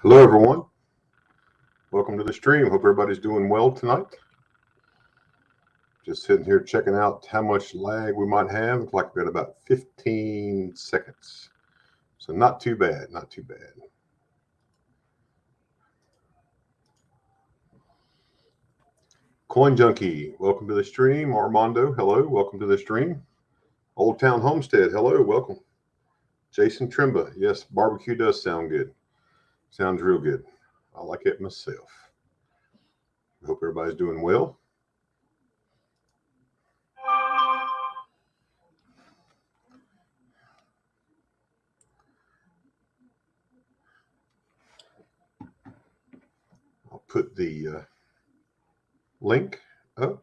Hello, everyone. Welcome to the stream. Hope everybody's doing well tonight. Just sitting here checking out how much lag we might have. Looks like we've got about 15 seconds. So not too bad, not too bad. Coin Junkie, welcome to the stream. Armando, hello, welcome to the stream. Old Town Homestead, hello, welcome. Jason Trimba, yes, barbecue does sound good. Sounds real good. I like it myself. Hope everybody's doing well. I'll put the link up.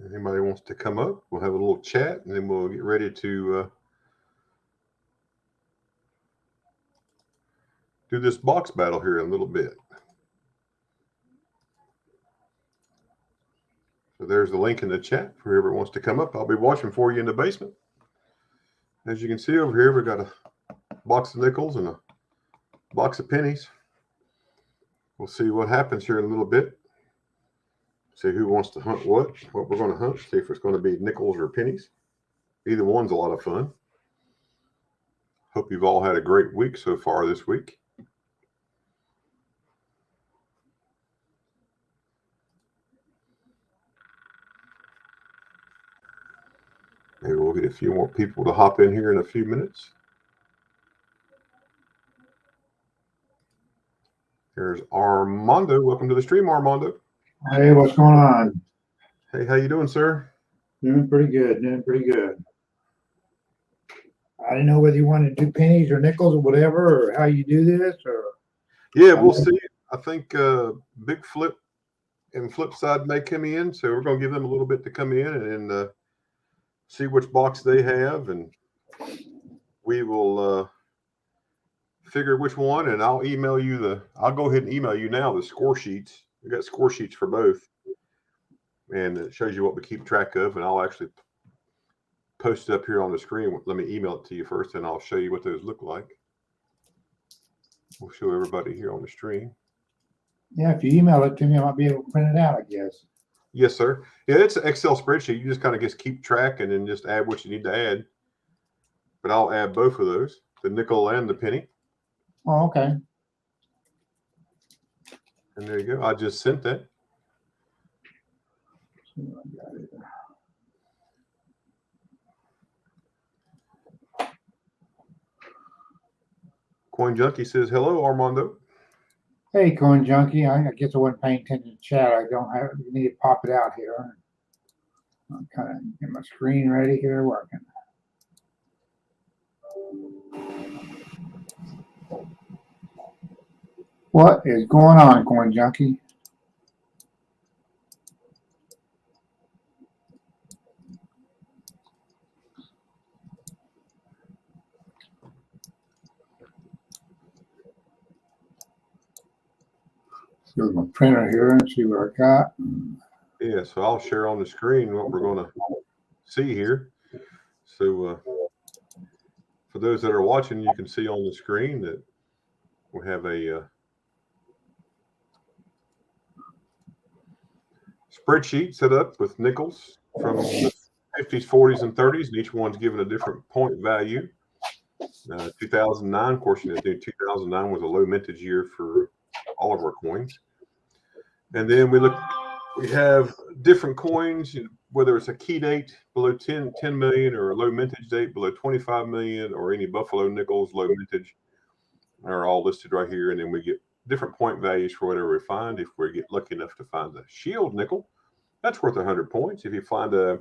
Anybody wants to come up, we'll have a little chat, and then we'll get ready to do this box battle here in a little bit. So there's the link in the chat for whoever wants to come up. I'll be watching for you in the basement. As you can see over here, we've got a box of nickels and a box of pennies. We'll see what happens here in a little bit. See who wants to hunt what we're going to hunt. See if it's going to be nickels or pennies. Either one's a lot of fun. Hope you've all had a great week so far this week. Maybe we'll get a few more people to hop in here in a few minutes. There's Armando. Welcome to the stream, Armando. Hey, what's going on? Hey, how you doing, sir? Doing pretty good, doing pretty good. I didn't know whether you wanted to do pennies or nickels or whatever, or how you do this, or... Yeah, we'll see. I think Big Flip and Flipside may come in, so we're going to give them a little bit to come in and see which box they have, and we will figure which one, and I'll email you I'll go ahead and email you now the score sheets. We got score sheets for both, and it shows you what we keep track of, and I'll actually post it up here on the screen. Let me email it to you first, and I'll show you what those look like. We'll show everybody here on the stream. Yeah, if you email it to me, I might be able to print it out, I guess. Yes, sir. Yeah, it's an Excel spreadsheet. You just kind of just keep track and then just add what you need to add. But I'll add both of those, the nickel and the penny. Oh, okay. And there you go. I just sent that. Coin Junkie says, hello, Armando. Hey, Coin Junkie. I guess I wasn't paying attention to chat. I don't have, you need to pop it out here. I'm kind of get my screen ready here, working. What is going on, Coin Junkie? Go to my printer here and see what I got. Yeah, so I'll share on the screen what we're going to see here. So for those that are watching, you can see on the screen that we have a spreadsheet set up with nickels from the 50s, 40s, and 30s, and each one's given a different point value. 2009, of course, you know, 2009 was a low mintage year for all of our coins. And then we have different coins, whether it's a key date below 10 million or a low mintage date below 25 million or any Buffalo nickels, low mintage, are all listed right here. And then we get different point values for whatever we find. If we get lucky enough to find a shield nickel, that's worth 100 points. If you find a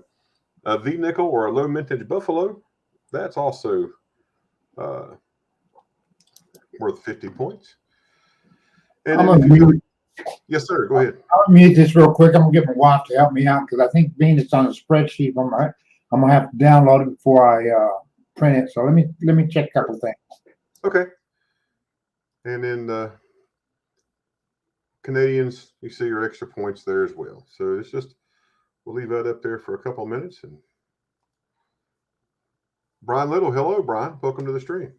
V nickel or a low mintage Buffalo, that's also worth 50 points. And yes, sir. Go ahead. I'll mute this real quick. I'm gonna get my wife to help me out because I think being it's on a spreadsheet, I'm gonna have to download it before I print it. So let me check a couple things. Okay. And then Canadians, you see your extra points there as well. So it's just we'll leave that up there for a couple of minutes. And Brian Little, hello, Brian. Welcome to the stream.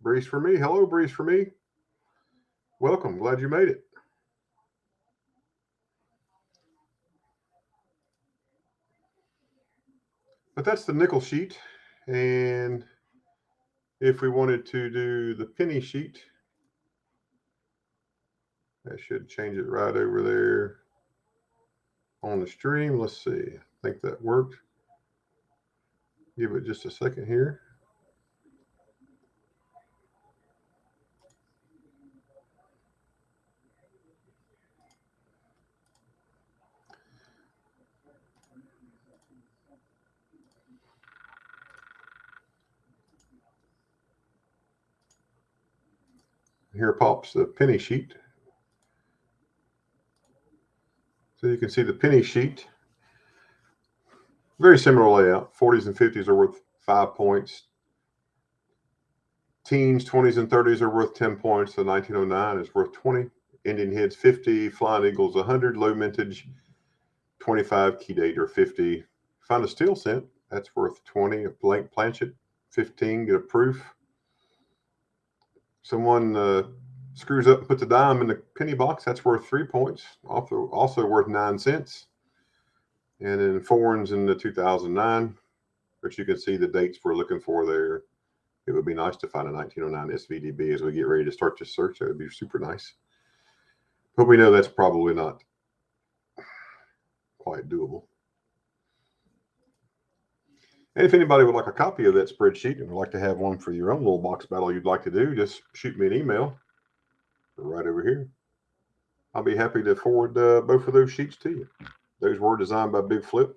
Breeze for me. Hello, Breeze for me. Welcome. Glad you made it. But that's the nickel sheet. And if we wanted to do the penny sheet, I should change it right over there on the stream. Let's see. I think that worked. Give it just a second here. Here pops the penny sheet. So you can see the penny sheet. Very similar layout. 40s and 50s are worth 5 points. Teens, 20s, and 30s are worth 10 points. The 1909 is worth 20. Indian heads 50. Flying Eagles 100. Low mintage 25. Key date or 50. Find a steel cent. That's worth 20. A blank planchet 15. Get a proof. Someone screws up and puts a dime in the penny box. That's worth 3 points. Also worth 9 cents. And then foreigns in the 2009, but you can see the dates we're looking for there. It would be nice to find a 1909 SVDB as we get ready to start this search. That would be super nice. But we know that's probably not quite doable. And if anybody would like a copy of that spreadsheet and would like to have one for your own little box battle you'd like to do, just shoot me an email right over here. I'll be happy to forward both of those sheets to you. Those were designed by Big Flip,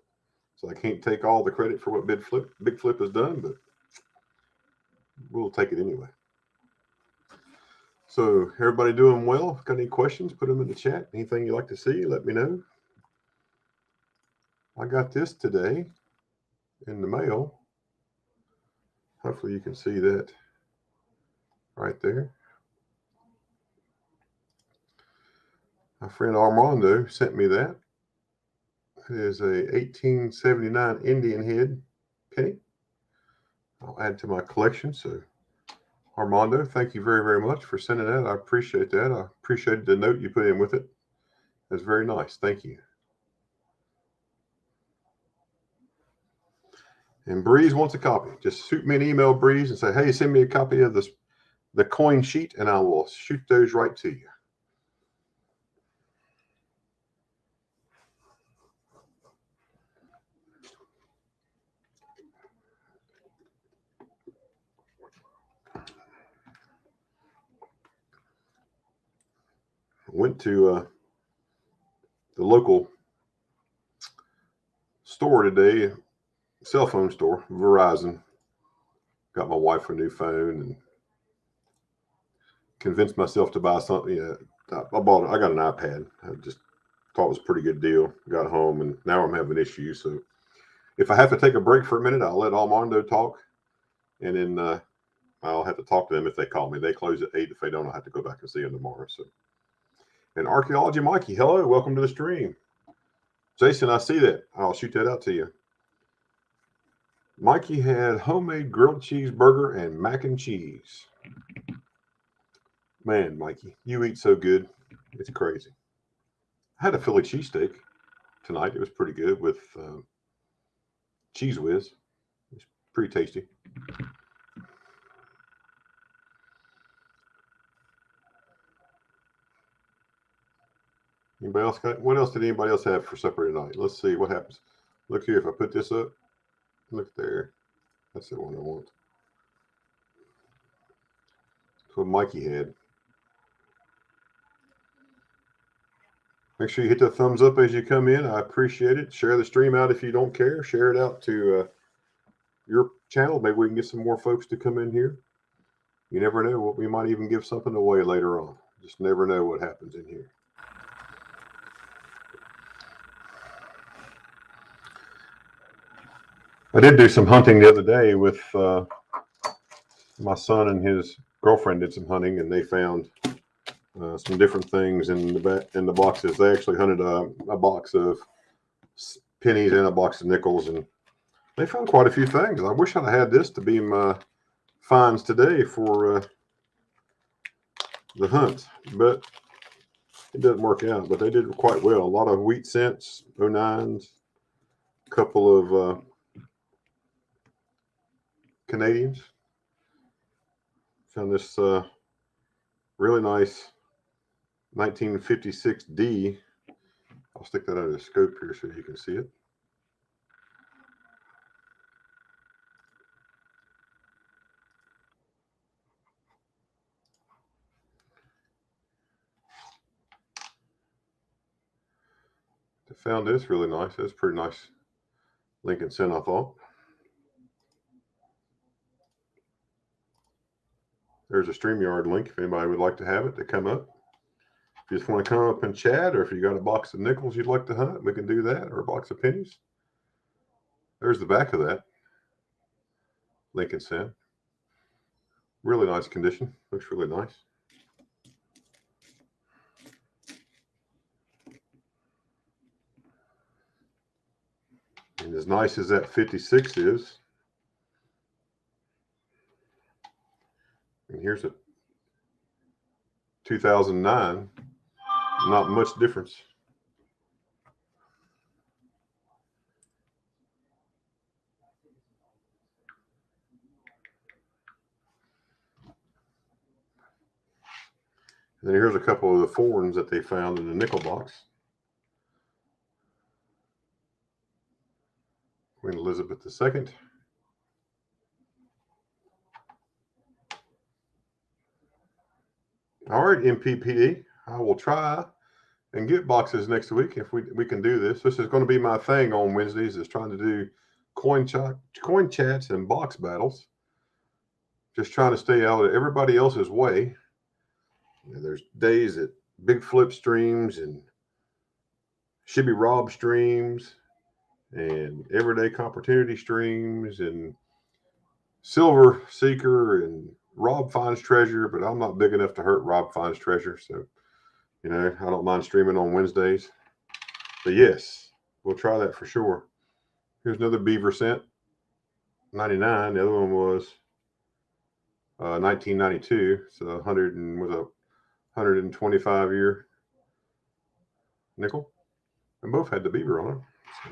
so I can't take all the credit for what Big Flip has done, but we'll take it anyway. So everybody doing well? Got any questions? Put them in the chat. Anything you'd like to see, let me know. I got this today in the mail. Hopefully you can see that right there. My friend Armando sent me that. It is a 1879 Indian head penny. I'll add to my collection. So Armando, thank you very, very much for sending that. I appreciate that. I appreciated the note you put in with it. That's very nice. Thank you. And Breeze wants a copy. Just shoot me an email, Breeze, and say, hey, send me a copy of the coin sheet, and I will shoot those right to you. Went to the local store today, cell phone store, Verizon. Got my wife a new phone and convinced myself to buy something. I got an iPad. I just thought it was a pretty good deal. Got home and now I'm having issues. So if I have to take a break for a minute, I'll let Armando talk, and then I'll have to talk to them if they call me. They close at 8. If they don't, I'll have to go back and see them tomorrow. So. And Archaeology Mikey, hello, welcome to the stream. Jason, I see that. I'll shoot that out to you. Mikey had homemade grilled cheeseburger and mac and cheese. Man, Mikey, you eat so good. It's crazy. I had a Philly cheesesteak tonight. It was pretty good with Cheese Whiz. It's pretty tasty. Anybody else got? What else did anybody else have for supper tonight? Let's see what happens. Look here. If I put this up, look there. That's the one I want. That's what Mikey had. Make sure you hit the thumbs up as you come in. I appreciate it. Share the stream out if you don't care. Share it out to your channel. Maybe we can get some more folks to come in here. You never know. We might even give something away later on. Just never know what happens in here. I did do some hunting the other day with my son and his girlfriend did some hunting, and they found some different things in the boxes. They actually hunted a box of pennies and a box of nickels, and they found quite a few things. I wish I'd had this to be my finds today for the hunt, but it doesn't work out. But they did quite well. A lot of wheat cents, 09s, a couple of Canadians. Found this really nice 1956D. I'll stick that out of the scope here so you can see it. I found this really nice. That's pretty nice Lincoln cent, I thought. There's a StreamYard link if anybody would like to have it to come up. If you just want to come up and chat, or if you got a box of nickels you'd like to hunt, we can do that, or a box of pennies. There's the back of that Lincoln cent. Really nice condition. Looks really nice. And as nice as that 56 is, and here's a 2009, not much difference. And then here's a couple of the foreigns that they found in the nickel box. Queen Elizabeth II. All right, MPPD. I will try and get boxes next week if we can do this. This is going to be my thing on Wednesdays, is trying to do coin chats and box battles. Just trying to stay out of everybody else's way. You know, there's days that Big Flip streams and Shibby Rob streams and Everyday Opportunity streams and Silver Seeker and Rob finds treasure, but I'm not big enough to hurt Rob finds treasure. So, you know, I don't mind streaming on Wednesdays. But yes, we'll try that for sure. Here's another beaver cent, 99. The other one was 1992. So 100 and was a 125-year nickel. And both had the beaver on them. So.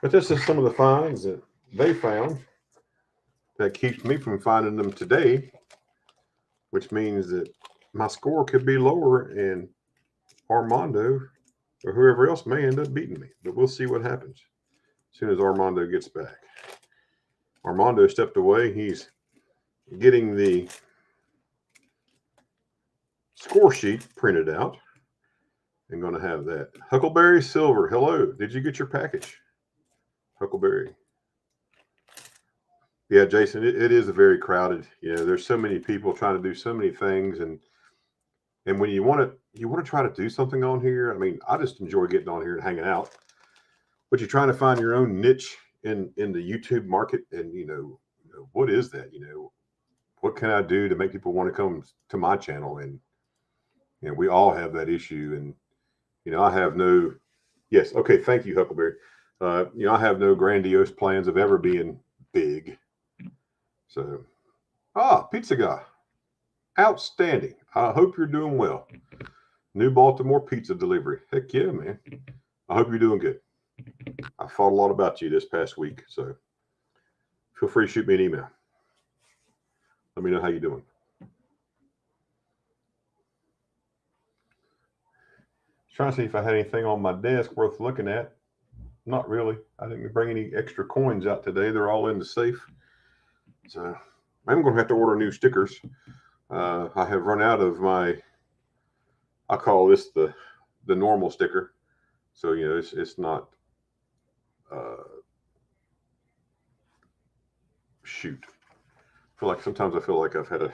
But this is some of the finds that they found that keeps me from finding them today, which means that my score could be lower and Armando or whoever else may end up beating me. But we'll see what happens as soon as Armando gets back. Armando stepped away. He's getting the score sheet printed out. I'm going to have that. Huckleberry Silver, hello. Did you get your package? Huckleberry. Yeah, Jason, it is a very crowded. You know, there's so many people trying to do so many things, and when you want to try to do something on here. I mean, I just enjoy getting on here and hanging out. But you're trying to find your own niche in the YouTube market, and you know what is that? You know, what can I do to make people want to come to my channel? And you know, we all have that issue, and you know, I have no. Yes, okay, thank you, Huckleberry. You know, I have no grandiose plans of ever being big. So, Pizza Guy, outstanding. I hope you're doing well. New Baltimore pizza delivery. Heck yeah, man. I hope you're doing good. I thought a lot about you this past week, so feel free to shoot me an email. Let me know how you're doing. Trying to see if I had anything on my desk worth looking at. Not really. I didn't bring any extra coins out today. They're all in the safe. So I'm going to have to order new stickers. I have run out of my, I call this the normal sticker. So, you know, it's not, shoot. Sometimes I feel like I've had a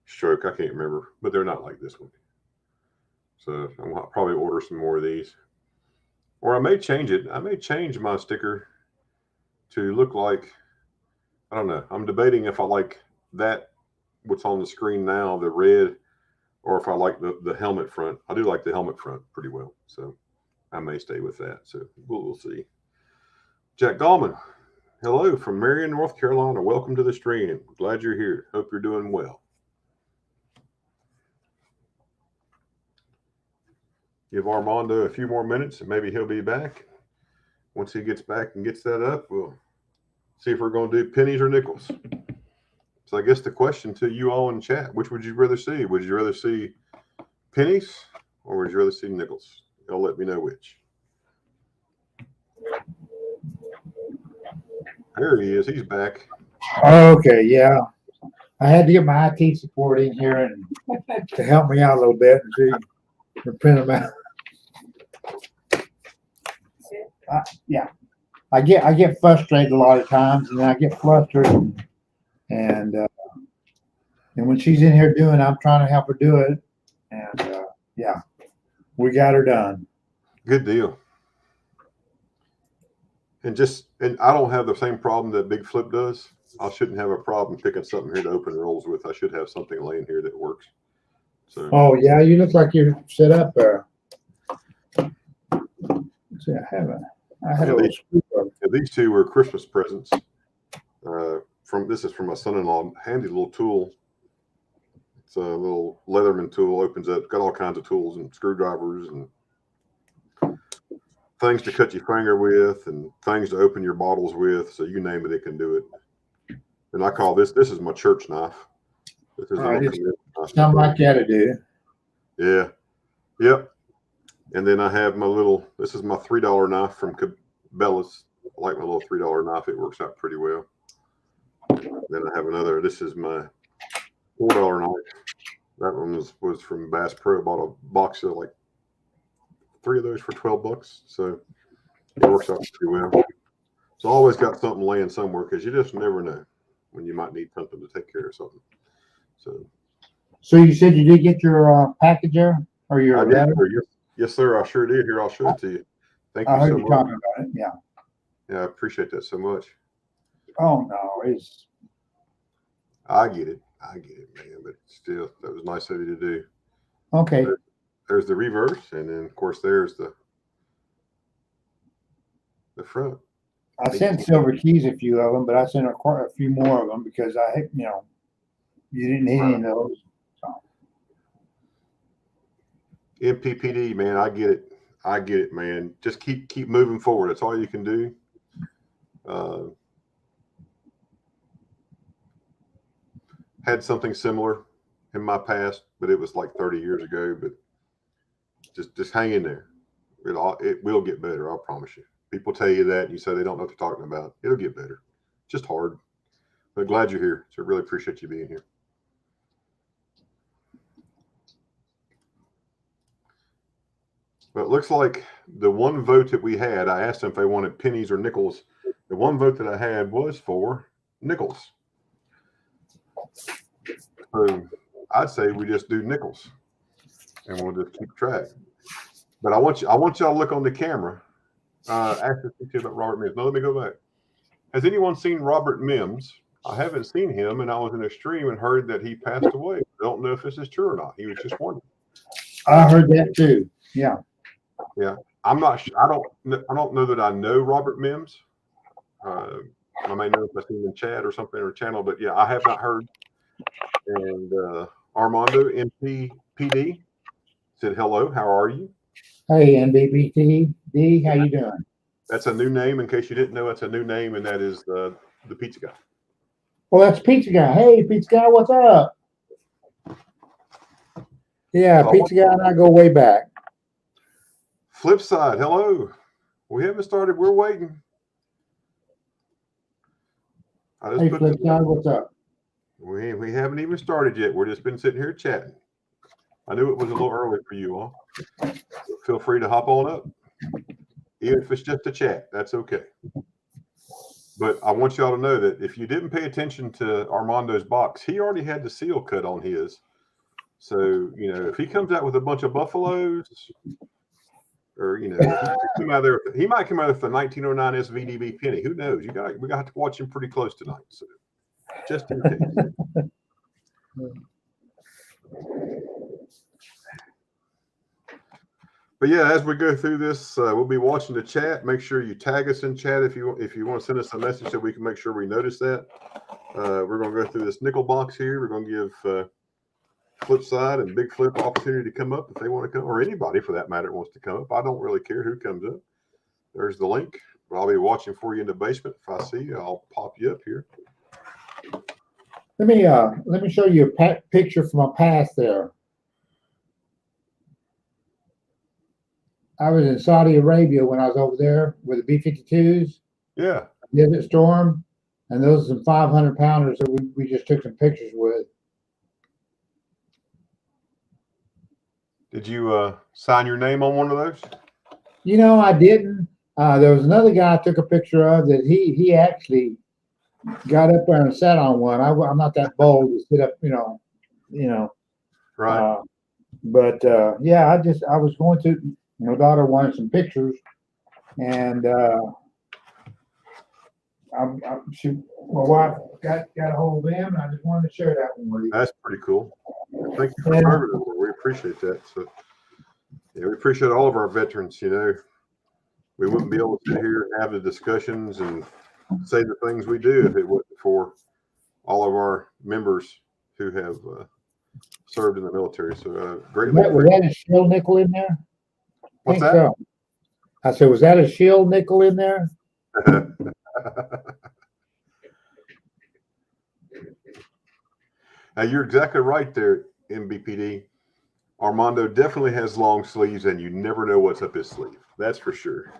stroke. I can't remember, but they're not like this one. So I'll probably order some more of these. Or I may change it. I may change my sticker to look like, I don't know. I'm debating if I like that, what's on the screen now, the red, or if I like the helmet front. I do like the helmet front pretty well. So I may stay with that. So we'll see. Jack Gallman, Hello from Marion, North Carolina. Welcome to the stream. Glad you're here. Hope you're doing well. Give Armando a few more minutes and maybe he'll be back. Once he gets back and gets that up, we'll see if we're going to do pennies or nickels. So I guess the question to you all in chat, which would you rather see? Would you rather see pennies or would you rather see nickels? Y'all let me know which. There he is. He's back. Okay, yeah. I had to get my IT support in here and to help me out a little bit and see and print them out. Yeah, I get frustrated a lot of times, and then I get flustered, and when she's in here doing, I'm trying to help her do it, and yeah, we got her done. Good deal. And I don't have the same problem that Big Flip does. I shouldn't have a problem picking something here to open rolls with. I should have something laying here that works. So. Oh yeah, you look like you're set up there. Let's see, I had a little screwdriver. These two were Christmas presents. This is from my son-in-law. Handy little tool. It's a little Leatherman tool. Opens up. Got all kinds of tools and screwdrivers and things to cut your finger with and things to open your bottles with. So you name it, it can do it. And I call this is my church knife. This is something like that to do. Yeah. Yep. And then I have this is my $3 knife from Cabela's. I like my little $3 knife. It works out pretty well. Then I have another. This is my $4 knife. That one was from Bass Pro. I bought a box of like 3 of those for $12. So it works out pretty well. So I always got something laying somewhere because you just never know when you might need something to take care of something. So you said you did get your package there or your letter? Yes, sir. I sure did. Here, I'll show it to you. Thank you I heard so you much. talking about it. Yeah. Yeah, I appreciate that so much. Oh no, I get it, man. But still, that was nice of you to do. Okay. There's the reverse, and then of course there's the front. I sent Silver Keys a few of them, but I sent a few more of them because you didn't need any of those. So. MPPD, man, I get it, man. Just keep moving forward. That's all you can do. Had something similar in my past, but it was like 30 years ago. But just hang in there. It will get better. I'll promise you. People tell you that, and you say they don't know what they're talking about. It'll get better. Just hard. But glad you're here. So really appreciate you being here. But it looks like the one vote that we had, I asked them if they wanted pennies or nickels. The one vote that I had was for nickels. So I'd say we just do nickels, and we'll just keep track. But I want y'all to look on the camera. Ask us about Robert Mims. Now let me go back. Has anyone seen Robert Mims? I haven't seen him, and I was in a stream and heard that he passed away. I don't know if this is true or not. He was just wondering. I heard that too. Yeah. Yeah. I'm not sure. I don't know that I know Robert Mims. I may know if I see him in chat or something or channel, but yeah, I have not heard. And Armando MPPD said hello. How are you? Hey NBPTD, how you doing? That's a new name. In case you didn't know, that's a new name, and that is the pizza guy. Well, that's Pizza Guy. Hey, Pizza Guy, what's up? Yeah, Pizza Guy and I go way back. Flip side, hello. We haven't started. We're waiting. Hey, Flip side, what's up? We haven't even started yet. We're just been sitting here chatting. I knew it was a little early for you all. Feel free to hop on up. Even if it's just a chat, that's okay. But I want y'all to know that if you didn't pay attention to Armando's box, he already had the seal cut on his. So, if he comes out with a bunch of buffaloes, or, he might come out with the 1909 SVDB penny. Who knows? We got to have to watch him pretty close tonight. So, just in case. But yeah, as we go through this, we'll be watching the chat. Make sure you tag us in chat if you want to send us a message so we can make sure we notice that. We're going to go through this nickel box here. We're going to give Flipside and Big Flip opportunity to come up if they want to come, or anybody for that matter wants to come up. I don't really care who comes up. There's the link. I'll be watching for you in the basement. If I see you, I'll pop you up here. Let me show you a picture from my past there. I was in Saudi Arabia when I was over there with the B-52s. Yeah. Desert Storm. And those are some 500 pounders that we just took some pictures with. Did you sign your name on one of those? You know, I didn't. There was another guy I took a picture of that he actually got up there and sat on one. I'm not that bold to sit up, you know. Right. But yeah, I was going to. My daughter wanted some pictures, and my wife got a hold of them, and I just wanted to share that one with you. That's pretty cool. Thank you for serving us. We appreciate that. So, yeah, we appreciate all of our veterans. You know, we wouldn't be able to sit here and have the discussions and say the things we do if it wasn't for all of our members who have served in the military. So, greatly. Was that a shield nickel in there? What's that? So. I said, was that a shield nickel in there? Now, you're exactly right there, MBPD. Armando definitely has long sleeves, and you never know what's up his sleeve. That's for sure.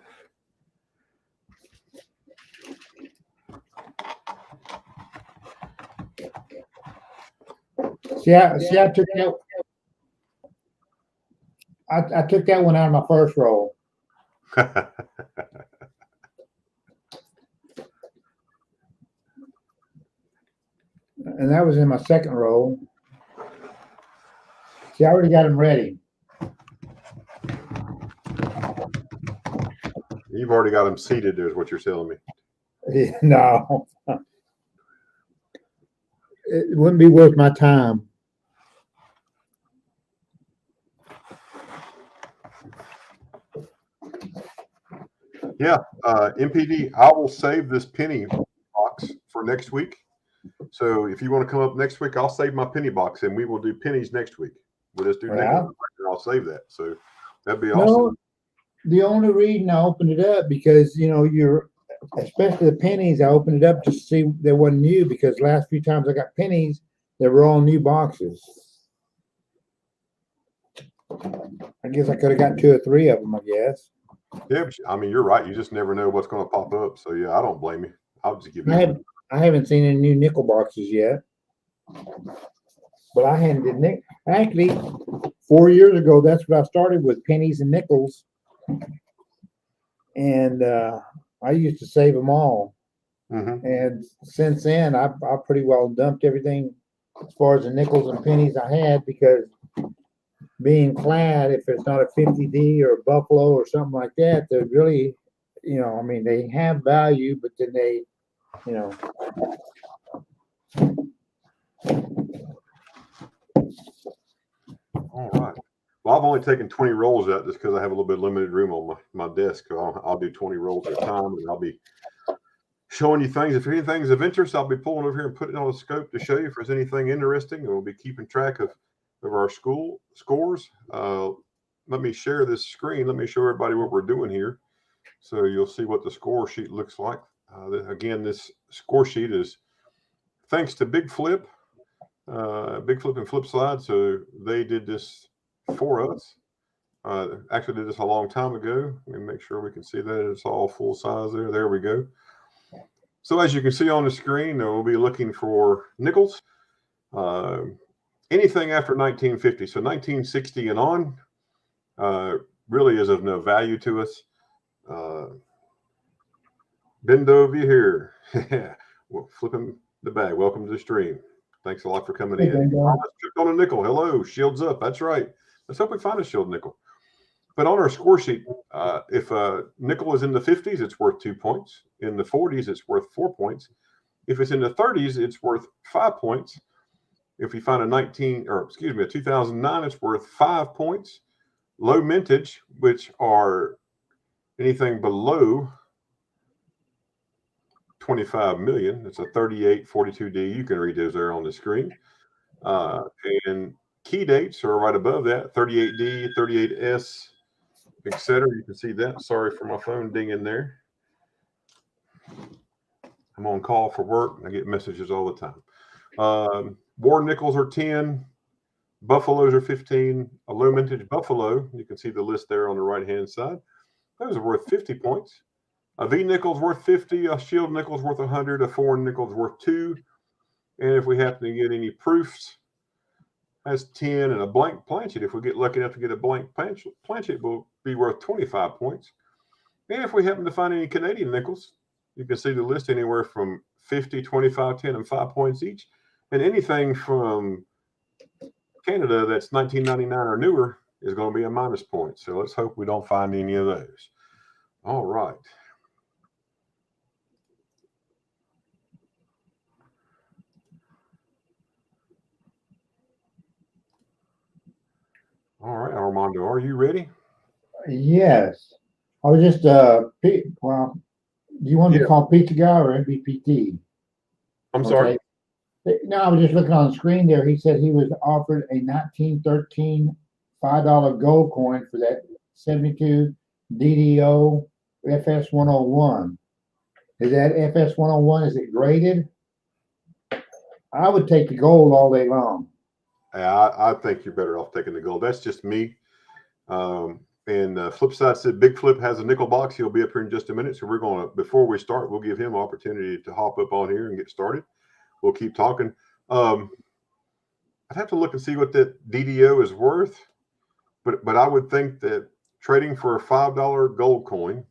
I took that. I took that one out of my first roll. And that was in my second roll. See, I already got them ready. You've already got them seated, is what you're telling me. No. It wouldn't be worth my time. Yeah, MPD, I will save this penny box for next week. So if you want to come up next week, I'll save my penny box, and we will do pennies next week. We'll just do nickels, and I'll save that. So that'd be awesome. No, the only reason I opened it up because especially the pennies, I opened it up just to see they wasn't new, because last few times I got pennies, they were all new boxes. I guess I could have got 2 or 3 of them, I guess. Yeah, but, I mean, you're right. You just never know what's going to pop up. So yeah, I don't blame you. I'll just give you. I haven't seen any new nickel boxes yet, but I hadn't did nickel. Actually, 4 years ago, that's what I started with, pennies and nickels, and I used to save them all. Mm-hmm. And since then, I pretty well dumped everything as far as the nickels and pennies I had, because being clad, if it's not a 50D or a Buffalo or something like that, they're really, I mean, they have value, but then they, All right. Well, I've only taken 20 rolls out just because I have a little bit of limited room on my desk. I'll do 20 rolls at a time, and I'll be showing you things. If anything's of interest, I'll be pulling over here and putting it on the scope to show you if there's anything interesting. And we'll be keeping track of our school scores. Let me share this screen. Let me show everybody what we're doing here, so you'll see what the score sheet looks like. Again, this score sheet is thanks to Big Flip and Flipside. So they did this for us. Actually did this a long time ago. Let me make sure we can see that it's all full size there. There we go. So as you can see on the screen, we'll be looking for nickels. Anything after 1950. So 1960 and on really is of no value to us. Bend over here. Well, flipping the bag. Welcome to the stream. Thanks a lot for coming in. On a nickel. Hello, shields up. That's right. Let's hope we find a shield nickel. But on our score sheet, if a nickel is in the 50s, it's worth 2 points. In the 40s, it's worth 4 points. If it's in the 30s, it's worth 5 points. If you find a 2009, it's worth 5 points. low mintage, which are anything below 25 million. It's a 3842D. You can read those there on the screen. And key dates are right above that, 38D, 38S, etc. You can see that. Sorry for my phone dinging there. I'm on call for work. I get messages all the time. War nickels are 10. Buffaloes are 15. A low mintage buffalo, you can see the list there on the right-hand side. Those are worth 50 points. A V nickel's worth 50. A shield nickel's worth 100. A foreign nickel's worth 2. And if we happen to get any proofs, has 10. And a blank planchet, if we get lucky enough to get a blank planchet, will be worth 25 points. And if we happen to find any Canadian nickels, you can see the list anywhere from 50, 25, 10, and 5 points each. And anything from Canada that's 1999 or newer is going to be a minus point. So let's hope we don't find any of those. All right. All right, Armando, are you ready? Yes. I was just, well, do you want me to call Pizza Guy or MVPT? I'm sorry. No, I was just looking on the screen there. He said he was offered a 1913 $5 gold coin for that 72 DDO FS101. Is that FS101? Is it graded? I would take the gold all day long. I think you're better off taking the gold. That's just me. And Flip Side said Big Flip has a nickel box. He'll be up here in just a minute. So we're going to, before we start, we'll give him an opportunity to hop up on here and get started. We'll keep talking. I'd have to look and see what that DDO is worth. But I would think that trading for a $5 gold coin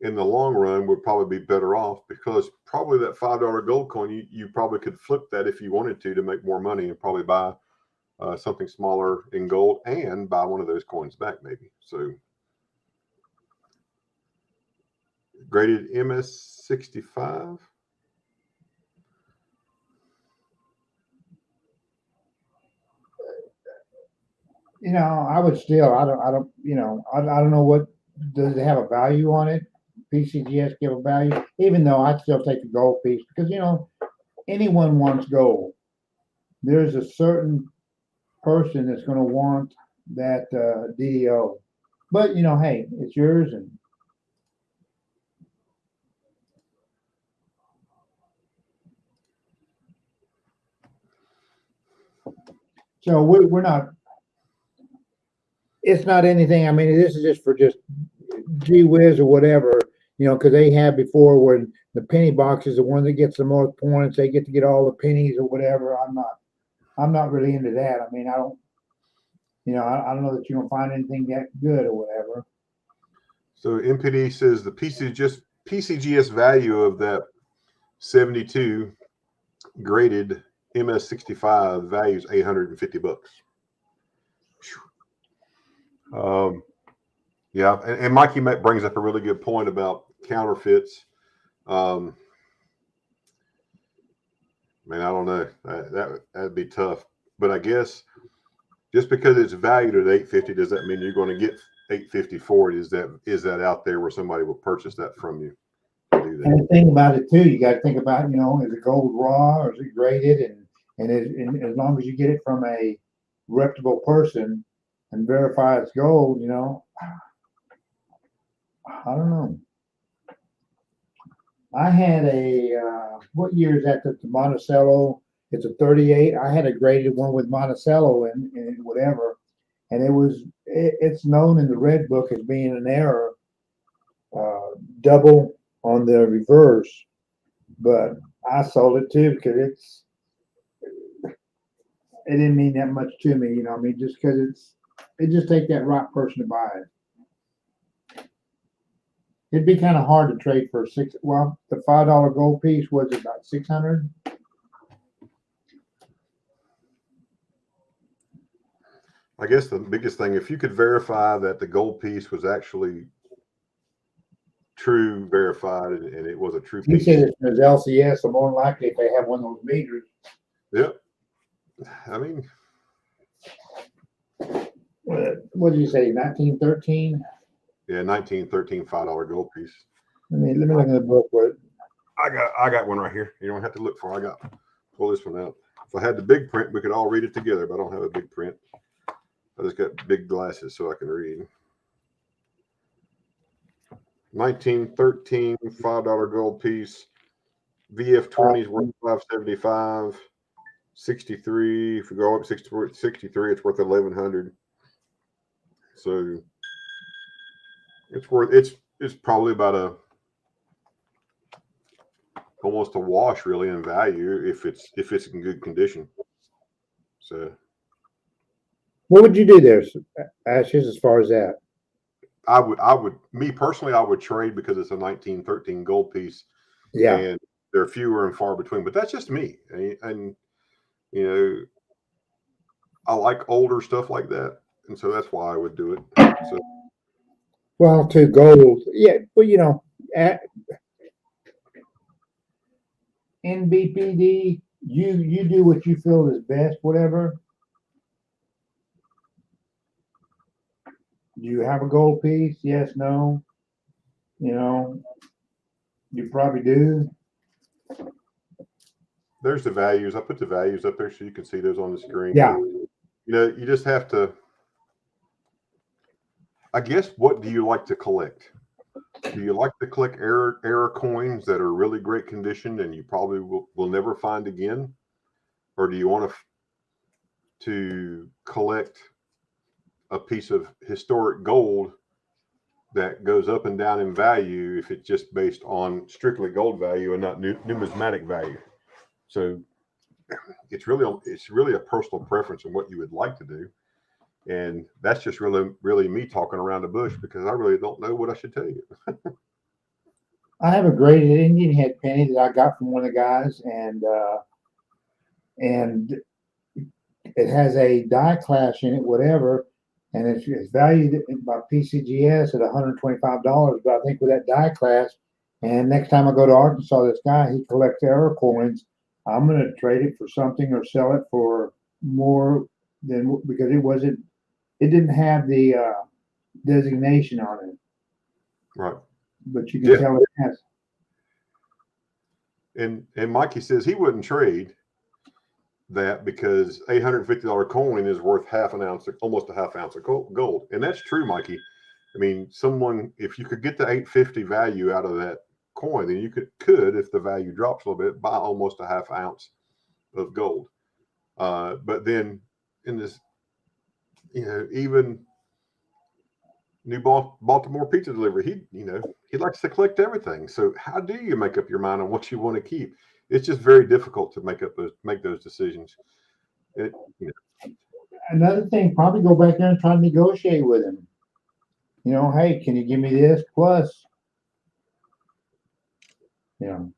in the long run would probably be better off, because probably that $5 gold coin, you probably could flip that if you wanted to make more money and probably buy something smaller in gold and buy one of those coins back maybe. So graded MS65. You know, I would still, I don't, you know, I don't know what, does it have a value on it? PCGS give a value, even though I'd still take the gold piece, because, you know, anyone wants gold. There's a certain person that's going to want that DDO. But, you know, hey, it's yours. And so we're not, it's not anything. I mean, this is just for just gee whiz or whatever, you know, because they had before when the penny box is the one that gets the most points. They get to get all the pennies or whatever. I'm not really into that. I mean, I don't, you know, I don't know that you're gonna find anything that good or whatever. So MPD says the PCGS value of that 72 graded MS65 values $850. Yeah, and Mikey brings up a really good point about counterfeits. Man, I don't know. That'd be tough. But I guess just because it's valued at $850, does that mean you're going to get $850 for it? Is that out there where somebody will purchase that from you to do that? And the thing about it too, you got to think about, you know, is it gold raw or is it graded? And as long as you get it from a reputable person and verify it's gold, you know, I don't know. I had what year is that? The Monticello. It's a 38. I had a graded one with Monticello and whatever, and it's known in the red book as being an error, double on the reverse, but I sold it too because it didn't mean that much to me, you know. I mean, just because it just take that right person to buy it. It'd be kind of hard to trade for the $5 gold piece was about 600. I guess the biggest thing, if you could verify that the gold piece was actually true, verified, and it was a true piece. He said it's LCS, so more than likely if they have one of those meters. Yep. I mean, what did you say? 1913. Yeah, 1913 $5 gold piece. Let me look in the book. What? I got one right here. You don't have to look for it. Pull this one out. If I had the big print, we could all read it together, but I don't have a big print. I just got big glasses so I can read. 1913 $5 gold piece. VF20 is worth $575. 63. If we go up 63, it's worth $1,100. So it's probably about almost a wash really in value if it's in good condition. So what would you do there, Ashes, as far as that? I would me personally, I would trade because it's a 1913 gold piece. Yeah. And they're fewer and far between, but that's just me. And you know, I like older stuff like that. And so that's why I would do it. So well, to gold. Yeah. Well, you know, in BPD, you do what you feel is best, whatever. Do you have a gold piece? Yes, no. You know, you probably do. there's the values. I put the values up there so you can see those on the screen. Yeah. You know, you just have to, I guess, what do you like to collect? Do you like to collect error coins that are really great condition and you probably will never find again? Or do you want to collect a piece of historic gold that goes up and down in value if it's just based on strictly gold value and not numismatic value? So it's really a personal preference on what you would like to do. And that's just really me talking around the bush because I really don't know what I should tell you. I have a graded Indian head penny that I got from one of the guys, and it has a die clash in it, whatever, and it's valued by PCGS at $125. But I think with that die clash, and next time I go to Arkansas, this guy, he collects error coins. I'm going to trade it for something or sell it for more than, because it didn't have the designation on it. Right. But you can tell it has. And Mikey says he wouldn't trade that because $850 coin is worth almost a half ounce of gold. And that's true, Mikey. I mean, if you could get the 850 value out of that coin, then you could, if the value drops a little bit, buy almost a half ounce of gold. But then in this, even New Baltimore pizza delivery, he likes to collect everything. So how do you make up your mind on what you want to keep? It's just very difficult to make those decisions. Another thing, probably go back there and try to negotiate with him. Hey, can you give me this plus? And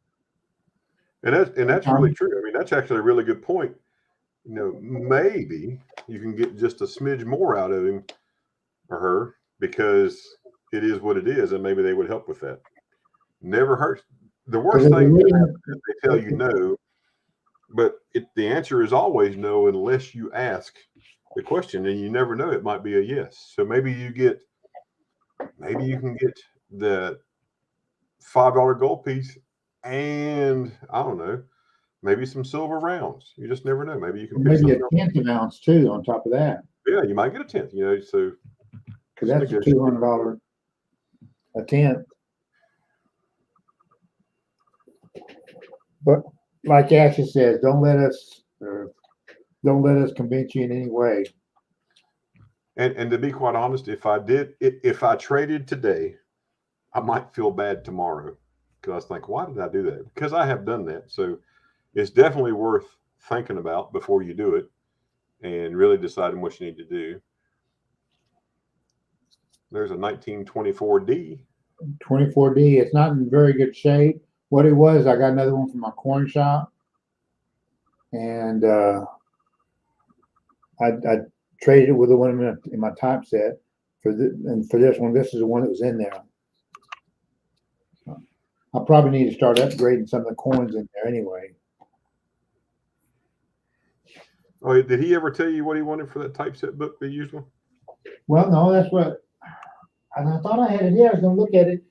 that's really true. I mean, that's actually a really good point. Maybe you can get just a smidge more out of him or her because it is what it is, and maybe they would help with that. Never hurts. The worst thing is they tell you no, but the answer is always no unless you ask the question, and you never know. It might be a yes. So maybe you can get the $5 gold piece, and I don't know, maybe some silver rounds. You just never know. Maybe you can maybe a 1/10 of an ounce too on top of that. Yeah, you might get a 1/10. So because that's a $200 a 1/10. But like Ashley says, don't let us convince you in any way. And to be quite honest, if I traded today, I might feel bad tomorrow because I was like, why did I do that? Because I have done that. So it's definitely worth thinking about before you do it and really deciding what you need to do. There's a 1924D. 24D. It's not in very good shape. What it was, I got another one from my coin shop, and I traded it with the one in my typeset and for this one. This is the one that was in there. So I probably need to start upgrading some of the coins in there anyway. Oh, did he ever tell you what he wanted for that typeset book, the used one? Well, no, that's what, and I thought I had it here. I was gonna look at it,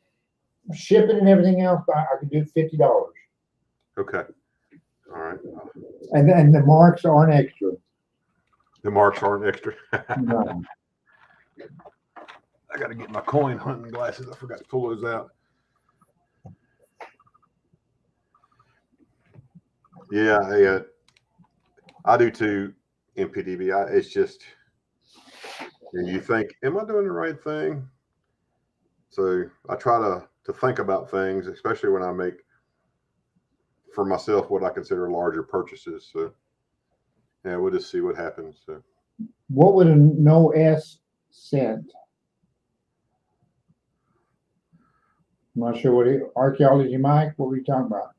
shipping and everything else, but I could do $50. Okay. All right. And the marks aren't extra. The marks aren't extra. No. I got to get my coin hunting glasses. I forgot to pull those out. Yeah, I do too. MPDB. It's just, and you think, am I doing the right thing? So I try to think about things, especially when I make for myself what I consider larger purchases. So yeah, we'll just see what happens. So What would a no S cent? I'm not sure what archaeology, Mike. What were you talking about?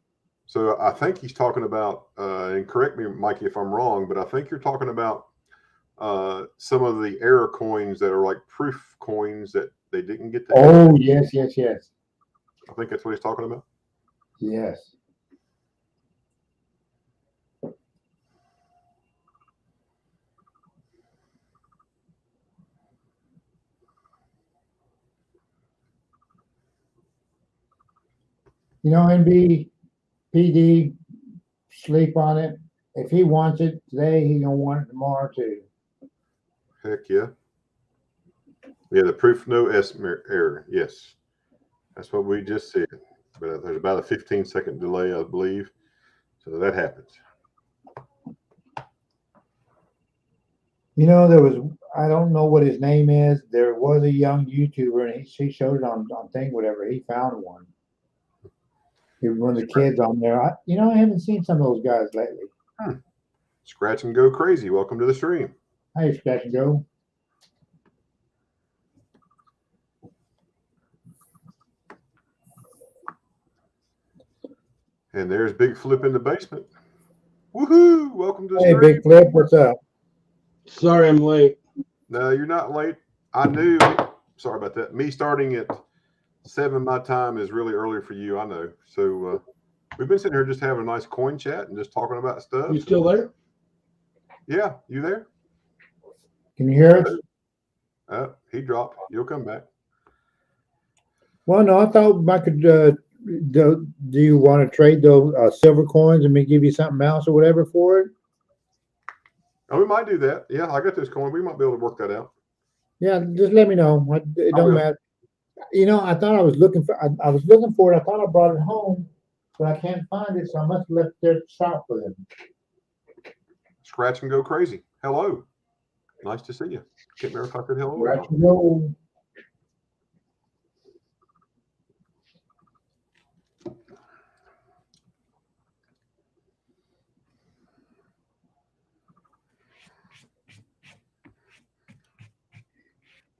So I think he's talking about, and correct me, Mikey, if I'm wrong, but I think you're talking about some of the error coins that are like proof coins that they didn't get the. Oh, yes. I think that's what he's talking about. Yes. You know, NB, PD, sleep on it. If he wants it today, he gonna want it tomorrow too. Heck yeah. Yeah, the proof no S error. Yes. That's what we just said. But there's about a 15-second delay, I believe. So that happens. You know, there was, I don't know what his name is. There was a young YouTuber and he showed it on thing, whatever. He found one. He was one of the kids on there. I haven't seen some of those guys lately. Scratch and go crazy. Welcome to the stream. Hey, Scratch and Go. And there's Big Flip in the basement. Woohoo! Welcome to the stream. Hey, Big Flip, what's up? Sorry, I'm late. No, you're not late. I knew. Sorry about that. Me starting at 7 my time is really early for you. I know. So we've been sitting here just having a nice coin chat and just talking about stuff. You still there? Yeah, you there? Can you hear us? He dropped. You'll come back. Well, no, I thought I could. Do you want to trade those silver coins and me give you something else or whatever for it? Oh, we might do that. Yeah, I got this coin. We might be able to work that out. Yeah, just let me know. It don't matter. You know, I thought I was looking for. I was looking for it. I thought I brought it home, but I can't find it, so I must have left it there to shop for them. Scratch and go crazy. Hello. Nice to see you. Can't remember if I said hello. Scratch and go.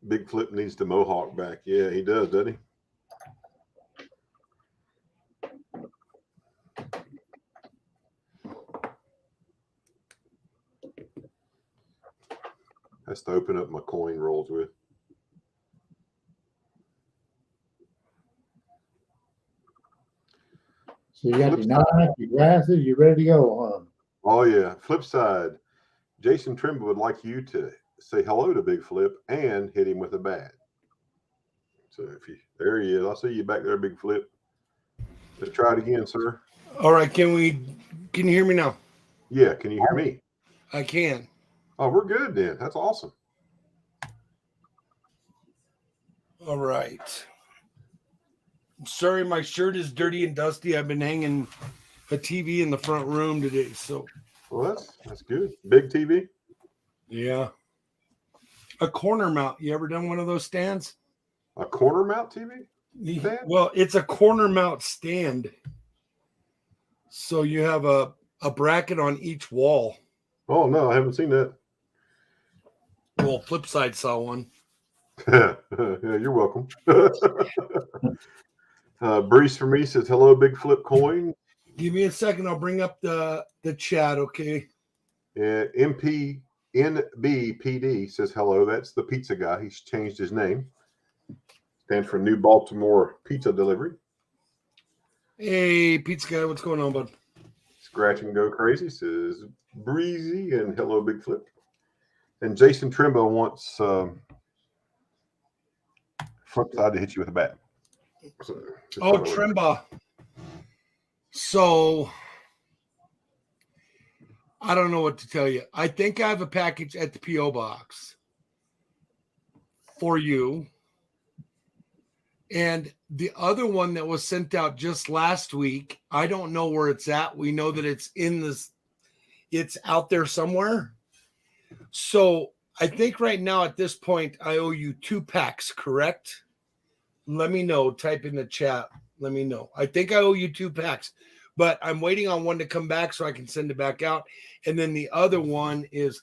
Big Flip needs the mohawk back. Yeah, he does, doesn't he? That's to open up my coin rolls with. So you got your knife, your glasses, you're ready to go, huh? Oh, yeah. Flip side. Jason Trimble would like you to say hello to Big Flip and hit him with a bat. So there he is. I see you back there, Big Flip. Let's try it again, sir. All right. Can you hear me now? Yeah. Can you hear me? I can. Oh, we're good then. That's awesome. All right. Sorry, my shirt is dirty and dusty. I've been hanging a TV in the front room today. So, well, that's good. Big TV. Yeah. A corner mount. You ever done one of those stands? A corner mount TV? Stand? Well, it's a corner mount stand. So you have a bracket on each wall. Oh, no, I haven't seen that. Well, Flipside saw one. Yeah, you're welcome. Breeze for me says, hello, Big Flip coin. Give me a second. I'll bring up the chat, okay? NBPD says hello. That's the pizza guy. He's changed his name. Stands for New Baltimore Pizza Delivery. Hey, pizza guy, what's going on, bud? Scratch and go crazy says Breezy and hello, Big Flip. And Jason Trimble wants flip side to hit you with a bat. So, Oh, Trimba. So I don't know what to tell you. I think I have a package at the P.O. box for you. And the other one that was sent out just last week, I don't know where it's at. We know that it's it's out there somewhere. So I think right now at this point, I owe you 2 packs, correct? Let me know. Type in the chat. Let me know. I think I owe you 2 packs, but I'm waiting on one to come back so I can send it back out. And then the other one is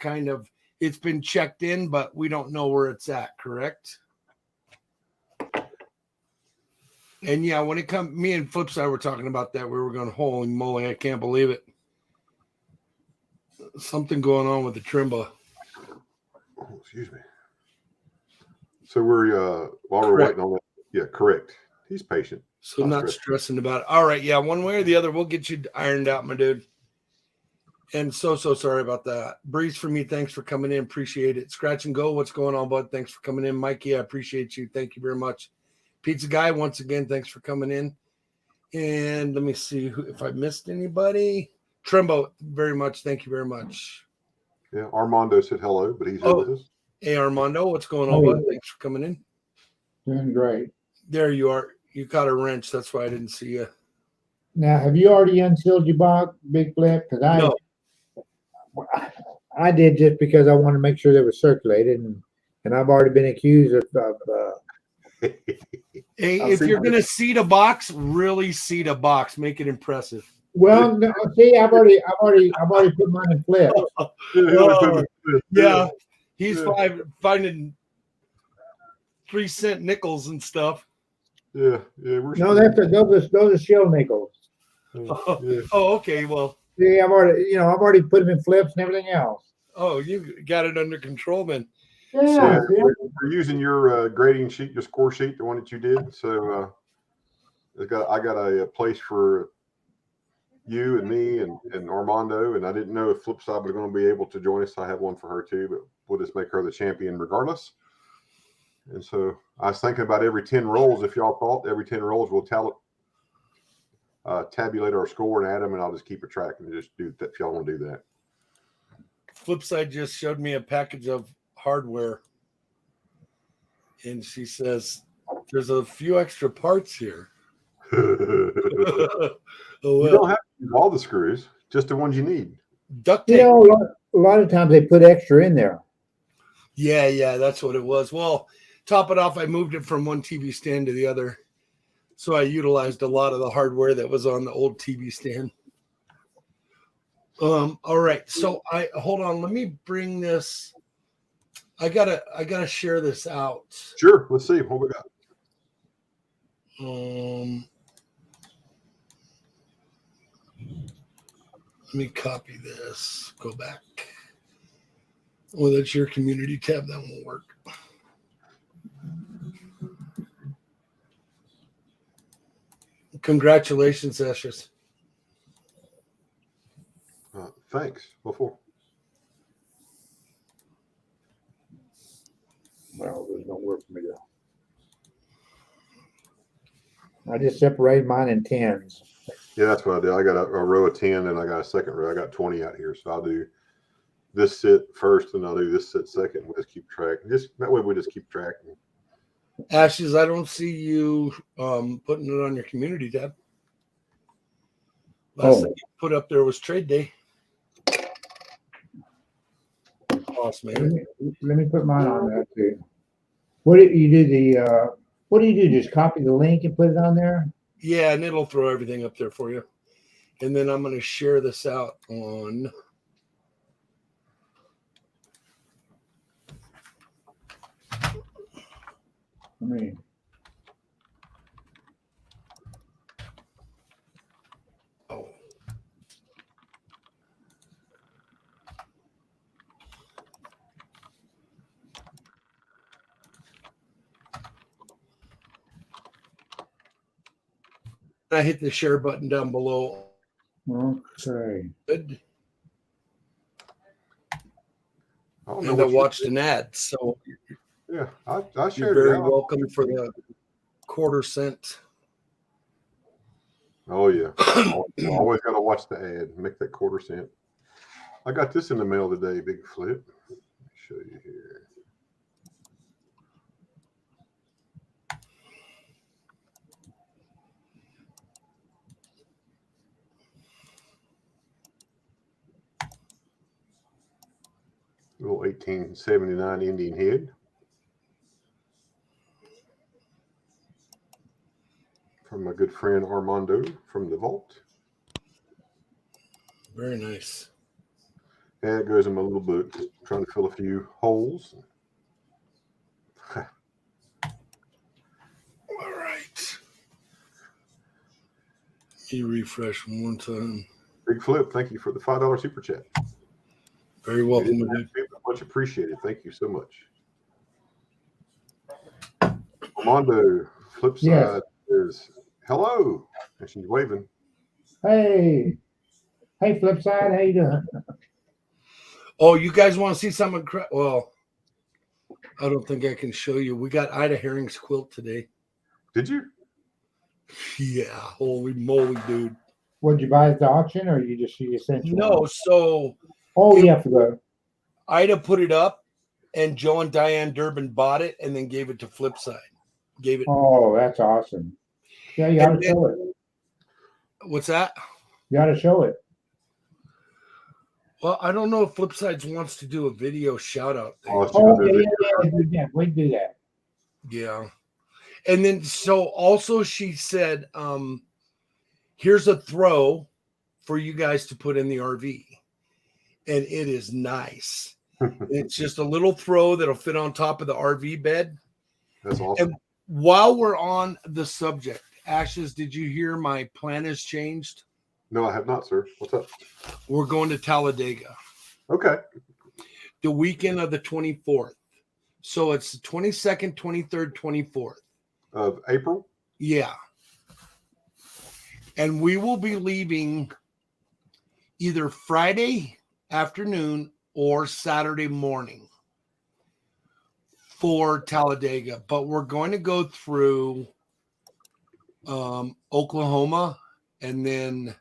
it's been checked in, but we don't know where it's at, correct? And yeah, when it comes, me and Flipside were talking about that. We were going, holy moly, I can't believe it. Something going on with the Trimba. Oh, excuse me. So we're while we're waiting on that. Yeah, correct. He's patient. So not stressing about it. All right, yeah, one way or the other, we'll get you ironed out, my dude. And so sorry about that. Breeze for me, thanks for coming in. Appreciate it. Scratch and Go, what's going on, bud? Thanks for coming in. Mikey, I appreciate you. Thank you very much. Pizza Guy, once again, thanks for coming in. And let me see if I missed anybody. Trimbo, very much. Thank you very much. Yeah, Armando said hello, but he's here with us. Hey, Armando, what's going on, bud? Thanks for coming in. Doing great. There you are. You caught a wrench. That's why I didn't see you. Now, have you already unsealed your box, Big Flip? Because I did just because I wanted to make sure they were circulated, and I've already been accused of hey, if you're going to seed a box, really seed a box. Make it impressive. Well, no, see, I've already put mine in Flip. Yeah, he's finding 3-cent nickels and stuff. Yeah. No, those are shell nickels. Oh, okay. Well, see, I've already put them in Flips and everything else. Oh, you got it under control, man. Yeah, we're using your grading sheet, your score sheet, the one that you did. So I got a place for you and me and Armando, and I didn't know if Flipside was going to be able to join us. I have one for her too, but we'll just make her the champion regardless. And so I was thinking about every 10 rolls. If y'all thought every 10 rolls, we'll tabulate our score and add them, and I'll just keep a track and just do that if y'all want to do that. Flipside just showed me a package of hardware, and she says there's a few extra parts here. You don't have to use all the screws, just the ones you need. Duct tape. A lot of times they put extra in there. Yeah, that's what it was. Well, top it off, I moved it from one TV stand to the other, so I utilized a lot of the hardware that was on the old TV stand. All right, so hold on. Let me bring this. I gotta share this out. Sure. Let's see what we got. Let me copy this. Go back. Oh, that's your community tab. That won't work. Congratulations, Ashes. Thanks. Before. Well, there's no work for me to. I just separated mine in 10s. Yeah, that's what I did. I got a row of 10 and I got a second row. I got 20 out here. So I'll do this sit first and I'll do this sit second. We'll just keep track. That way we just keep track. Ashes, I don't see you putting it on your community tab. Last thing you put up there was trade day. Awesome, man. Let me put mine on there too. What do you do? What do you do? Just copy the link and put it on there? Yeah, and it'll throw everything up there for you. And then I'm going to share this out on. I hit the share button down below. Okay. Good. And I watched an ad. So Yeah, I You're shared very it out. welcome for the quarter-cent. Oh yeah, always got to watch the ad. Make that quarter-cent. I got this in the mail today. Big Flip. Let me show you here. Little 1879 Indian head. From my good friend Armando from the vault. Very nice. And it goes in my little book, just trying to fill a few holes. All right. You refresh one more time. Big Flip, thank you for the $5 super chat. Very welcome. Dude. Much appreciated. Thank you so much. Armando, flip side is hello, and she's waving. Hey, Flipside, how you doing? Oh, you guys want to see something? Well, I don't think I can show you. We got Ida Herring's quilt today. Did you? Yeah, holy moly, dude. What, did you buy it at the auction, or you sent you No, one? so You have to go. Ida put it up, and Joe and Diane Durbin bought it and then gave it to Flipside. Gave it. Oh, that's awesome. Yeah, you got to show it. What's that? You got to show it. Well, I don't know if Flipsides wants to do a video shout out thing. Yeah, we do that. Yeah. And then so also she said, here's a throw for you guys to put in the RV. And it is nice. It's just a little throw that'll fit on top of the RV bed. That's awesome. And while we're on the subject, Ashes, did you hear my plan has changed? No, I have not, sir. What's up? We're going to Talladega. Okay. The weekend of the 24th. So it's the 22nd, 23rd, 24th. Of April? Yeah. And we will be leaving either Friday afternoon or Saturday morning for Talladega. But we're going to go through Oklahoma and then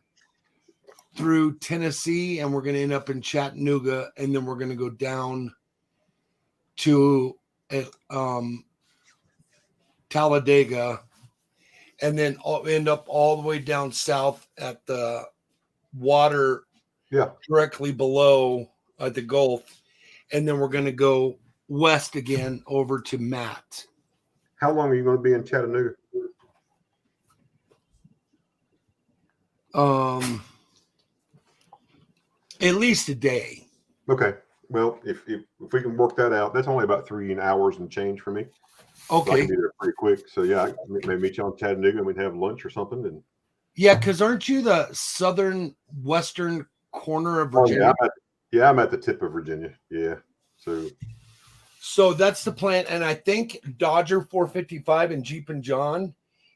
through Tennessee, and we're going to end up in Chattanooga, and then we're going to go down to Talladega, and then end up all the way down south at the water directly below the Gulf, and then we're going to go west again over to Matt. How long are you going to be in Chattanooga? At least a day. Okay. Well, if we can work that out, that's only about 3 hours and change for me. Okay. So I can be there pretty quick. So yeah, I may meet you on Chattanooga and we'd have lunch or something. And yeah, because aren't you the southern western corner of Virginia? I'm at the tip of Virginia. Yeah. So that's the plan. And I think Dodger 455 and Jeep and John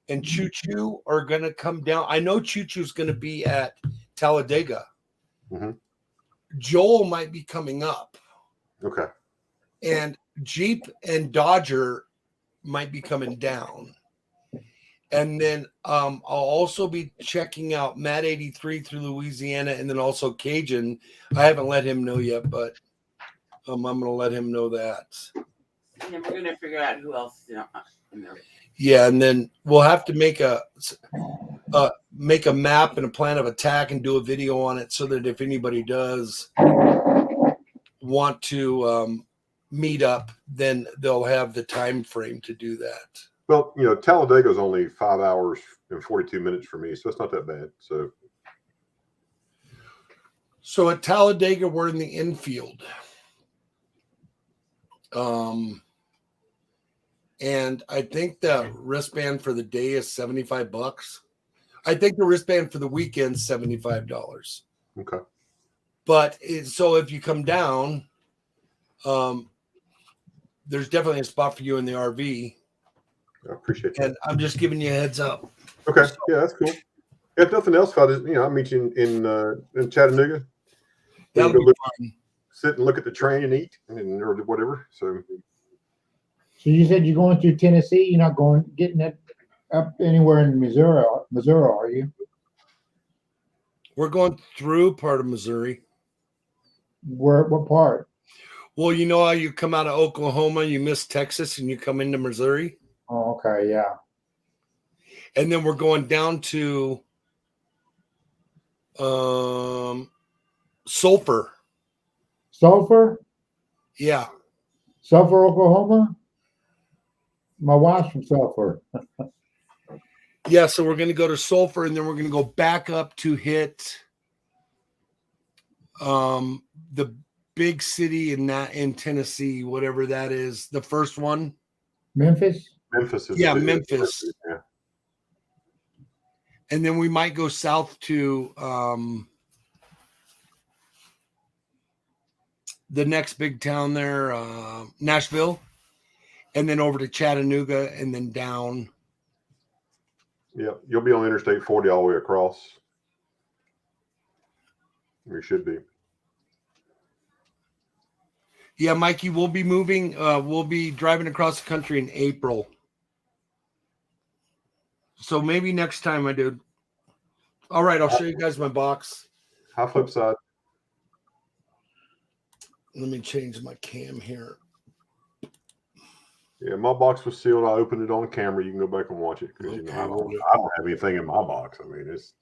and Choo Choo are going to come down. I know Choo Choo's going to be at Talladega. Mm-hmm. Joel might be coming up. Okay. And Jeep and Dodger might be coming down. And then I'll also be checking out Matt 83 through Louisiana, and then also Cajun. I haven't let him know yet, but I'm going to let him know that. And then we're going to figure out who else is in there. Yeah, and then we'll have to make a map and a plan of attack and do a video on it, so that if anybody does want to meet up, then they'll have the time frame to do that. Well, Talladega is only 5 hours and 42 minutes for me, so it's not that bad. So at Talladega, we're in the infield. And I think the wristband for the day is $75. I think the wristband for the weekend is $75. Okay. But so if you come down, there's definitely a spot for you in the RV. I appreciate that. And I'm just giving you a heads up. Okay. Yeah, that's cool. If nothing else, I'll meet you in Chattanooga. That'll be fun. Sit and look at the train and eat or whatever. So So you said you're going through Tennessee. You're not getting it up anywhere in Missouri, are you? We're going through part of Missouri. What part? Well, you know how you come out of Oklahoma, you miss Texas, and you come into Missouri? Oh, okay, yeah. And then we're going down to Sulphur. Sulphur? Yeah. Sulphur, Oklahoma? My wife's from Sulphur. Yeah, so we're going to go to Sulphur, and then we're going to go back up to hit the big city in Tennessee, whatever that is, the first one. Memphis? Memphis is Memphis. Yeah. And then we might go south to the next big town there, Nashville, and then over to Chattanooga, and then down. Yep. You'll be on Interstate 40 all the way across. You should be. Yeah, Mikey, we'll be moving. We'll be driving across the country in April. So maybe next time, my dude. All right, I'll show you guys my box. High flip side. Let me change my cam here. Yeah, my box was sealed. I opened it on camera. You can go back and watch it because Okay, I don't have anything in my box. I mean, it's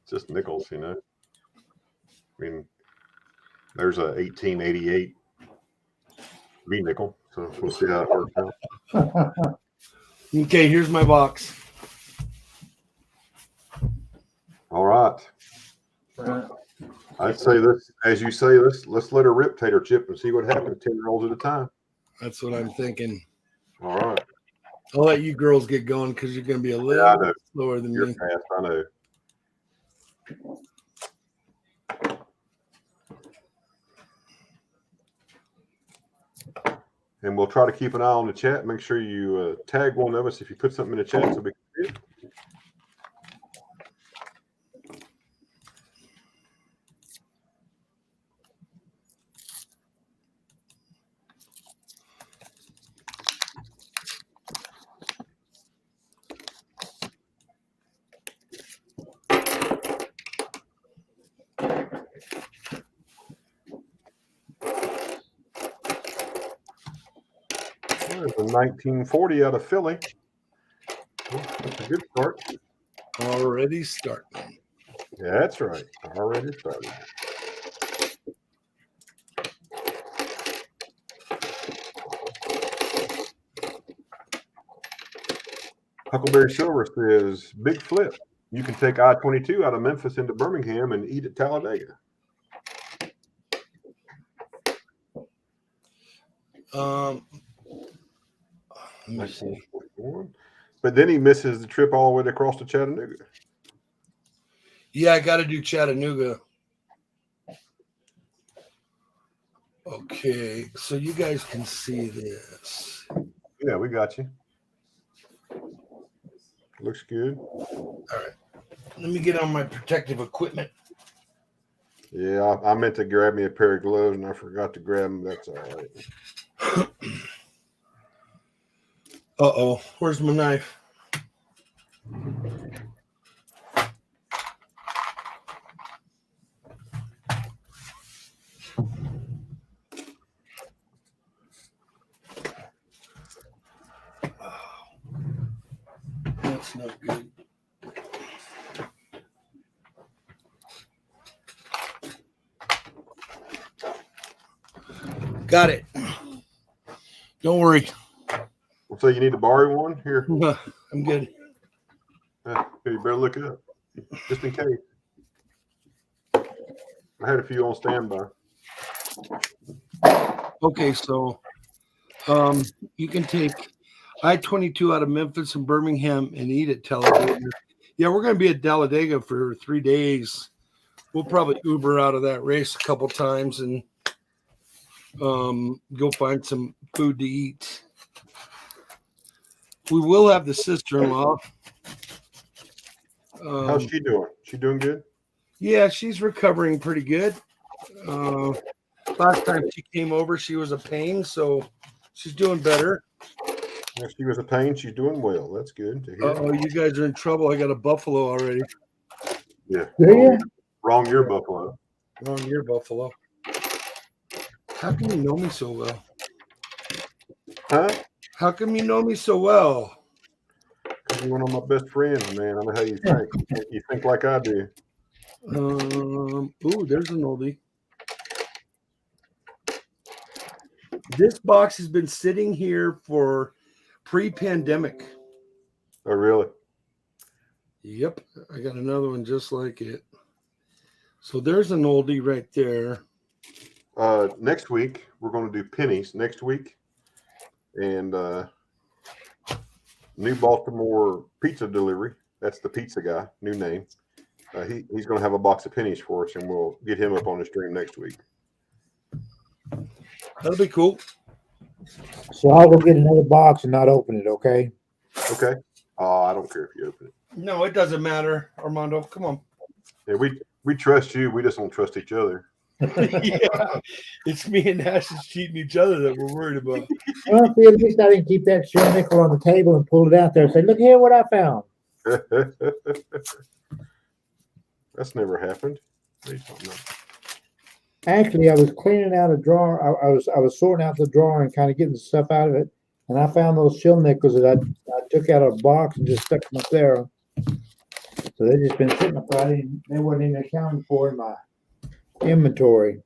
just nickels, I mean, there's a 1888 V nickel, so we'll see how it works out. Okay, here's my box. All right. I'd say this, as you say, let's let her rip, Tater Chip, and see what happens 10 rolls at a time. That's what I'm thinking. All right. I'll let you girls get going because you're going to be a little slower than You're me. fast, I know. And we'll try to keep an eye on the chat. Make sure you tag one of us if you put something in the chat so we can see it. There's a 1940 out of Philly. That's a good start. Already starting. Yeah, that's right. Already started. Huckleberry Silver says, big flip. You can take I-22 out of Memphis into Birmingham and eat at Talladega. Let me see. 1941. But then he misses the trip all the way across to Chattanooga. Yeah, I got to do Chattanooga. Okay, so you guys can see this. Yeah, we got you. Looks good. All right. Let me get on my protective equipment. Yeah, I meant to grab me a pair of gloves and I forgot to grab them. That's all right. Uh-oh. Where's my knife? That's not good. Got it. Don't worry. So you need to borrow one here. I'm good. You better look it up just in case. I had a few on standby. Okay, so you can take I-22 out of Memphis and Birmingham and eat at Talladega. Yeah, we're going to be at Talladega for 3 days. We'll probably Uber out of that race a couple times and go find some food to eat. We will have the sister-in-law. How's she doing? She doing good? Yeah, she's recovering pretty good. Last time she came over, she was a pain, so she's doing better. If she was a pain, she's doing well. That's good to hear. Oh, you guys are in trouble. I got a buffalo already. Yeah. Do you? Wrong year, Buffalo. Wrong year, buffalo. How come you know me so well? Huh? How come you know me so well? Because you're one of my best friends, man. I know how you think. You think like I do. Ooh, there's an oldie. This box has been sitting here for pre-pandemic. Oh, really? Yep, I got another one just like it. So there's an oldie right there. Next week, we're going to do pennies next week. And New Baltimore Pizza Delivery. That's the pizza guy, new name. He's going to have a box of pennies for us, and we'll get him up on the stream next week. That'll be cool. So I'll go get another box and not open it, okay? Okay. I don't care if you open it. No, it doesn't matter, Armando. Come on. Yeah, we trust you. We just don't trust each other. Yeah, it's me and Ash is cheating each other that we're worried about. Well, see, at least I didn't keep that shell nickel on the table and pull it out there and say, look here what I found. That's never happened. What are you talking about? Actually, I was cleaning out a drawer. I was sorting out the drawer and kind of getting the stuff out of it. And I found those shell nickels that I took out of a box and just stuck them up there. So they've just been sitting up there. They weren't even accounted for in my inventory.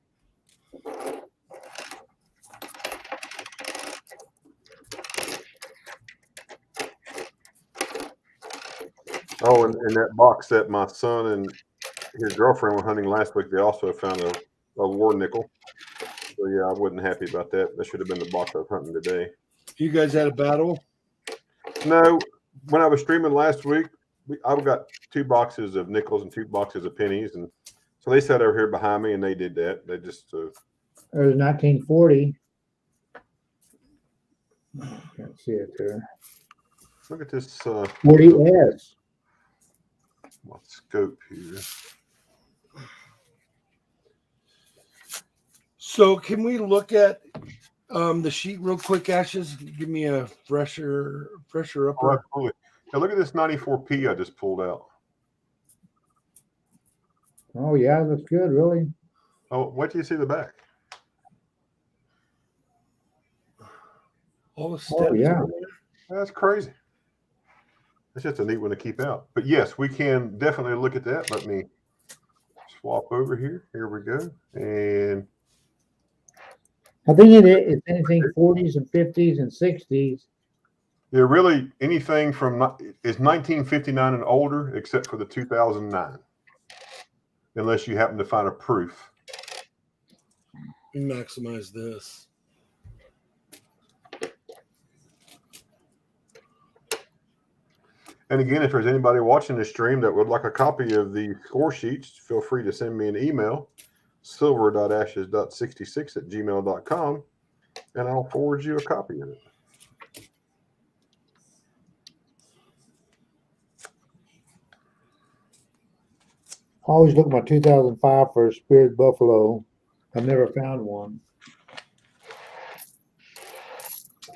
Oh, and in that box that my son and his girlfriend were hunting last week, they also found a war nickel. So yeah, I wasn't happy about that. That should have been the box I was hunting today. You guys had a battle? No, when I was streaming last week, I've got 2 boxes of nickels and 2 boxes of pennies, and so they sat over here behind me and they did that. They just There's 1940. Can't see it there. look at this 40S. my scope here. So can we look at the sheet real quick, Ashes? Give me a fresher Oh, upper. absolutely. Now look at this 94P I just pulled out. Oh, yeah, that's good, really. Oh, wait till you see the back. All the steps. Oh, yeah. on there. That's crazy. That's just a neat one to keep out. But yes, we can definitely look at that. Let me swap over here. Here we go. And I think it's anything 40s and 50s and 60s. yeah, really anything from is 1959 and older, except for the 2009, unless you happen to find a proof. Let me maximize this. And again, if there's anybody watching this stream that would like a copy of the score sheets, feel free to send me an email, silver.ashes.66@gmail.com, and I'll forward you a copy of it. I always look at my 2005 for a Spirit Buffalo. I've never found one.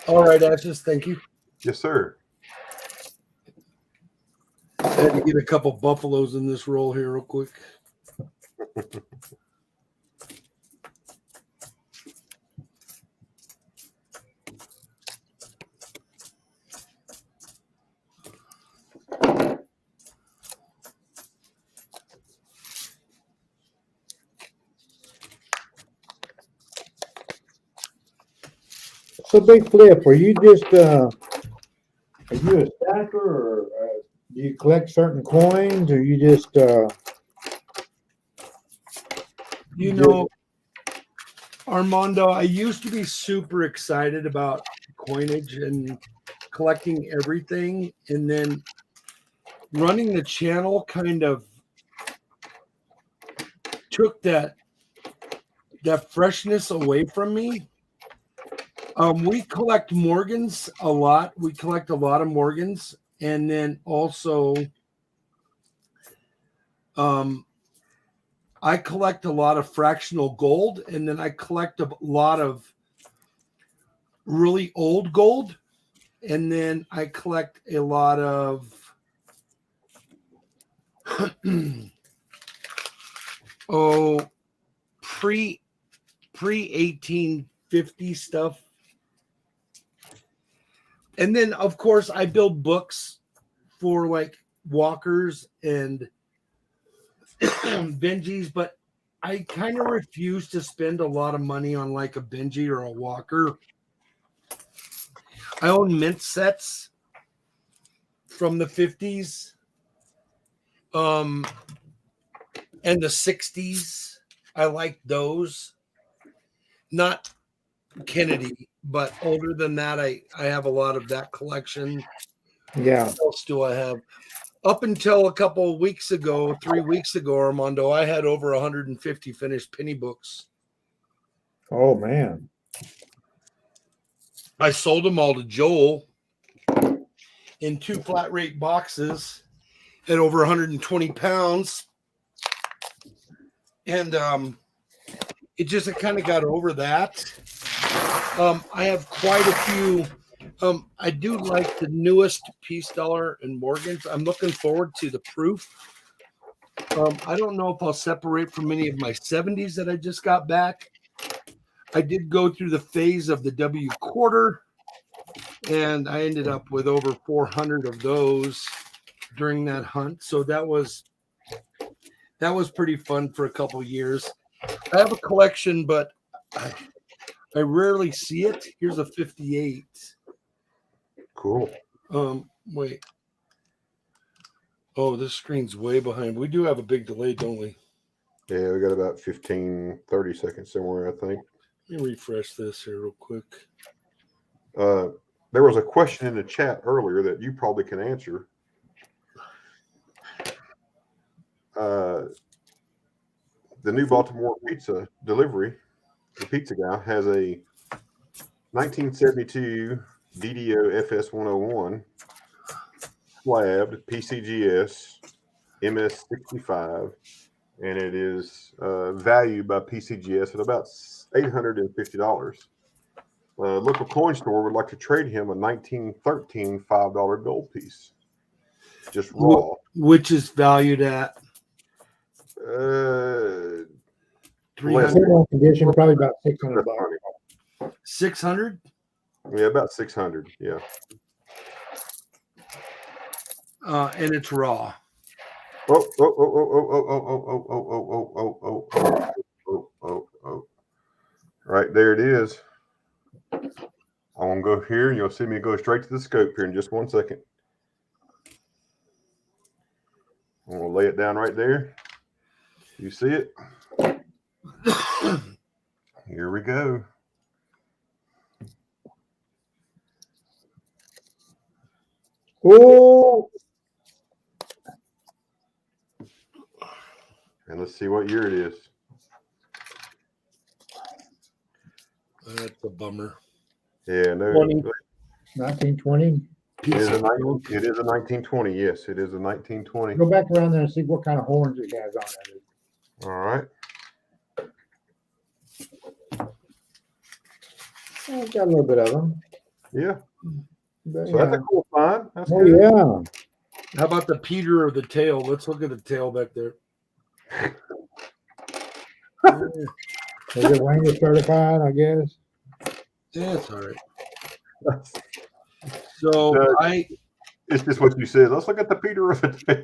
All right, Ashes, thank you. Yes, sir. I had to get a couple buffaloes in this roll here real quick. So Big Flip, are you just are you a stacker or do you collect certain coins or you just You know, Armando, I used to be super excited about coinage and collecting everything, and then running the channel kind of took that freshness away from me. We collect Morgans a lot. We collect a lot of Morgans, and then also I collect a lot of fractional gold, and then I collect a lot of really old gold. And then I collect a lot of pre 1850 stuff. And then of course I build books for like walkers and Benjis, but I kind of refuse to spend a lot of money on like a Benji or a walker. I own mint sets from the 50s and the 60s. I like those. Not Kennedy, but older than that, I have a lot of that collection. Yeah. What else do I have? Up until a couple of weeks ago, 3 weeks ago, Armando, I had over 150 finished penny books. Oh man. I sold them all to Joel in 2 flat rate boxes at over 120 pounds. And it just kind of got over that. I have quite a few. I do like the newest Peace Dollar and Morgan's. I'm looking forward to the proof. I don't know if I'll separate from any of my 70s that I just got back. I did go through the phase of the W quarter, and I ended up with over 400 of those during that hunt. So that was pretty fun for a couple years. I have a collection, but I rarely see it. Here's a 58. Cool. Wait. Oh, this screen's way behind. We do have a big delay, don't we? Yeah, we got about 15, 30 seconds somewhere, I think. Let me refresh this here real quick. There was a question in the chat earlier that you probably can answer. The new Baltimore pizza delivery, the pizza guy, has a 1972 DDO FS101 slabbed PCGS MS65, and it is valued by PCGS at about $850. Local coin store would like to trade him a 1913 $5 gold piece, just raw. Which is valued at 300. 300. Condition, probably about $600. 600? Yeah, about 600. Yeah. And it's raw. Oh. Right there it is. I'm going to go here, and you'll see me go straight to the scope here in just 1 second. I'm going to lay it down right there. You see it? Here we go. Oh, And let's see what year it is. That's a bummer. Yeah, no. 1920. It is a 1920. Yes, it is a 1920. Go back around there and see what kind of horns it has on it. All right. Oh, it's got a little bit of them. Yeah. But, So that's a cool find. That's oh, good. yeah. How about the Peter or the tail? Let's look at the tail back there. Is it Ranger certified, I guess? Yeah, it's all right. So It's just what you said. Let's look at the Peter of the day.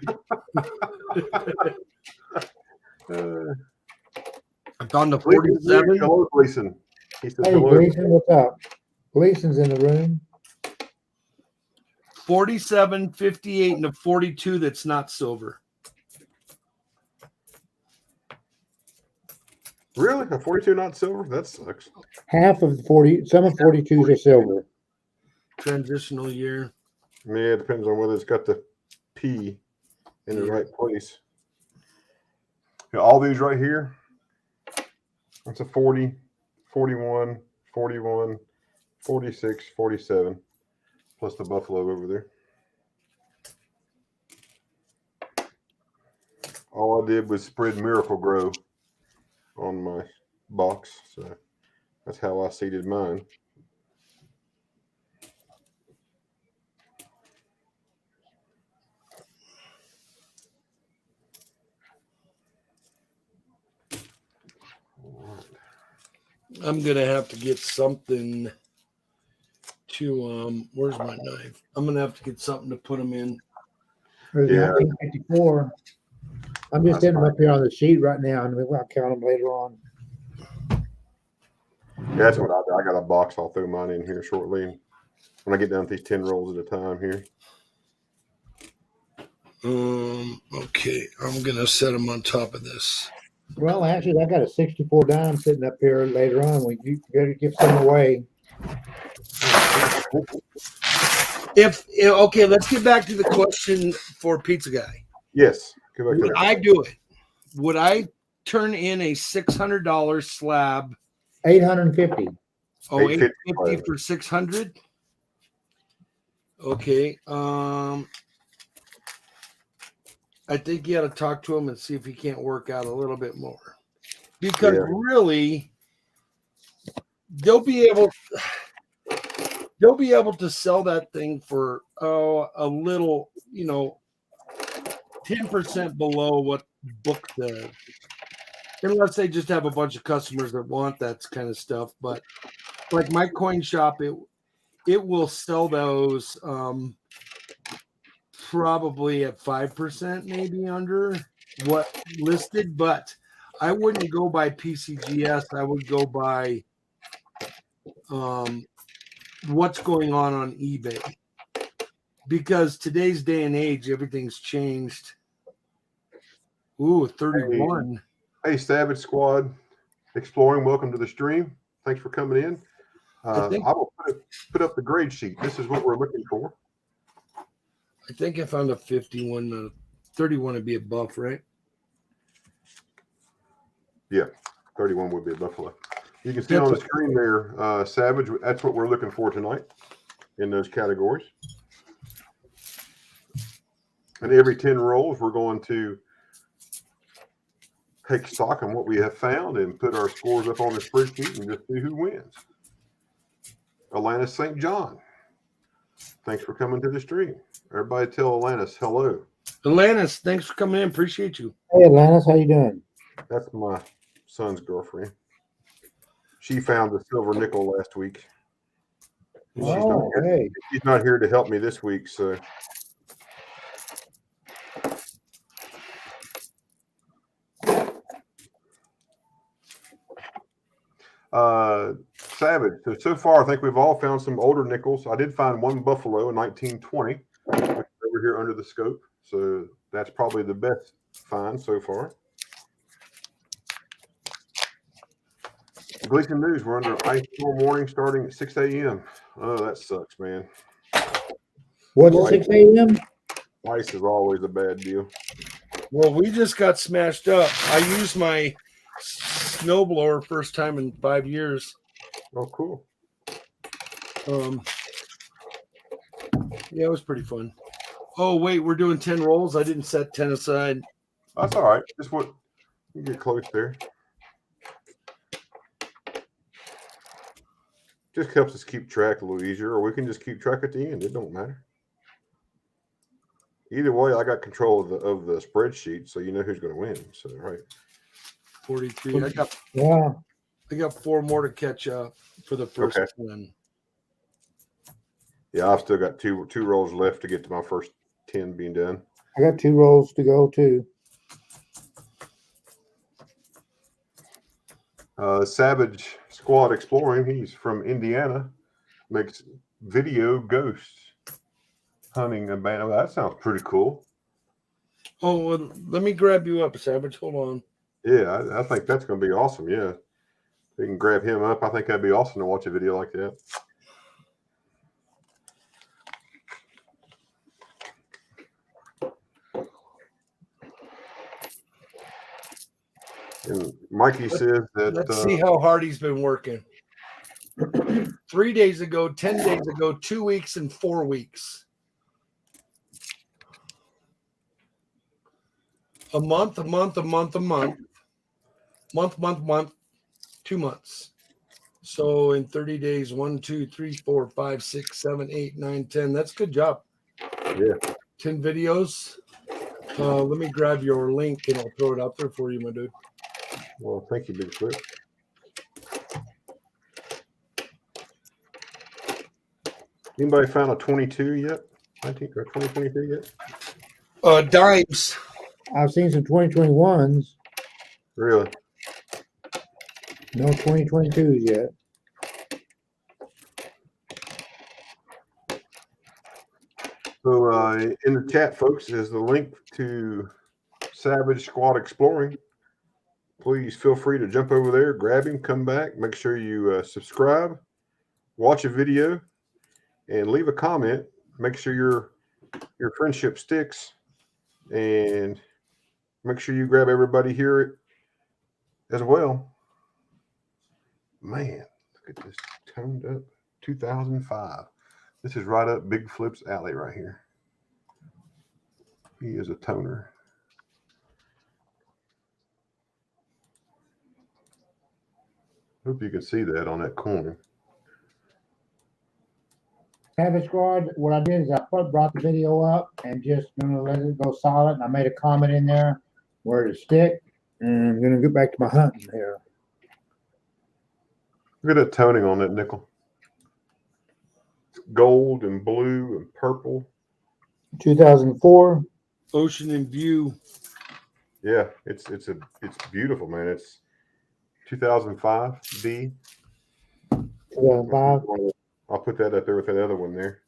I found the 47. Hello, Gleason. He says Hey, hello. Gleason, what's up? Gleason's in the room. 47, 58, and a 42 that's not silver. Really? A 42 not silver? That sucks. Half of the 40, some of 42s are silver. Transitional year. Yeah, it depends on whether it's got the P in the right place. Yeah, all these right here, that's a 40, 41, 41, 46, 47, plus the buffalo over there. All I did was spread Miracle Grow on my box, so that's how I seeded mine. I'm gonna have to get something to where's my knife? I'm gonna have to get something to put them in. There's Yeah. 1954. I'm just hitting them up here on the sheet right now, and we'll count them later on. Yeah, that's what I do. I got a box. I'll throw mine in here shortly. When I get down to these 10 rolls at a time here. Okay, I'm gonna set them on top of this. Well, actually, I got a 64 dime sitting up here later on. We better give some away. If okay, let's get back to the question for Pizza Guy. Yes. Go back to Would that. I do it? Would I turn in a $600 slab? 850. Oh, 850 for 600. Okay. I think you got to talk to him and see if he can't work out a little bit more, because really, they'll be able to sell that thing for a little, 10% below what book says, unless they just have a bunch of customers that want that kind of stuff. But like my coin shop, it will sell those probably at 5%, maybe under what listed. But I wouldn't go by PCGS. I would go by what's going on eBay, because today's day and age, everything's changed. Ooh, 31. Hey, Savage Squad Exploring, welcome to the stream. Thanks for coming in. I will put up the grade sheet. This is what we're looking for. I think I found a 51. 31 would be a buff, right? Yeah, 31 would be a buffalo. You can see on the screen there, Savage, that's what we're looking for tonight in those categories. And every 10 rolls, we're going to take stock on what we have found and put our scores up on the spreadsheet and just see who wins. Alanis St. John, thanks for coming to the stream. Everybody tell Alanis hello. Alanis, thanks for coming in. Appreciate you. Hey, Alanis, how you doing? That's my son's girlfriend. She found the silver nickel last week. She's not here to help me this week, so. Savage. So far, I think we've all found some older nickels. I did find one buffalo in 1920 over here under the scope. So that's probably the best find so far. Gleason News, we're under ice storm warning starting at 6 a.m. Oh, that sucks, man. What's 6 a.m.? Ice is always a bad deal. Well, we just got smashed up. I used my snowblower first time in 5 years. Oh, cool. Yeah, it was pretty fun. Oh, wait, we're doing 10 rolls. I didn't set 10 aside. That's all right. Just what you get close there. Just helps us keep track a little easier, or we can just keep track at the end. It don't matter. Either way, I got control of the spreadsheet, so you know who's going to win. So, right. 43. I got 4 more to catch up for the first one. Yeah, I've still got two rolls left to get to my first 10 being done. I got 2 rolls to go too. Savage Squad Exploring, he's from Indiana, makes video ghosts hunting a band. Oh, that sounds pretty cool. Oh, well, let me grab you up, Savage. Hold on. Yeah, I think that's going to be awesome. Yeah, we can grab him up. I think that'd be awesome to watch a video like that. And Mikey says that. Let's see how hard he's been working. 3 days ago, 10 days ago, 2 weeks, and 4 weeks. A month, 2 months. So in 30 days, 1, 2, 3, 4, 5, 6, 7, 8, 9, 10. That's a good job. Yeah. 10 videos. Let me grab your link and I'll throw it out there for you, my dude. Well, thank you, Big Flip. Anybody found a 22 yet? 19 or 2023 yet? Dimes. I've seen some 2021s, Really? no 2022s yet. So in the chat, folks, is the link to Savage Squad Exploring. Please feel free to jump over there, grab him, come back. Make sure you subscribe, watch a video, and leave a comment. Make sure your friendship sticks, and make sure you grab everybody here as well. Man, look at this toned up 2005. This is right up Big Flip's alley right here. He is a toner. Hope you can see that on that coin. Savage Squad, what I did is I brought the video up and just gonna let it go solid. And I made a comment in there where to stick, and I'm gonna get back to my hunting here. Look at that toning on that nickel. It's gold and blue and purple. 2004. Ocean and View. Yeah, it's beautiful, man. It's 2005 D. 2005. I'll put that up there with that other one there.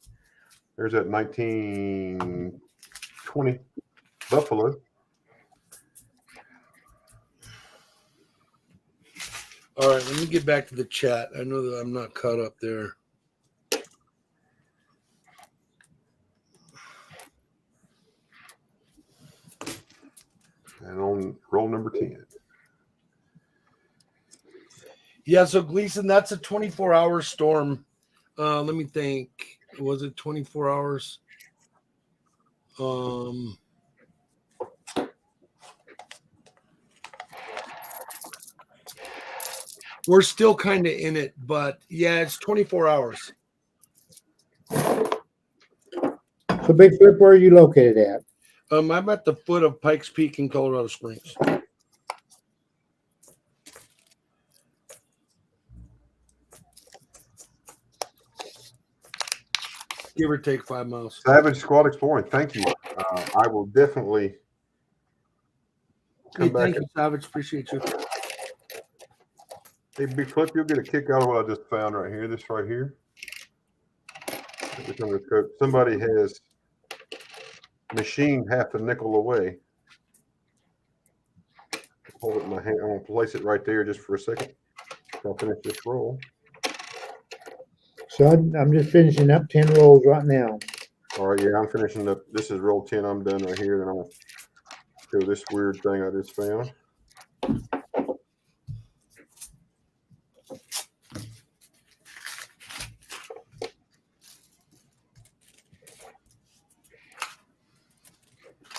There's that 1920 Buffalo. All right, let me get back to the chat. I know that I'm not caught up there. And on roll number 10. Yeah, so Gleason, that's a 24-hour storm. Let me think. Was it 24 hours? We're still kind of in it, but yeah, it's 24 hours. So Big Flip, where are you located at? I'm at the foot of Pikes Peak in Colorado Springs. Give or take 5 miles. Savage Squad Exploring. Thank you. I will definitely come Hey, back. thank you, Savage. Appreciate you. Hey, Big Flip, you'll get a kick out of what I just found right here. This right here. Somebody has machined half the nickel away. Hold it in my hand. I'm going to place it right there just for a second. I'll finish this roll. So I'm just finishing up 10 rolls right now. All right, yeah, I'm finishing up. This is roll 10. I'm done right here. Then I'm going to show this weird thing I just found.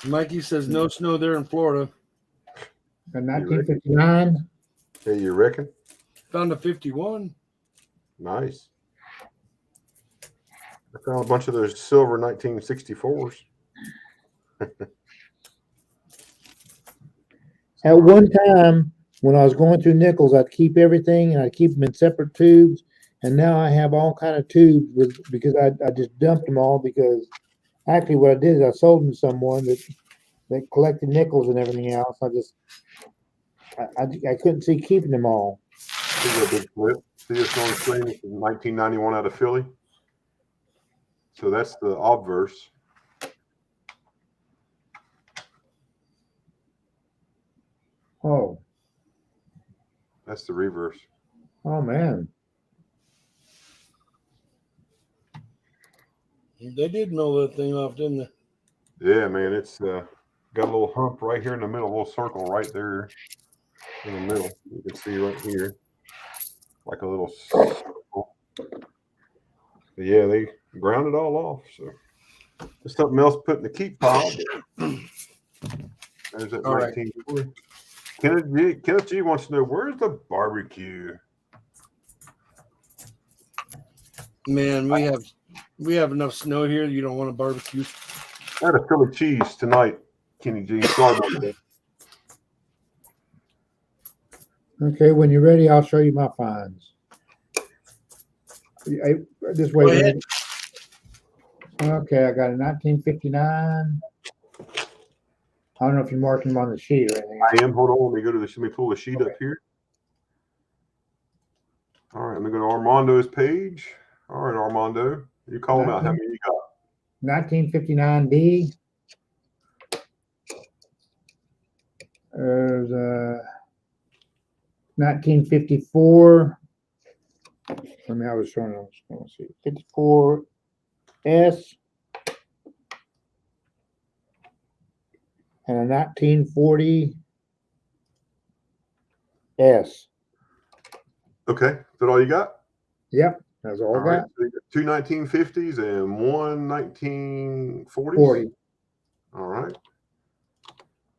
Mikey says no snow there in Florida. In 1959. Hey, you reckon? Found a 51. Nice. I found a bunch of those silver 1964s. At one time, when I was going through nickels, I'd keep everything and I'd keep them in separate tubes. And now I have all kind of tubes because I just dumped them all because actually what I did is I sold them to someone that collected nickels and everything else. I couldn't see keeping them all. Here's a big flip. See this on the screen? This is 1991 out of Philly. So that's the obverse. Oh. That's the reverse. Oh man. They did mill that thing off, didn't they? Yeah, man. It's got a little hump right here in the middle, a little circle right there in the middle. You can see right here. Like a little circle. But yeah, they ground it all off. So there's something else put in the keep pile. There's that All 1940. Kenneth G wants to know, where's the barbecue? Man, we have enough snow here. You don't want a barbecue. I had a Philly cheese tonight, Kenny G. Sorry about that. Okay, when you're ready, I'll show you my finds. This way, Go ahead. Okay, I got a 1959. I don't know if you're marking them on the sheet or anything. I am. Hold on. Let me pull the sheet up here. All right. Let me go to Armando's page. All right, Armando. You call them out. How many you got? 1959D. There's 1954. I mean, I was showing them. Let's see. 54S. And a 1940S. Okay. Is that all you got? Yep, that's all I All right. got. So you got two 1950s and one 1940s. 40. All right.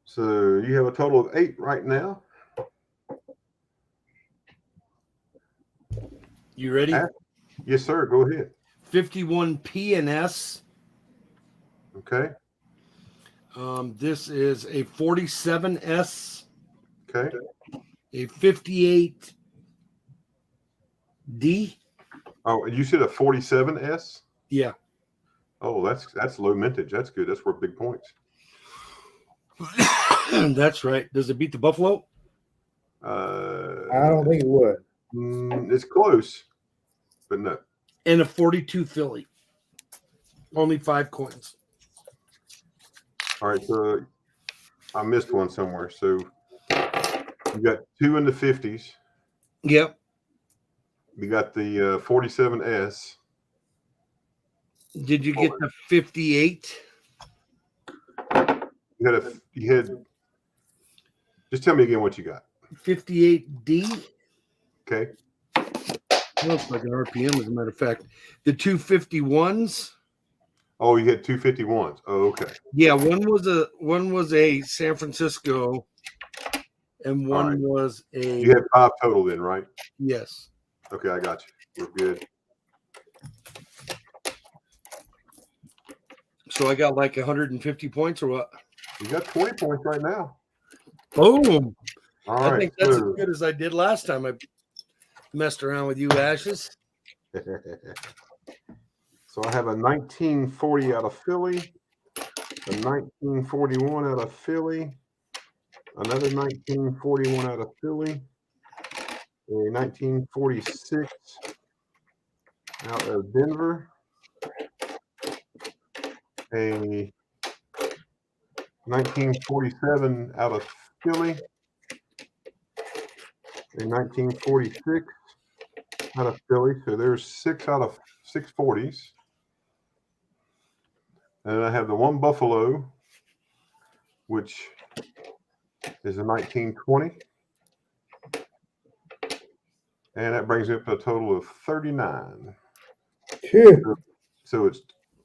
So you have a total of 8 right now. You ready? Yes, sir. Go ahead. 51 P and S. Okay. This is a 47S, Okay. a 58D. Oh, and you said a 47S? Yeah. Oh, that's low mintage. That's good. That's worth big points. That's right. Does it beat the Buffalo? I don't think it would. It's close, but no. And a 42 Philly. Only 5 coins. All right, so I missed one somewhere. So you got 2 in the 50s. Yep. You got the 47S. Did you get the 58? You had. Just tell me again what you got. 58D. Okay. Looks like an RPM, as a matter of fact. The 251s. Oh, you had 251s. Oh, okay. Yeah, one was a San Francisco, and one was a. You had 5 total then, right? Yes. Okay, I got you. We're good. So I got like 150 points or what? You got 20 points right now. Boom. All I right. think that's as good as I did last time I messed around with you, Ashes. So I have a 1940 out of Philly, a 1941 out of Philly, another 1941 out of Philly, a 1946 out of Denver, a 1947 out of Philly, a 1946 out of Philly. So there's 6 out of 640s. And I have the one Buffalo, which is a 1920. And that brings it up to a total of 39. So it's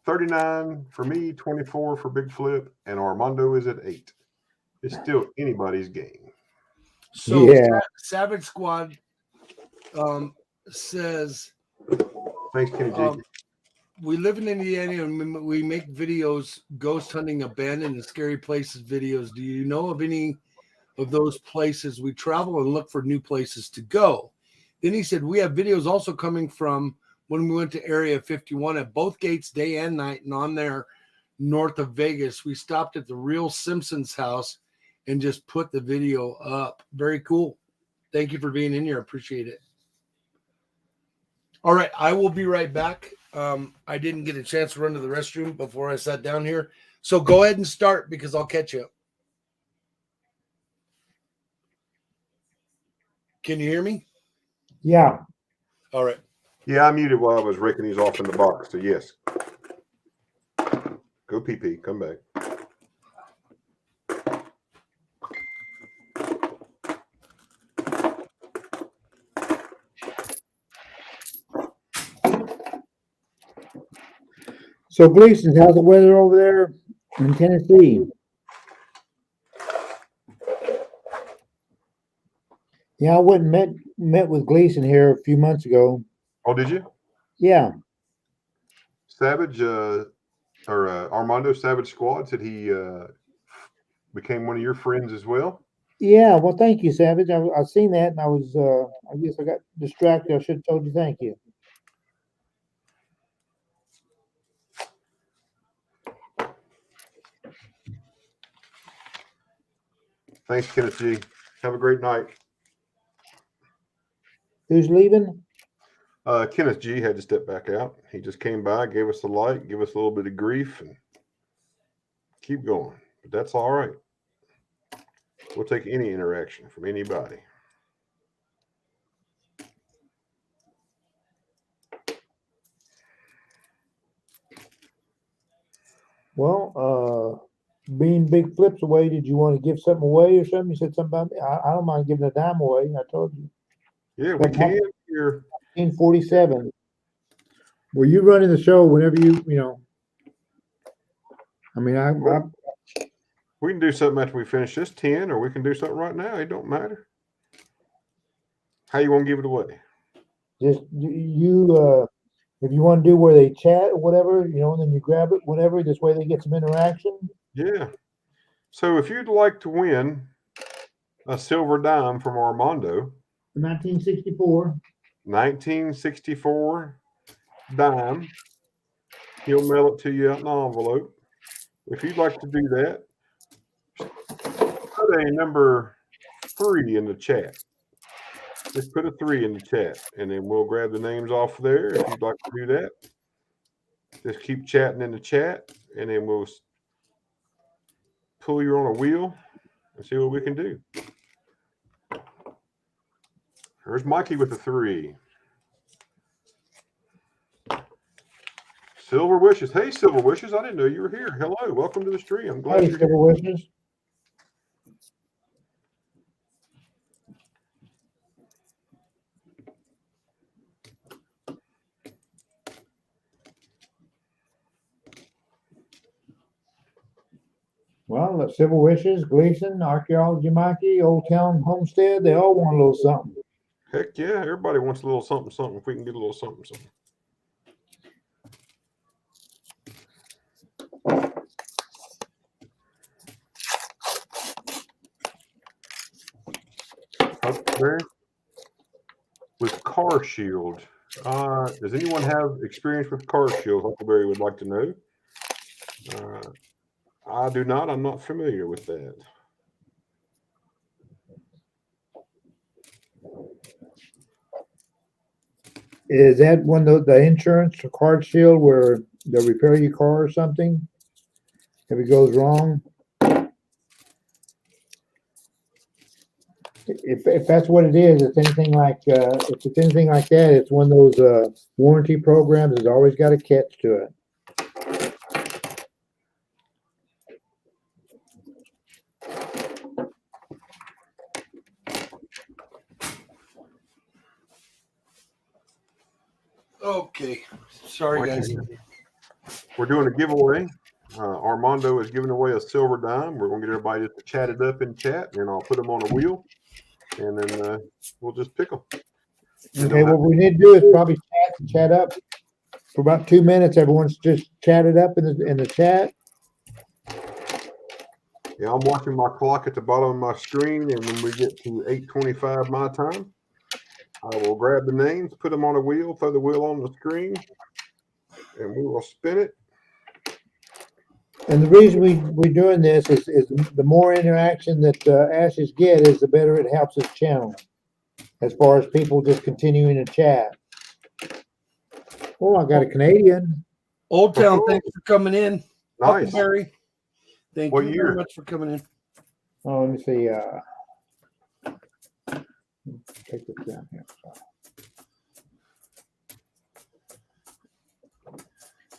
39 for me, 24 for Big Flip, and Armando is at 8. It's still anybody's game. So Yeah. Savage Squad says, Thanks, Kenny G. we live in Indiana and we make videos, ghost hunting, abandoned and scary places videos. Do you know of any of those places? We travel and look for new places to go. Then he said, we have videos also coming from when we went to Area 51 at both gates, day and night, and on there north of Vegas. We stopped at the real Simpsons house and just put the video up. Very cool. Thank you for being in here. I appreciate it. All right, I will be right back. I didn't get a chance to run to the restroom before I sat down here. So go ahead and start because I'll catch you up. Can you hear me? Yeah. All right. Yeah, I muted while I was raking these off in the box. So, yes. Go PP. Come back. So, Gleason, how's the weather over there in Tennessee? Yeah, I went and met with Gleason here a few months ago. Oh, did you? Yeah. Savage, Armando Savage Squad said he became one of your friends as well. Yeah. Well, thank you, Savage. I seen that, and I was, I guess I got distracted. I should have told you thank you. Thanks, Kenneth G. Have a great night. Who's leaving? Kenneth G had to step back out. He just came by, gave us the light, give us a little bit of grief, and keep going. But that's all right. We'll take any interaction from anybody. Well, being Big Flip's away, did you want to give something away or something? You said something about me. I don't mind giving a dime away. I told you. Yeah, we can here. 1947. Were you running the show whenever you know? I mean, We can do something after we finish this 10, or we can do something right now. It don't matter. How you want to give it away? just you if you want to do where they chat or whatever, you know, and then you grab it, whatever. This way they get some interaction. Yeah. So if you'd like to win a silver dime from Armando, 1964. 1964 dime, he'll mail it to you out in an envelope. If you'd like to do that, put a number 3 in the chat. Just put a 3 in the chat, and then we'll grab the names off there. If you'd like to do that, just keep chatting in the chat, and then we'll pull you on a wheel and see what we can do. There's Mikey with a 3. Silver Wishes. Hey, Silver Wishes. I didn't know you were here. Hello. Welcome to the stream. I'm glad you're here. Silver Wishes. Well, Civil Wishes, Gleason, Archaeology Mikey, Old Town Homestead, they all want a little something. Heck yeah. Everybody wants a little something, something. If we can get a little something, something. Okay. With Car Shield. Does anyone have experience with Car Shield? Huckleberry would like to know. I do not. I'm not familiar with that. Is that one of the insurance or Car Shield where they'll repair your car or something if it goes wrong? If that's what it is, it's anything like if it's anything like that, it's one of those warranty programs that's always got a catch to it. Okay. Sorry, guys. We're doing a giveaway. Armando is giving away a silver dime. We're going to get everybody just to chat it up in chat, and I'll put them on a wheel, and then we'll just pick them. Okay, what we need to do is probably chat up for about 2 minutes. Everyone's just chatted up in the chat. Yeah, I'm watching my clock at the bottom of my screen, and when we get to 8:25 my time, I will grab the names, put them on a wheel, throw the wheel on the screen, and we will spin it. And the reason we're doing this is the more interaction that Ashes get is the better it helps his channel as far as people just continuing to chat. Oh, I got a Canadian. Old Town, thanks for coming in. Nice. Huckleberry, thank What you year? very much for coming in. Oh, let me see. Take this down here.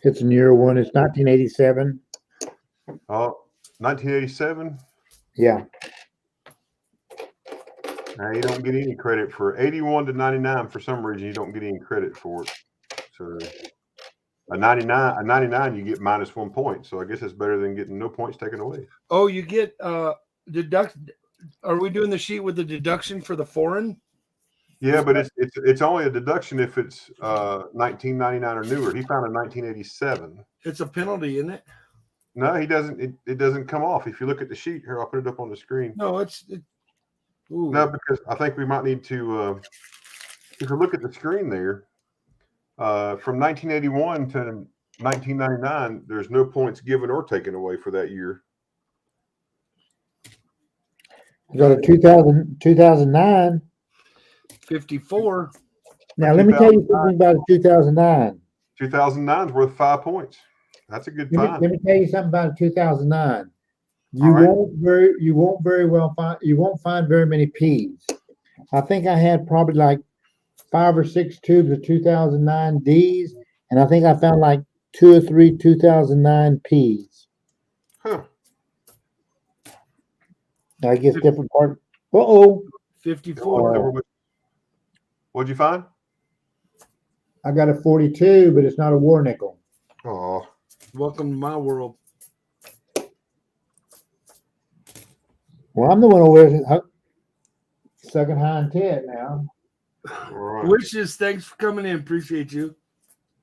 It's a newer one. It's 1987. 1987. Yeah. Now you don't get any credit for 81 to 99. For some reason, you don't get any credit for it. So a 99, you get -1 point. So I guess it's better than getting no points taken away. Oh, you get deduct. Are we doing the sheet with the deduction for the foreign? Yeah, but it's only a deduction if it's 1999 or newer. He found a 1987. It's a penalty, isn't it? No, he doesn't. It doesn't come off. If you look at the sheet here, I'll put it up on the screen. No, ooh. No, because I think we might need to. If you look at the screen there, from 1981 to 1999, there's no points given or taken away for that year. I got a 2009. 54. Now, let me tell you something about a 2009. 2009 is worth 5 points. That's a good find. Let me tell you something about a 2009. All right. You won't find very many P's. I think I had probably like 5 or 6 tubes of 2009 D's, and I think I found like 2 or 3 2009 P's. Huh. I guess different part. 54. What'd you find? I got a 42, but it's not a war nickel. Oh, Welcome to my world. Well, I'm the one over there sucking high and tit now. all right. Wishes, thanks for coming in. Appreciate you.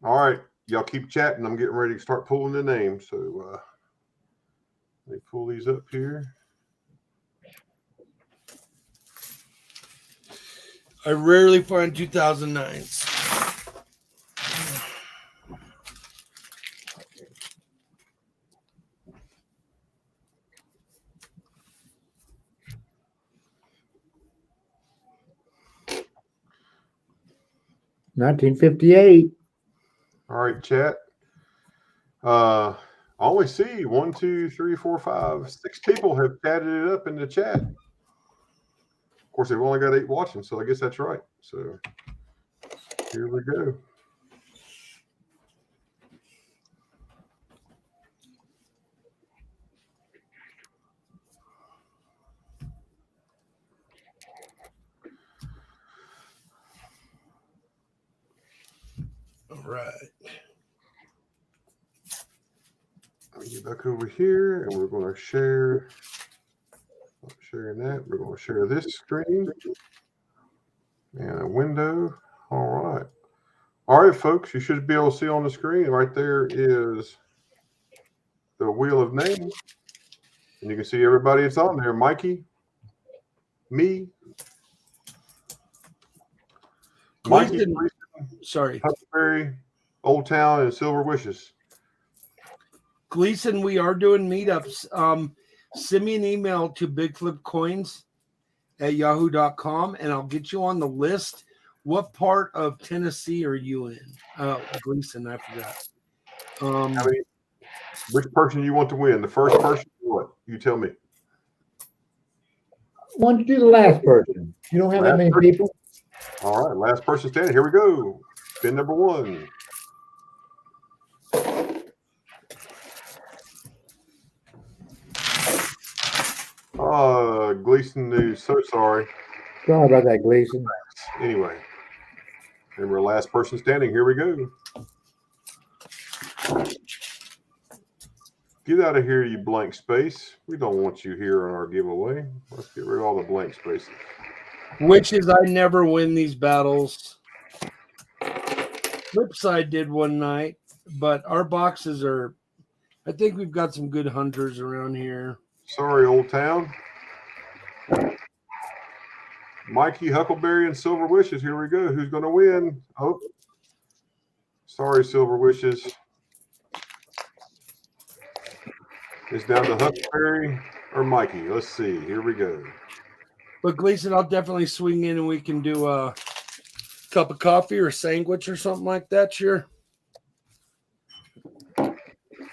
All right. Y'all keep chatting. I'm getting ready to start pulling the names. So let me pull these up here. I rarely find 2009s. $1958. All right, chat. I only see 1, 2, 3, 4, 5, 6 people have chatted it up in the chat. Of course, they've only got 8 watching, so I guess that's right. So here we go. All right. Let me get back over here, and we're going to share. Sharing that. We're going to share this screen and a window. All right. All right, folks, you should be able to see on the screen right there is the wheel of names. And you can see everybody that's on there. Mikey, me, Mikey, Sorry. Huckleberry, Old Town, and Silver Wishes. Gleason, we are doing meetups. Send me an email to bigflipcoins@yahoo.com and I'll get you on the list. What part of Tennessee are you in? Gleason, I forgot. Which person you want to win? The first person or what? You tell me. Why don't you do the last person? You don't have that many people. All right, last person standing. Here we go. Spin number 1. Gleason News. So sorry. Sorry about that, Gleason. Anyway, and we're last person standing. Here we go. Get out of here, you blank space. We don't want you here on our giveaway. Let's get rid of all the blank spaces. Which is I never win these battles. Flipside did one night, but our boxes are, I think we've got some good hunters around here. Sorry, Old Town. Mikey, Huckleberry, and Silver Wishes. Here we go. Who's going to win? Oh, sorry, Silver Wishes. It's down to Huckleberry or Mikey. Let's see. Here we go. But Gleason, I'll definitely swing in and we can do a cup of coffee or a sandwich or something like that. Sure.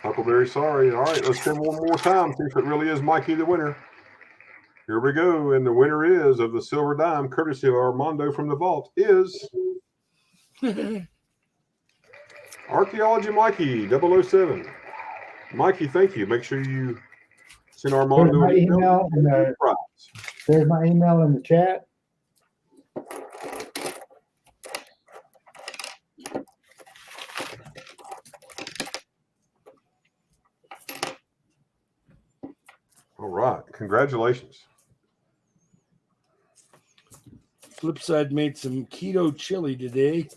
Huckleberry, sorry. All right, let's spin one more time. See if it really is Mikey the winner. Here we go. And the winner is of the silver dime, courtesy of Armando from the vault, is Archaeology Mikey 007. Mikey, thank you. Make sure you send Armando an email. There's my email in the chat. All right. Congratulations. Flipside made some keto chili today.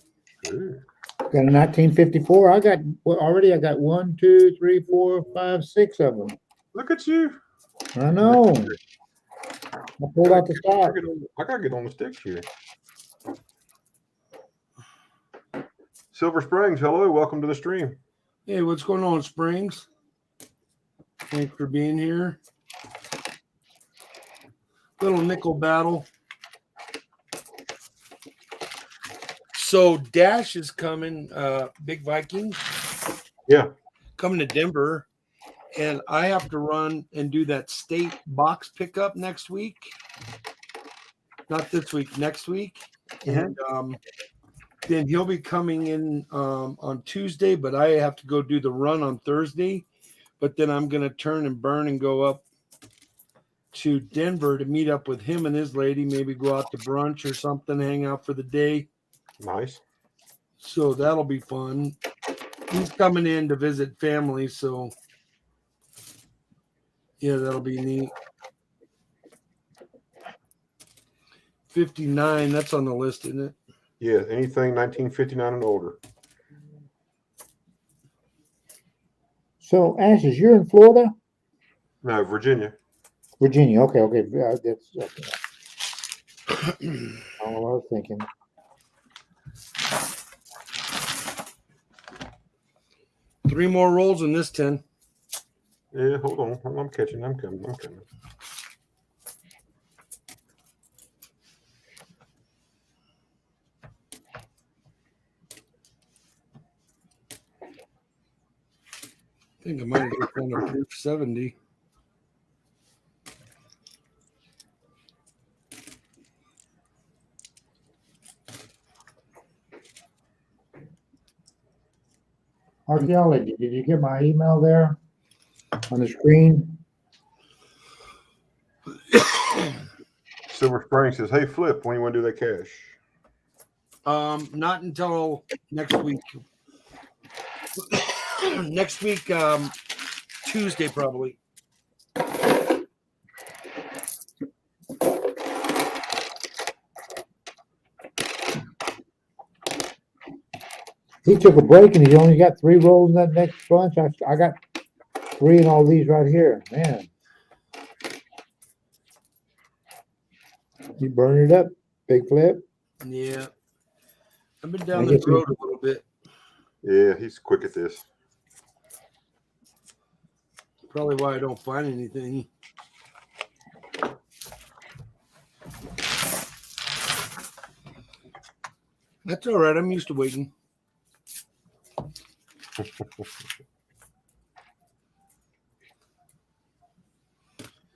Ooh. Got a 1954. I got 1, 2, 3, 4, 5, 6 of them. Look at you. I know. I pulled out the stock. I gotta get on the sticks here. Silver Springs, hello. Welcome to the stream. Hey, what's going on, Springs? Thanks for being here. Little nickel battle. So Dash is coming, Big Viking. Yeah. Coming to Denver. And I have to run and do that state box pickup next week. Not this week, next week. And then he'll be coming in on Tuesday, but I have to go do the run on Thursday. But then I'm going to turn and burn and go up to Denver to meet up with him and his lady, maybe go out to brunch or something, hang out for the day. Nice. So that'll be fun. He's coming in to visit family, so yeah, that'll be neat. 59, that's on the list, isn't it? Yeah, anything 1959 and older. So, Ashes, you're in Florida? No, Virginia. Virginia. Okay. That's okay. All I was thinking. Three more rolls in this 10. Yeah, hold on. I'm catching. I'm coming. I think I might have just done a proof 70. Archaeology, did you get my email there on the screen? Silver Spring says, "Hey, Flip, when you want to do that cash?" Not until next week. Next week, Tuesday probably. He took a break and he only got 3 rolls in that next bunch. I got 3 in all these right here. Man. You burn it up, Big Flip. Yeah. I've been down this road a little bit. Yeah, he's quick at this. Probably why I don't find anything. That's all right. I'm used to waiting.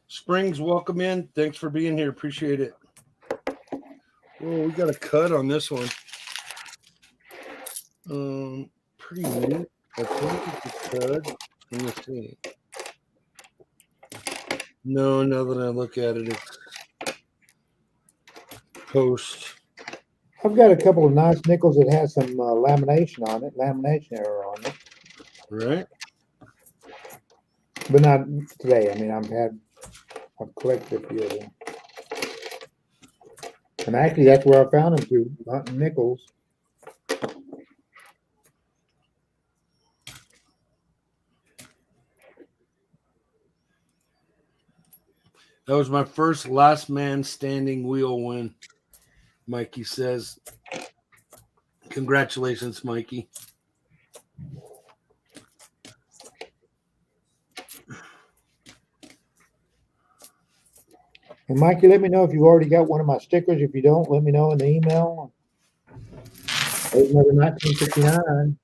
Springs, welcome in. Thanks for being here. Appreciate it. Oh, we got a cut on this one. Pretty neat. I think it's a cut. Let me see. No, now that I look at it, it's post. I've got a couple of nice nickels that has some lamination on it, lamination error on it. Right. But not today. I mean, I've collected a few of them. And actually, that's where I found them through hunting nickels. That was my first last man standing wheel win, Mikey says. Congratulations, Mikey. And Mikey, let me know if you've already got one of my stickers. If you don't, let me know in the email. There's another 1959.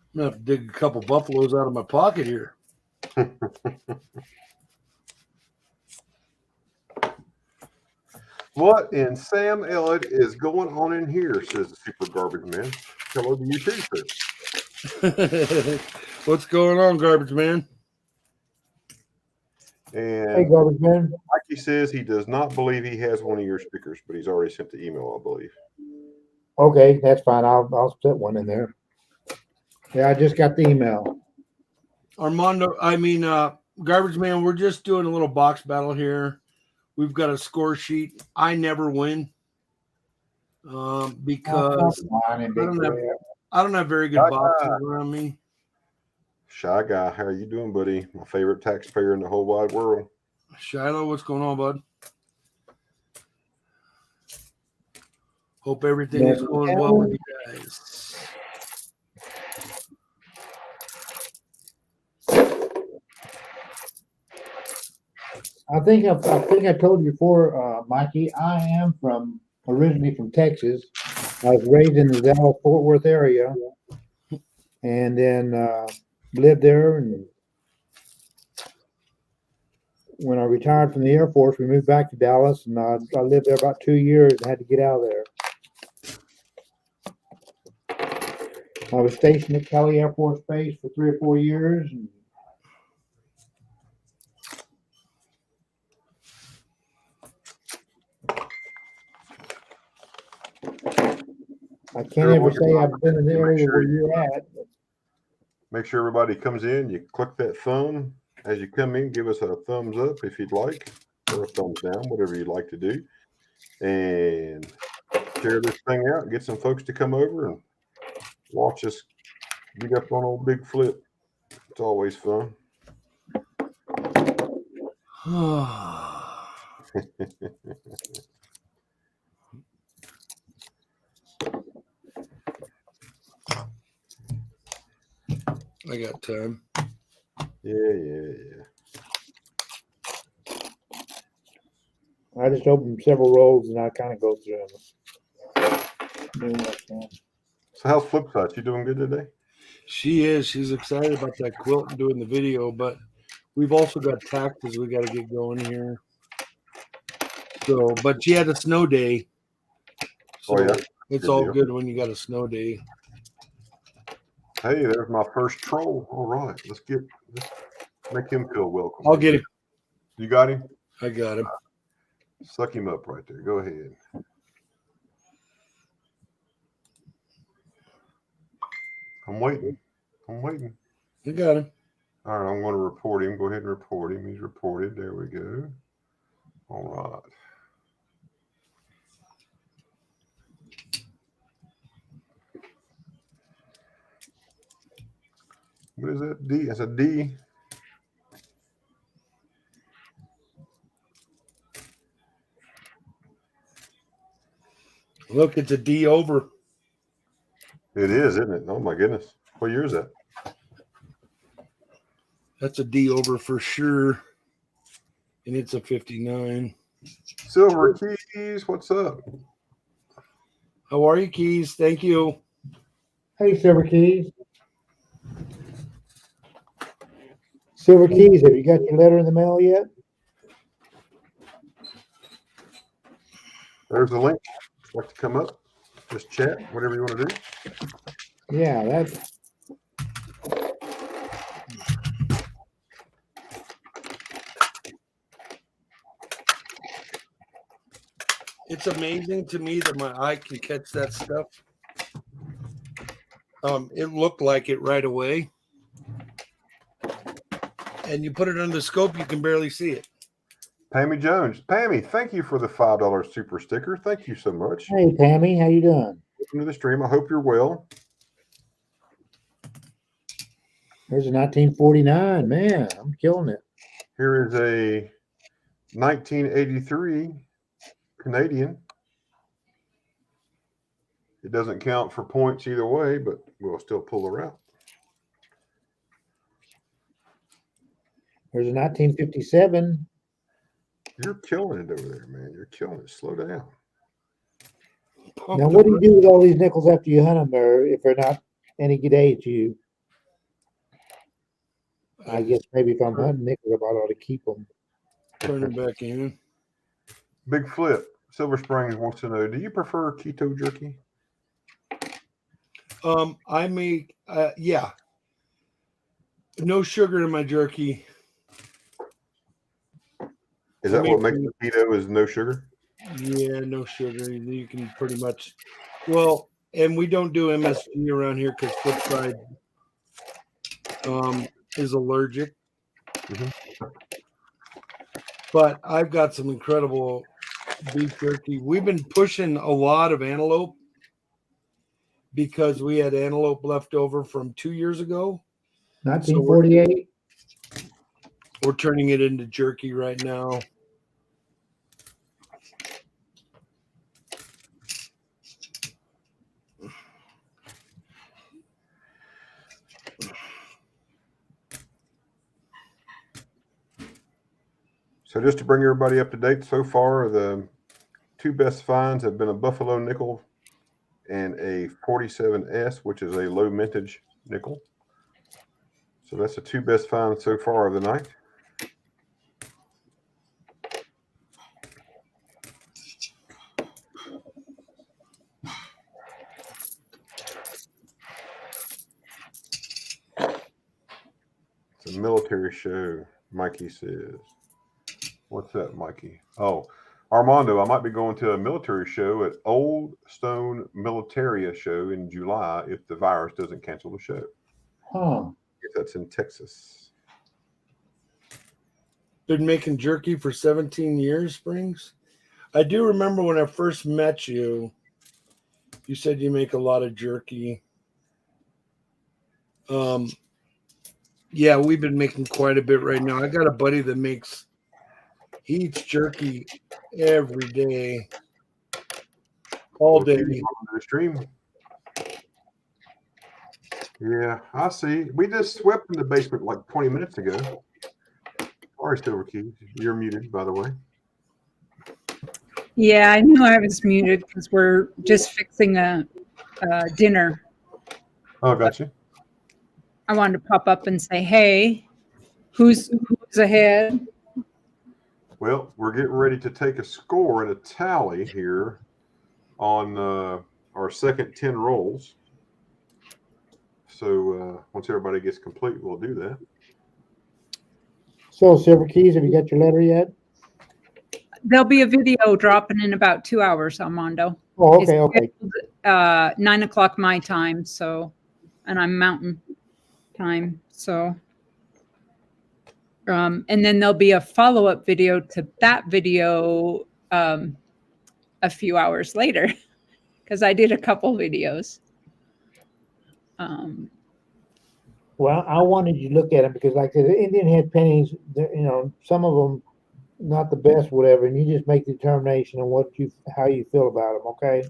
I'm going to have to dig a couple buffaloes out of my pocket here. What in Sam Elliott is going on in here, says the Super Garbage Man. Hello to you too, sir. What's going on, Garbage Man? And Hey, Garbage Man. Mikey says he does not believe he has one of your stickers, but he's already sent the email, I believe. Okay, that's fine. I'll put one in there. Yeah, I just got the email. Garbage Man, we're just doing a little box battle here. We've got a score sheet. I never win because I don't have very good boxes around me. Shy Guy, how are you doing, buddy? My favorite taxpayer in the whole wide world. Shiloh, what's going on, bud? Hope everything is going well with you guys. I think I told you before, Mikey. I am originally from Texas. I was raised in the Dallas Fort Worth area, and then lived there. And when I retired from the Air Force, we moved back to Dallas, and I lived there about 2 years and had to get out of there. I was stationed at Kelly Air Force Base for 3 or 4 years. And I can't ever say I've been in the area where you're at. Make sure everybody comes in. You click that thumb as you come in. Give us a thumbs up if you'd like, or a thumbs down, whatever you'd like to do. And share this thing out and get some folks to come over and watch us beat up on old Big Flip. It's always fun. I got time. Yeah. I just opened several rolls and I kind of go through them. So how's Flipside? You doing good today? She is. She's excited about that quilt and doing the video, but we've also got taxes we got to get going here. So, but she had a snow day. So yeah. It's Good all deal. good when you got a snow day. Hey, there's my first troll. All right, let's make him feel welcome. I'll get him. You got him? I got him. Suck him up right there. Go ahead. I'm waiting. I got him. All right, I'm going to report him. Go ahead and report him. He's reported. There we go. All right. What is that? D? That's a D. Look, it's a D over. It is, isn't it? Oh my goodness. What year is that? That's a D over for sure. And it's a 59. Silver Keys, what's up? How are you, Keys? Thank you. Hey, Silver Keys. Silver Keys, have you got your letter in the mail yet? There's the link. Like to come up, just chat, whatever you want to do. Yeah, that's. It's amazing to me that my eye can catch that stuff. It looked like it right away. And you put it under the scope, you can barely see it. Pammy Jones. Pammy, thank you for the $5 super sticker. Thank you so much. Hey, Pammy, how you doing? Welcome to the stream. I hope you're well. There's a 1949. Man, I'm killing it. Here is a 1983 Canadian. It doesn't count for points either way, but we'll still pull her out. There's a 1957. You're killing it over there, man. You're killing it. Slow down. Now, what do you do with all these nickels after you hunt them, or if they're not any good age to you? I guess maybe if I'm hunting nickels, I ought to keep them. Turn them back in. Big Flip. Silver Springs wants to know, do you prefer keto jerky? I make, yeah. No sugar in my jerky. Is that what makes the keto is no sugar? Yeah, no sugar. You can pretty much, well, and we don't do MSG around here because Flipside is allergic. Mm-hmm. But I've got some incredible beef jerky. We've been pushing a lot of antelope because we had antelope left over from 2 years ago. 1948. So we're turning it into jerky right now. So just to bring everybody up to date, so far the two best finds have been a Buffalo nickel and a 47S, which is a low mintage nickel. So that's the two best finds so far of the night. It's a military show, Mikey says. What's that, Mikey? Oh, Armando, I might be going to a military show at Old Stone Militaria show in July if the virus doesn't cancel the show. Huh. If that's in Texas. Been making jerky for 17 years, Springs. I do remember when I first met you, you said you make a lot of jerky. Yeah, we've been making quite a bit right now. I got a buddy that he eats jerky every day, all day. The stream. Yeah, I see. We just swept in the basement like 20 minutes ago. Sorry, Silver Keys. You're muted, by the way. Yeah, I knew I was muted because we're just fixing a dinner. Oh, gotcha. I wanted to pop up and say, hey, who's ahead? Well, we're getting ready to take a score and a tally here on our second 10 rolls. So once everybody gets complete, we'll do that. So, Silver Keys, have you got your letter yet? There'll be a video dropping in about 2 hours, Armando. Oh, okay, okay. 9 o'clock my time, so, and I'm mountain time, so. And then there'll be a follow-up video to that video a few hours later, because I did a couple videos. Well, I wanted you to look at them because, like I said, the Indian head pennies, some of them not the best, whatever, and you just make the determination on how you feel about them. Okay.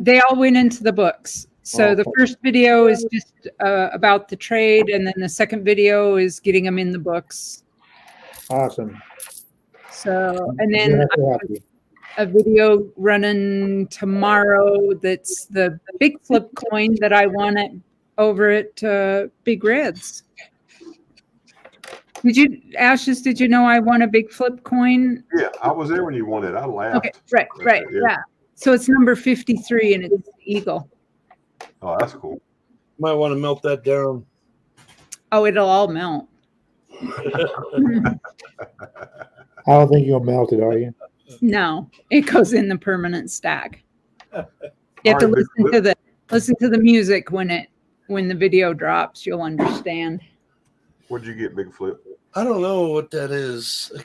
They all went into the books. So the first video is just about the trade, and then the second video is getting them in the books. Awesome. So, and then a video running tomorrow that's the big flip coin that I won over at Big Reds. Ashes, did you know I won a big flip coin? Yeah, I was there when you won it. I laughed. Okay, right, yeah. So it's number 53 and it's Eagle. Oh, that's cool. Might want to melt that down. Oh, it'll all melt. I don't think you'll melt it, are you? No, it goes in the permanent stack. You have to listen to the music when the video drops. You'll understand. What'd you get, Big Flip? I don't know what that is. I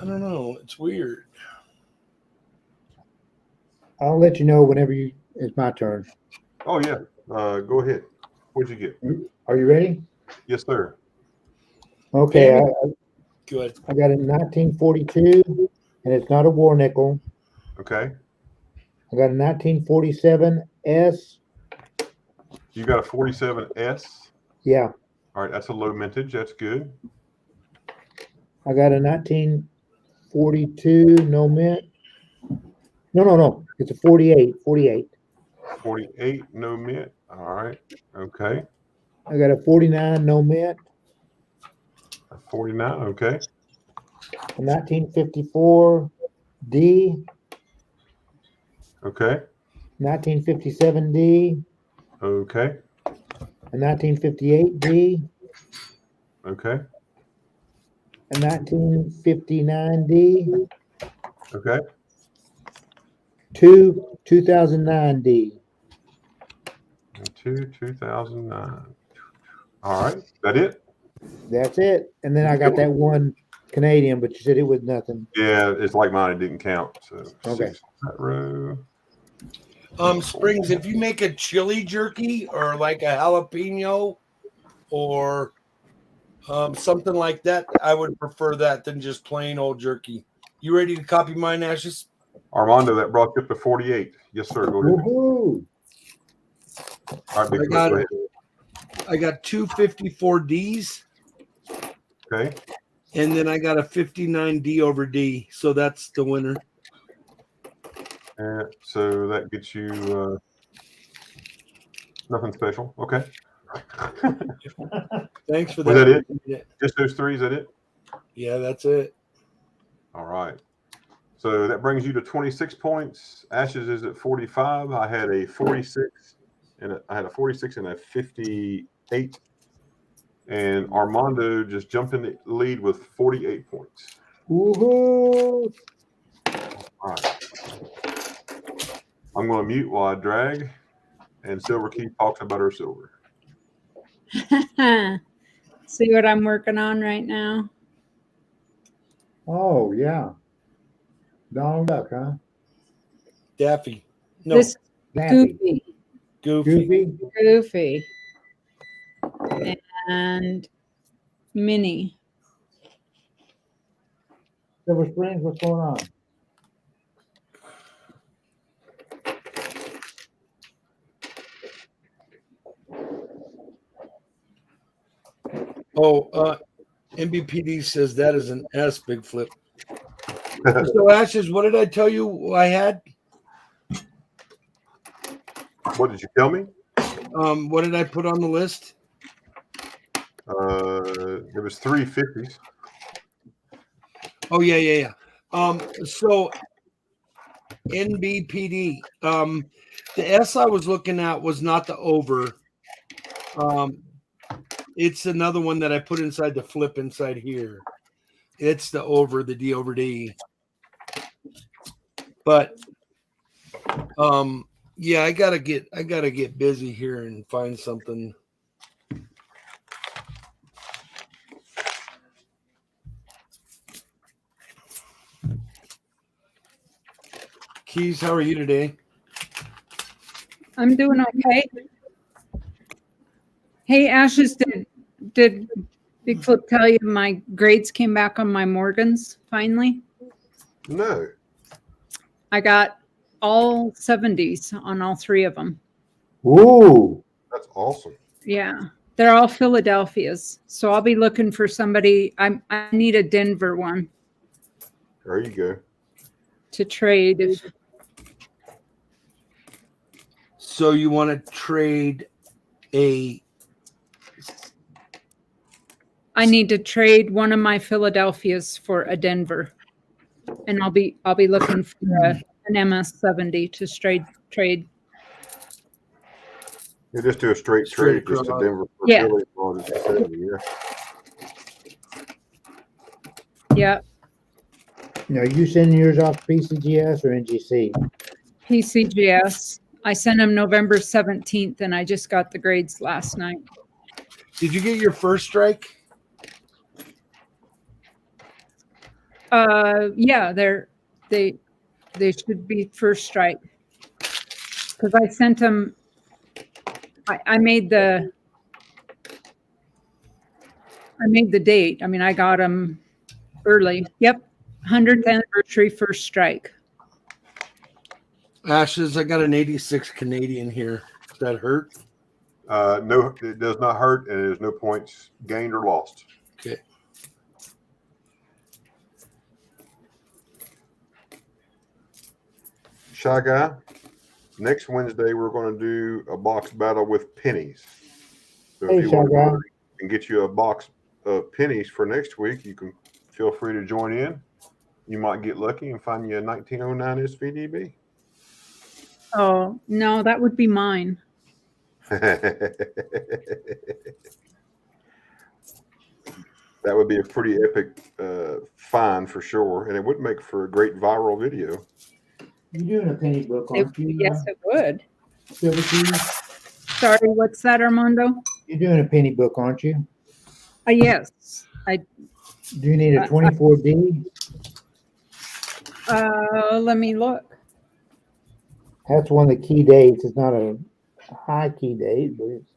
don't know. It's weird. I'll let you know whenever it's my turn. Oh, yeah. Go ahead. What'd you get? Are you ready? Yes, sir. Okay. Good. I got a 1942, and it's not a war nickel. Okay. I got a 1947S. You got a 47S? Yeah. All right, that's a low mintage. That's good. I got a 1942 no mint. No. It's a 48. 48 no mint. All right. Okay. I got a 49 no mint. A 49. Okay. A 1954 D. Okay. 1957 D. Okay. A 1958 D. Okay. A 1959 D. Okay. 2009 D. 2009. All right. That it? That's it. And then I got that one Canadian, but you said it was nothing. Yeah, it's like mine. It didn't count. So Okay. That row. Springs, if you make a chili jerky or like a jalapeno or something like that, I would prefer that than just plain old jerky. You ready to copy mine, Ashes? Armando, that brought you up to 48. Yes, sir. Go ahead. Woohoo! All right, Big Flip, go ahead. I got two 54Ds. Okay. And then I got a 59 D over D. So that's the winner. So that gets you nothing special. Okay. Thanks for Was that. that it? Just those three? Is that it? Yeah, that's it. All right. So that brings you to 26 points. Ashes is at 45. I had a 46 and I had a 46 and a 58. And Armando just jumped in the lead with 48 points. Woohoo! All right. I'm going to mute while I drag, and Silver Key talks about her silver. See what I'm working on right now? Oh, yeah. Donald Duck, huh? Daffy. No, This Daffy. Goofy. Goofy. Goofy. And Minnie. Silver Springs, what's going on? Oh, MBPD says that is an S, Big Flip. So, Ashes, what did I tell you I had? What did you tell me? What did I put on the list? It was 350s. Oh, yeah. So NBPD. The S I was looking at was not the over. It's another one that I put inside the flip inside here. It's the over, the D over D. But yeah, I gotta get busy here and find something. Keys, how are you today? I'm doing okay. Hey, Ashes, did Big Flip tell you my grades came back on my Morgans finally? No. I got all 70s on all three of them. Ooh. That's awesome. Yeah, they're all Philadelphia's. So I'll be looking for somebody. I need a Denver one There you go. to trade. So you want to trade a? I need to trade one of my Philadelphia's for a Denver, and I'll be looking for an MS-70 to trade. You just do a straight Straight trade, just to across. Denver for Yeah. Philly. Or just 70, yeah. Yeah, Now, you sending yours off PCGS or NGC? PCGS. I sent them November 17th, and I just got the grades last night. Did you get your first strike? Yeah, they should be first strike because I sent them. I made the date. I mean, I got them early. Yep, 100th anniversary first strike. Ashes, I got an 86 Canadian here. Does that hurt? No, it does not hurt, and there's no points gained or lost. Okay. Shy Guy, next Wednesday we're going to do a box battle with pennies. So Hey, if you Shy want Guy. to get you a box of pennies for next week, you can feel free to join in. You might get lucky and find you a 1909 SVDB. Oh no, that would be mine. That would be a pretty epic find for sure, and it would make for a great viral video. You're doing a penny book, aren't you? Yes, it would. Silver Key? Sorry, what's that, Armando? You're doing a penny book, aren't you? Yes, Do you need a 24D? let me look. That's one of the key dates. It's not a high key date, but it's.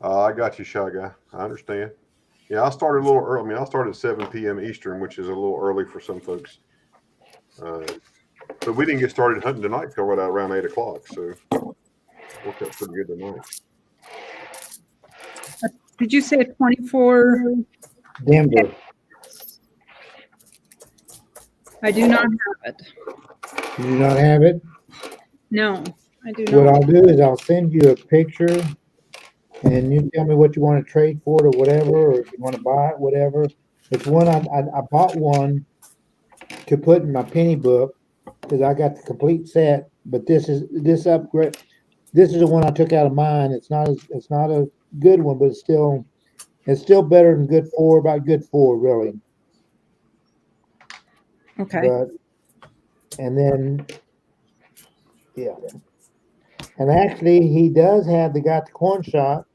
I got you, Shy Guy. I understand. Yeah, I started a little early. I mean, I started at 7 p.m. Eastern, which is a little early for some folks. But we didn't get started hunting tonight till around 8 o'clock, so worked out pretty good tonight. Did you say 24? Denver. I do not have it. You do not have it? No, I do What not. I'll do is I'll send you a picture and you tell me what you want to trade for it or whatever, or if you want to buy it, whatever. It's one I bought one to put in my penny book because I got the complete set, but this upgrade. This is the one I took out of mine. It's not a good one, but it's still better than good 4, about good 4 really. Okay. But and then yeah. And actually he does have got the corn shot,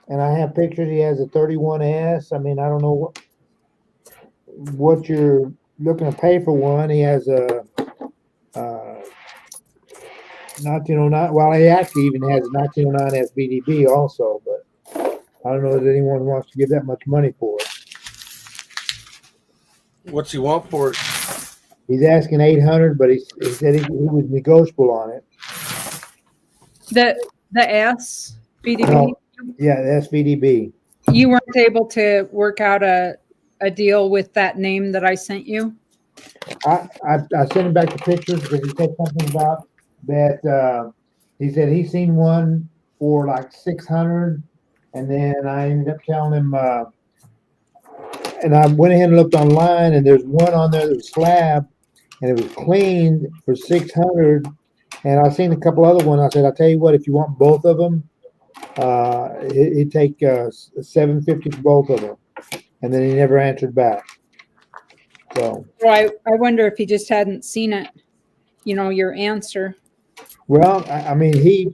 and I have pictures. He has a 31S. I mean, I don't know what you're looking to pay for one. He has a 1909. Well, he actually even has a 1909 SBDB also, but I don't know if anyone wants to give that much money for it. What's he want for it? He's asking 800, but he said he was negotiable on it. The S BDB. No, yeah, the SBDB. You weren't able to work out a deal with that name that I sent you? I sent him back the pictures because he said something about that. He said he's seen one for like 600, and then I ended up telling him. And I went ahead and looked online, and there's one on there that was slab, and it was cleaned for 600. And I seen a couple other ones. I said, I'll tell you what, if you want both of them, he'd take $750 for both of them. And then he never answered back. So, Well, I wonder if he just hadn't seen it, your answer. well, I mean, he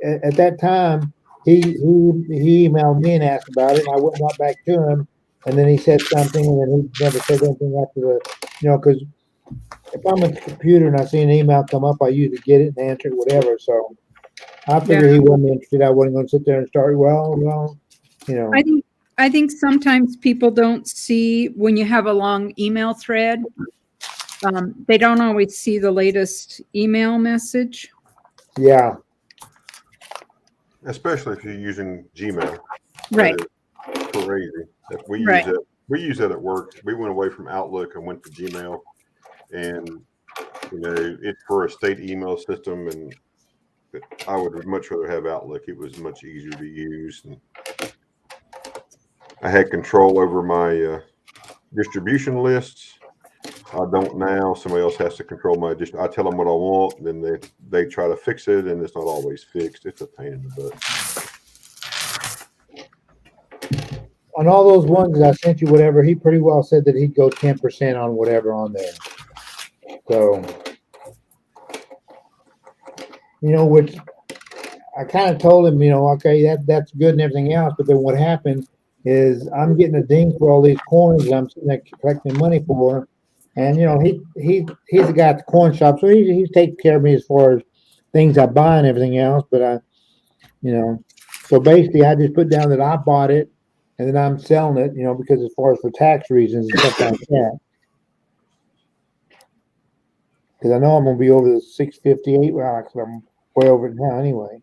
at that time he emailed me and asked about it, and I went right back to him, and then he said something, and then he never said anything after because if I'm at the computer and I see an email come up, I usually get it and answer it, whatever. So I figured he wasn't interested. I wasn't going to sit there and start. Well. I think sometimes people don't see when you have a long email thread. They don't always see the latest email message. Yeah. Especially if you're using Gmail. Right. Crazy. We use that at work. We went away from Outlook and went to Gmail, and it's for a state email system, and I would much rather have Outlook. It was much easier to use, and I had control over my distribution lists. I don't now. Somebody else has to control my I tell them what I want, and then they try to fix it, and it's not always fixed. It's a pain in the butt. On all those ones that I sent you, whatever, he pretty well said that he'd go 10% on whatever on there. So, which I kind of told him, okay, that's good and everything else, but then what happened is I'm getting a ding for all these coins that I'm sitting there collecting money for. And he's the guy at the corn shop, so he's taking care of me as far as things I buy and everything else. But so basically I just put down that I bought it, and then I'm selling it, because as far as for tax reasons and stuff like that. Because I know I'm gonna be over the 658. Well, because I'm way over it now anyway.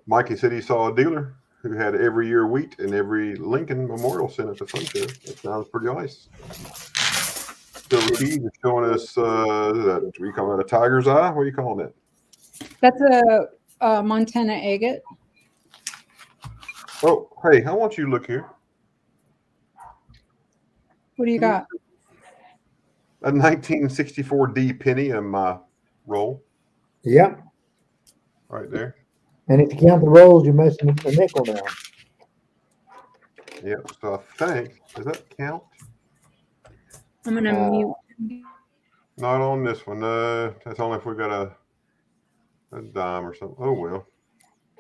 Mikey said he saw a dealer who had every year wheat and every Lincoln Memorial Center at the fun show. That sounds pretty nice. Silver Keys is showing us, what are you calling that, a tiger's eye? What are you calling it? That's a Montana agate. Oh, hey, I want you to look here. What do you got? A 1964 penny in my roll. Yep. Right there. And if you count the rolls, you're missing a nickel now. Yep. So I think, does that count? I'm going to mute. Not on this one. That's only if we got a dime or something. Oh, well.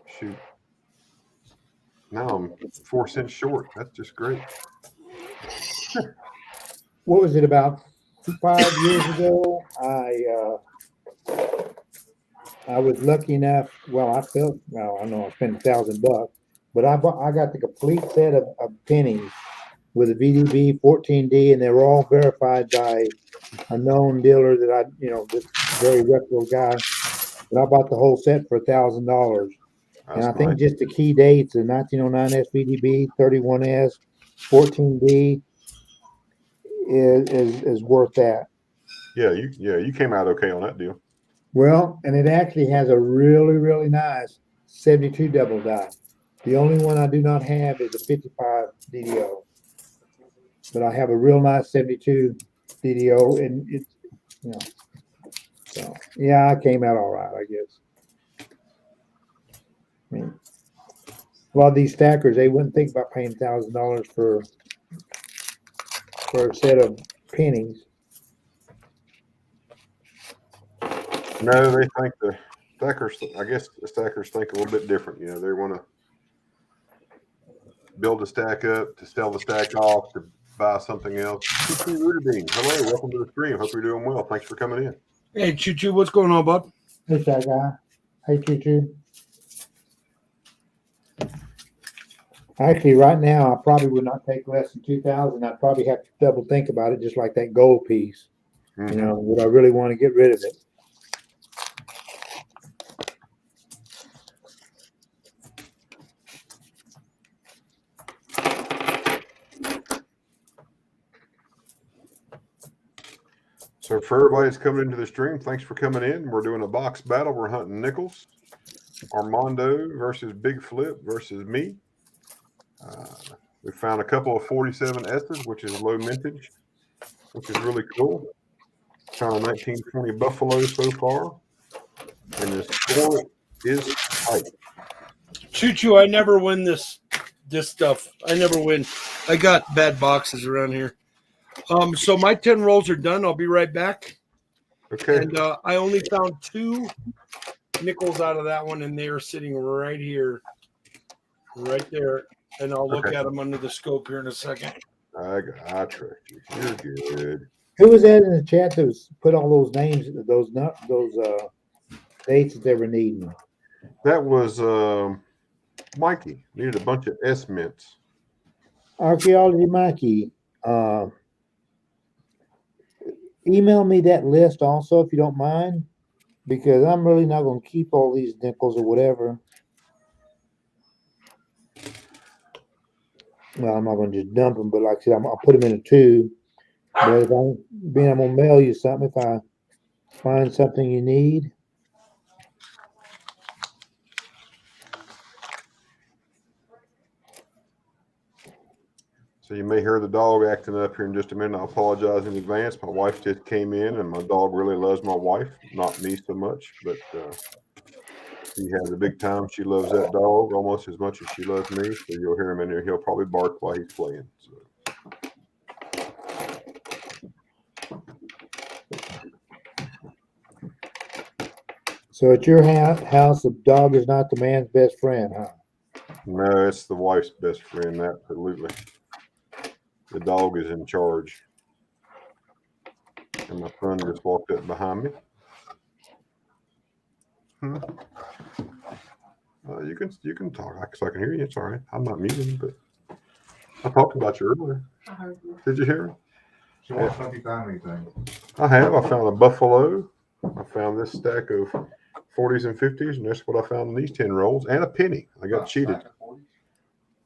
Shoot. Now I'm 4 cents short. That's just great. What was it about 5 years ago, I was lucky enough. Well, I know I spent $1,000, but I got the complete set of pennies with a VDB 14D, and they were all verified by a known dealer that this very reputable guy. But I bought the whole set for $1,000. And I think just the key dates: the 1909 SVDB, 31S, 14D is worth that. Yeah, you came out okay on that deal. Well, and it actually has a really, really nice 72 double die. The only one I do not have is a 55 DDO, but I have a real nice 72 DDO, and it's so yeah, I came out all right, I guess. I mean, a lot of these stackers, they wouldn't think about paying $1,000 for a set of pennies. No, they think the stackers. I guess the stackers think a little bit different. They want to build a stack up to sell the stack off to buy something else. Choo Rooter Bean, hello, welcome to the stream. Hope you're doing well. Thanks for coming in. Hey, Choo Choo, what's going on, bud? Hey, that guy. Hey, Choo Choo. Actually, right now, I probably would not take less than 2,000. I'd probably have to double think about it, just like that gold piece. Mm-hmm. Would I really want to get rid of it? So for everybody that's coming into the stream, thanks for coming in. We're doing a box battle. We're hunting nickels. Armando versus Big Flip versus me. We found a couple of 47S's, which is low mintage, which is really cool. Found a 1920 Buffalo so far. And the score is tight. Choo Choo, I never win this stuff. I never win. I got bad boxes around here. So my 10 rolls are done. I'll be right back. Okay. And I only found 2 nickels out of that one, and they are sitting right here, right there. And I'll look at them under the scope here in a second. I trust you. You're good. Who was that in the chat that was put all those names, those dates that they were needing? That was Mikey. Needed a bunch of S mints. Archaeology Mikey. Email me that list also if you don't mind, because I'm really not going to keep all these nickels or whatever. Well, I'm not going to just dump them, but like I said, I'll put them in a tube. But if I'm going to mail you something, if I find something you need. So you may hear the dog acting up here in just a minute. I apologize in advance. My wife just came in, and my dog really loves my wife, not me so much, but she has a big time. She loves that dog almost as much as she loves me. So you'll hear him in there. He'll probably bark while he's playing. So at your house, the dog is not the man's best friend, huh? No, it's the wife's best friend, absolutely. The dog is in charge. And my son just walked up behind me. You can talk because I can hear you. It's all right. I'm not muted, but I talked about you earlier. Did you hear me? So what stuff you found anything? I have. I found a Buffalo. I found this stack of 40s and 50s, and that's what I found in these 10 rolls, and a penny. I got cheated.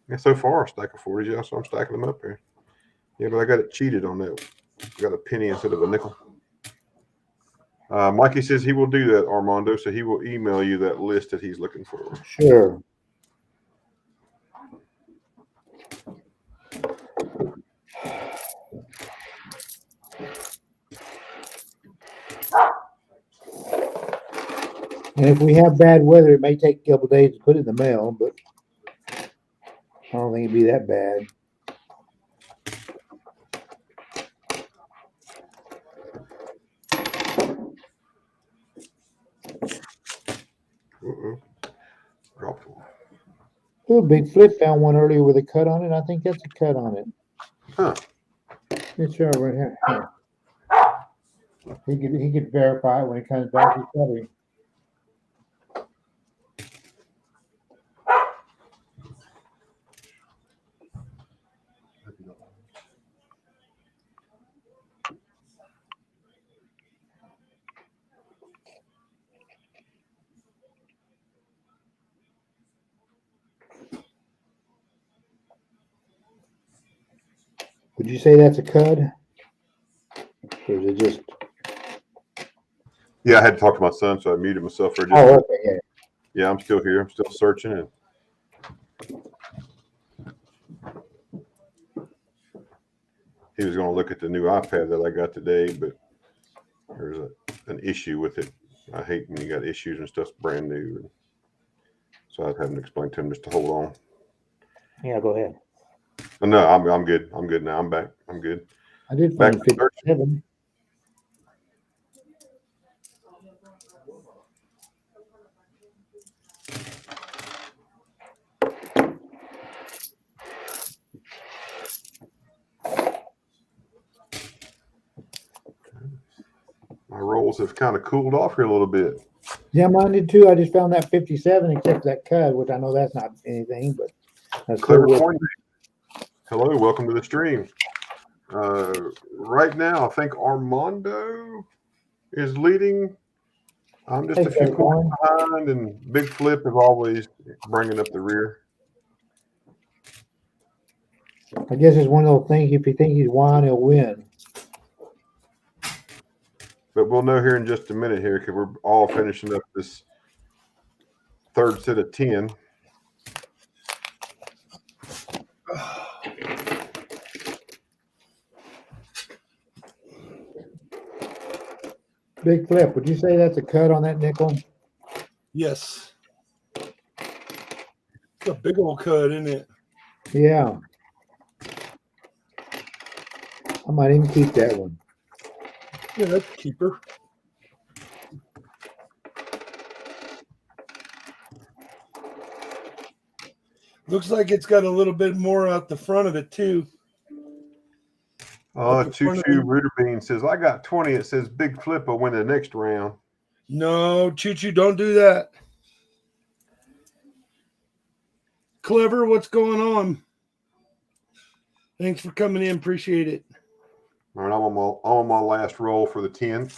Yeah, so far a stack of 40s. Yeah, so I'm stacking them up here. Yeah, but I got it cheated on that. I got a penny instead of a nickel. Mikey says he will do that, Armando, so he will email you that list that he's looking for. Sure. And if we have bad weather, it may take a couple days to put it in the mail, but I don't think it'd be that bad. Dropped one. Oh, Big Flip found one earlier with a cut on it. I think that's a cut on it. Huh. It's right here. He could verify it when he comes back. He probably. Would you say that's a cud? Or is it just? Yeah, I had to talk to my son, so I muted myself for just. Oh, okay, yeah. Yeah, I'm still here. I'm still searching, and he was going to look at the new iPad that I got today, but there's an issue with it. I hate when you got issues and stuff's brand new. And so I was having to explain to him just to hold on. Yeah, go ahead. But no, I'm good. I'm good now. I'm back. I'm good. I did Back find to search. 57. My rolls have kind of cooled off here a little bit. Yeah, mine did too. I just found that 57, except that cud, which I know that's not anything, but that's Clever still Coin. Hello, welcome to the stream. Right now, I think Armando is leading. I'm just a few coins behind, and Big Flip is always bringing up the rear. I guess it's one of those things. If you think he's won, he'll win. But we'll know here in just a minute here because we're all finishing up this third set of 10. Big Flip, would you say that's a cut on that nickel? Yes. It's a big old cut, isn't it? Yeah. I might even keep that one. Yeah, that's a keeper. Looks like it's got a little bit more out the front of it too. Choo Choo Rooter Bean says, I got 20. It says Big Flip will win the next round. No, Choo Choo, don't do that. Clever, what's going on? Thanks for coming in. Appreciate it. All right, I'm on my last roll for the 10.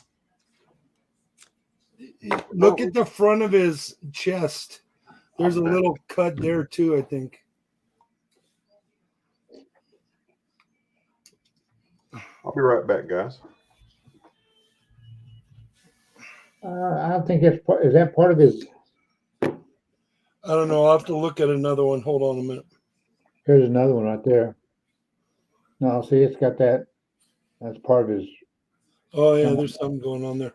Look at the front of his chest. There's a little cut there too, I think. I'll be right back, guys. I don't think that's part. Is that part of his? I don't know. I'll have to look at another one. Hold on a minute. Here's another one right there. No, see, it's got that. That's part of his. Oh, yeah, there's something going on there.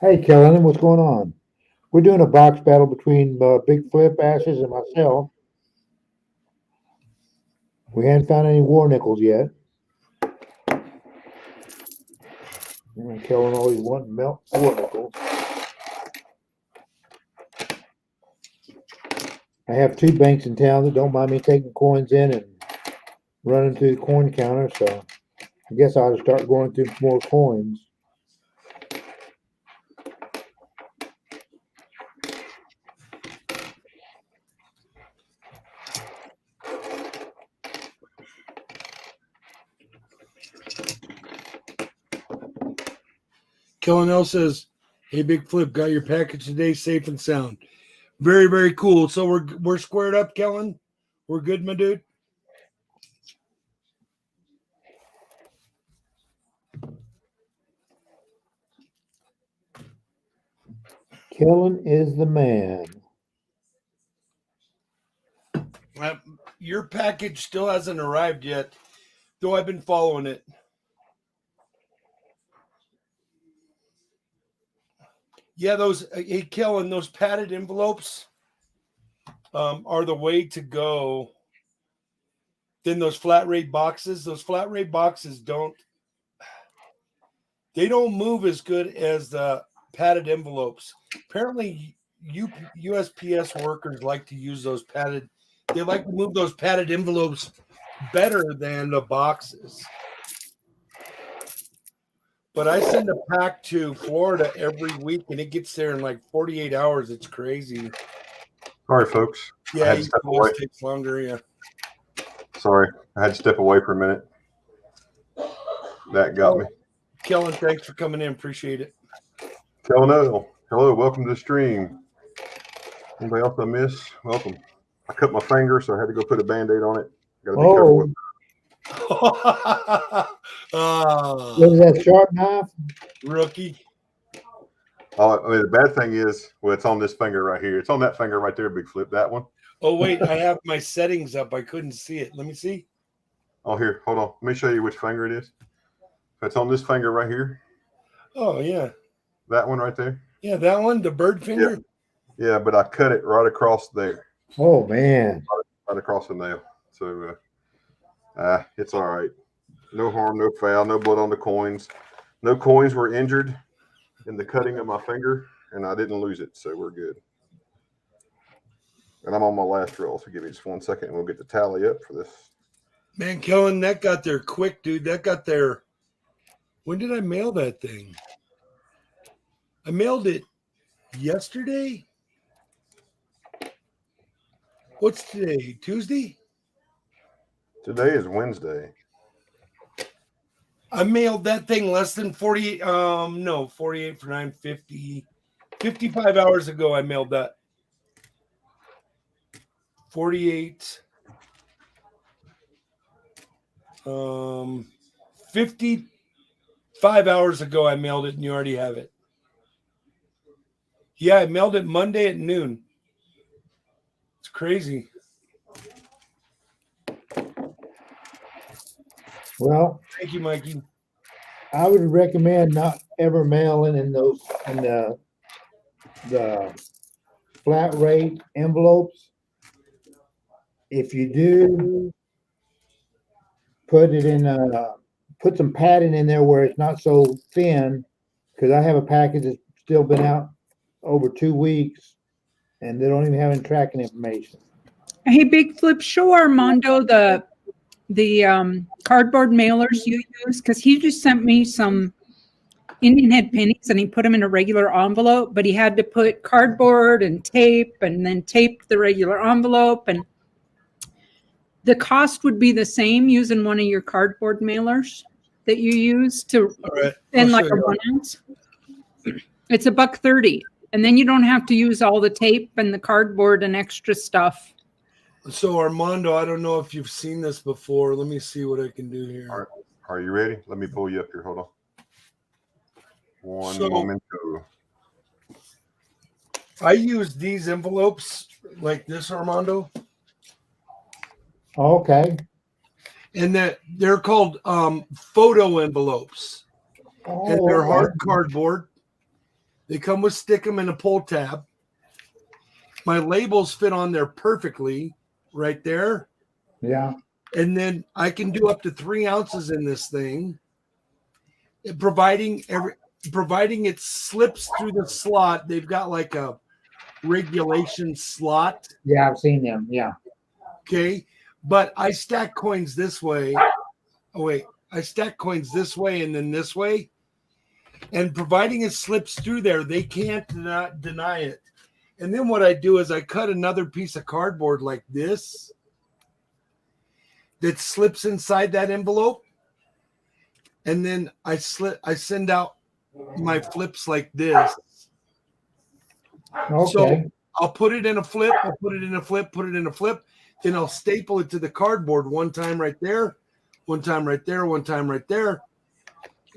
Hey, Kellen, what's going on? We're doing a box battle between Big Flip, Ashes, and myself. We hadn't found any war nickels yet. And Kellen always wanting melt war nickels. I have two banks in town that don't mind me taking coins in and running to the coin counter, so I guess I'll start going through more coins. Kellen L says, "Hey, Big Flip, got your package today, safe and sound. Very, very cool. So we're squared up, Kellen. We're good, my dude." Kellen is the man. Your package still hasn't arrived yet, though I've been following it. Yeah, hey, Kellen, those padded envelopes are the way to go. than those flat rate boxes. Those flat rate boxes don't move as good as the padded envelopes. Apparently, USPS workers like to use those padded. They like to move those padded envelopes better than the boxes. But I send a pack to Florida every week, and it gets there in like 48 hours. It's crazy. Sorry, folks. I Yeah, had to step away. it takes longer. Yeah. Sorry, I had to step away for a minute. That got me. Kellen, thanks for coming in. Appreciate it. Hello, welcome to the stream. Anybody else I miss? Welcome. I cut my finger, so I had to go put a Band-Aid on it. Gotta be careful with What is that, sharp knife? Rookie. Oh, I mean, the bad thing is, well, it's on this finger right here. It's on that finger right there, Big Flip. That one. Oh, wait, I have my settings up. I couldn't see it. Let me see. Oh, here, hold on. Let me show you which finger it is. It's on this finger right here. Oh, yeah. That one right there. Yeah, that one, the bird finger. Yeah, but I cut it right across there. Oh, man. Right across the nail. So it's all right. No harm, no foul, no blood on the coins. No coins were injured in the cutting of my finger, and I didn't lose it, so we're good. And I'm on my last roll, so give me just 1 second, and we'll get the tally up for this. Man, Kellen, that got there quick, dude. That got there. When did I mail that thing? I mailed it yesterday. What's today? Tuesday? Today is Wednesday. I mailed that thing less than 48. 48 for 950. 55 hours ago, I mailed that. 48. 55 hours ago, I mailed it, and you already have it. Yeah, I mailed it Monday at noon. It's crazy. Well, Thank you, Mikey. I would recommend not ever mailing in the flat rate envelopes. If you do, put some padding in there where it's not so thin, because I have a package that's still been out over 2 weeks, and they don't even have any tracking information. Hey, Big Flip, show Armando the cardboard mailers you use, because he just sent me some Indian head pennies and he put them in a regular envelope, but he had to put cardboard and tape and then tape the regular envelope, and the cost would be the same using one of your cardboard mailers that you use to send like a 1 ounce. It's $1.30, and then you don't have to use all the tape and the cardboard and extra stuff. So Armando, I don't know if you've seen this before. Let me see what I can do here. All right. Are you ready? Let me pull you up here. Hold on. One momento. I use these envelopes like this, Armando. Okay. And that they're called photo envelopes. And they're hard cardboard. They come with stick-em and a pull tab. My labels fit on there perfectly right there. Yeah. And then I can do up to 3 ounces in this thing, providing it slips through the slot. They've got like a regulation slot. Yeah, I've seen them. Yeah. Okay. But I stack coins this way. Oh, wait. I stack coins this way and then this way. And providing it slips through there, they can't not deny it. And then what I do is I cut another piece of cardboard like this that slips inside that envelope. And then I send out my flips like this. Okay. So I'll put it in a flip, I'll put it in a flip, put it in a flip. Then I'll staple it to the cardboard one time right there, one time right there, one time right there.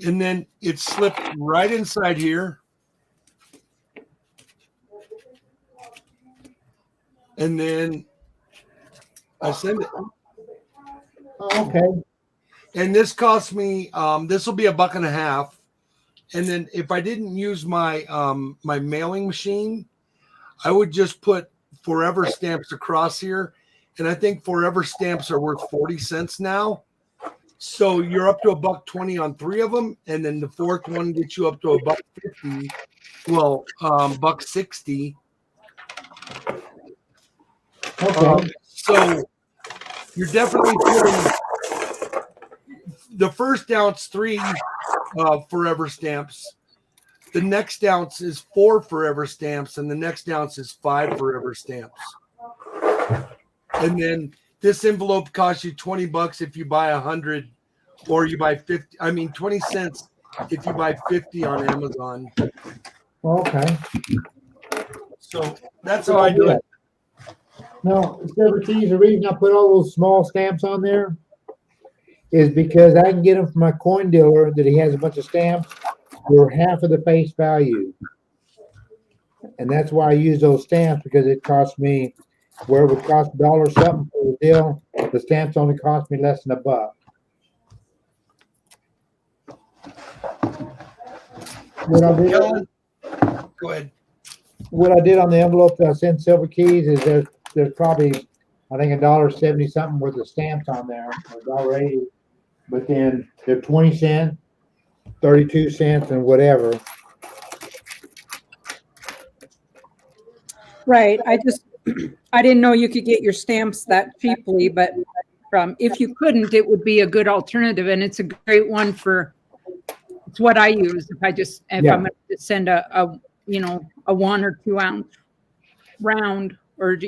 And then it's slipped right inside here. And then I send it. Okay. And this cost me, this will be $1.50. And then if I didn't use my my mailing machine, I would just put forever stamps across here and I think forever stamps are worth 40 cents now. So you're up to $1.20 on 3 of them, and then the fourth one gets you up to $1.50. Well, $1.60. Okay. So you're definitely putting the first ounce 3 forever stamps. The next ounce is 4 forever stamps, and the next ounce is 5 forever stamps. And then this envelope costs you $20 if you buy 100, or you buy 50. I mean, 20 cents if you buy 50 on Amazon. Okay. So that's how I do it. No, Silver Keys, the reason I put all those small stamps on there is because I can get them from my coin dealer that he has a bunch of stamps for half of the face value. And that's why I use those stamps, because it costs me, where it would cost $1 something for the deal, the stamps only cost me less than $1. What I did, Go ahead. what I did on the envelope that I sent Silver Keys is there's probably, I think, $1.70 something worth of stamps on there, or $1.80. But then they're 20 cents, 32 cents, and whatever. Right. I didn't know you could get your stamps that cheaply, but if you couldn't, it would be a good alternative. And it's a great one it's what I use. If I'm going to send a 1 or 2 ounce round, or,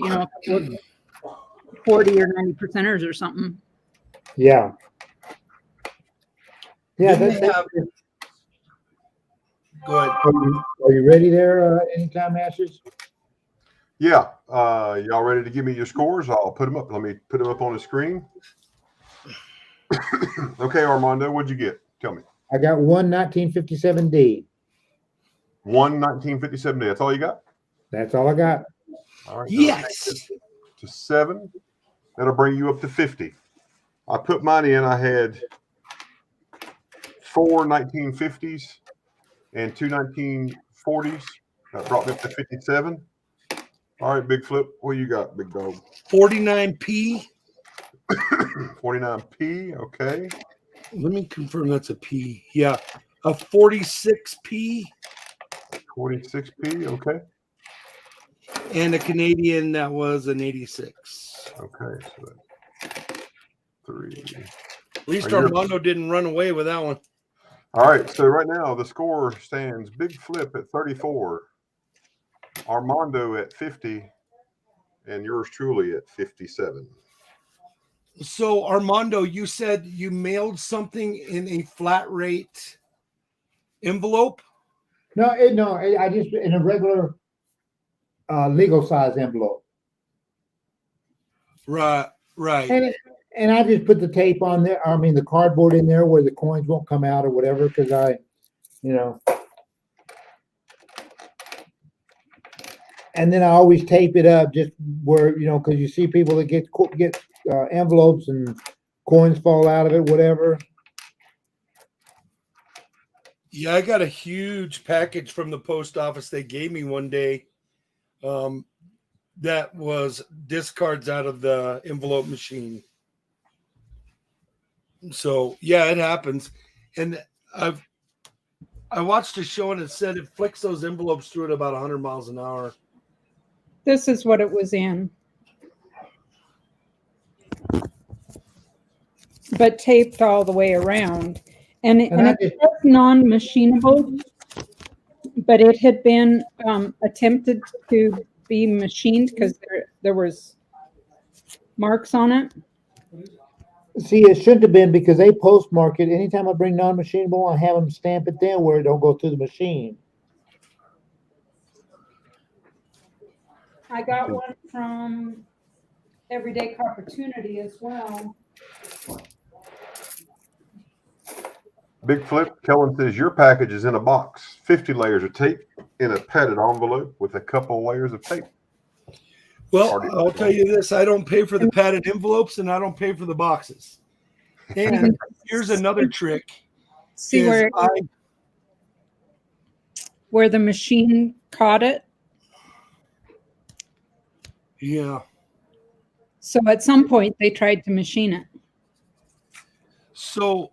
40 or 90 percenters or something. Yeah. Yeah. Go ahead. Are you ready there, anytime, Ashes? Yeah. Y'all ready to give me your scores? I'll put them up. Let me put them up on the screen. Okay, Armando, what'd you get? Tell me. I got one 1957D. One 1957D. That's all you got? That's all I got. All right. Yes. To 7. That'll bring you up to 50. I put mine in. I had 4 1950s and 2 1940s. That brought me up to 57. All right, Big Flip. What you got, big dog? 49P. 49P. Okay. Let me confirm that's a P. Yeah. A 46P. 46P. Okay. And a Canadian that was an 86. Okay. So that's 3. At least Armando didn't run away with that one. All right. So right now the score stands Big Flip at 34, Armando at 50, and yours truly at 57. So Armando, you said you mailed something in a flat rate envelope? No, I just in a regular legal size envelope. Right. And I just put the tape on there. I mean, the cardboard in there where the coins won't come out or whatever, because and then I always tape it up just where, because you see people that get envelopes and coins fall out of it, whatever. Yeah, I got a huge package from the post office they gave me one day. That was discards out of the envelope machine. So yeah, it happens. And I watched a show and it said it flicks those envelopes through at about 100 miles an hour. This is what it was in. But taped all the way around. And it's non-machinable, but it had been attempted to be machined because there was marks on it. See, it shouldn't have been, because they postmark it. Anytime I bring non-machinable, I have them stamp it there where it don't go through the machine. I got one from Everyday Opportunity as well. Big Flip, Kellen says your package is in a box, 50 layers of tape in a padded envelope with a couple layers of tape. Well, I'll tell you this, I don't pay for the padded envelopes and I don't pay for the boxes. And here's another trick. See where the machine caught it? Yeah. So at some point they tried to machine it. So,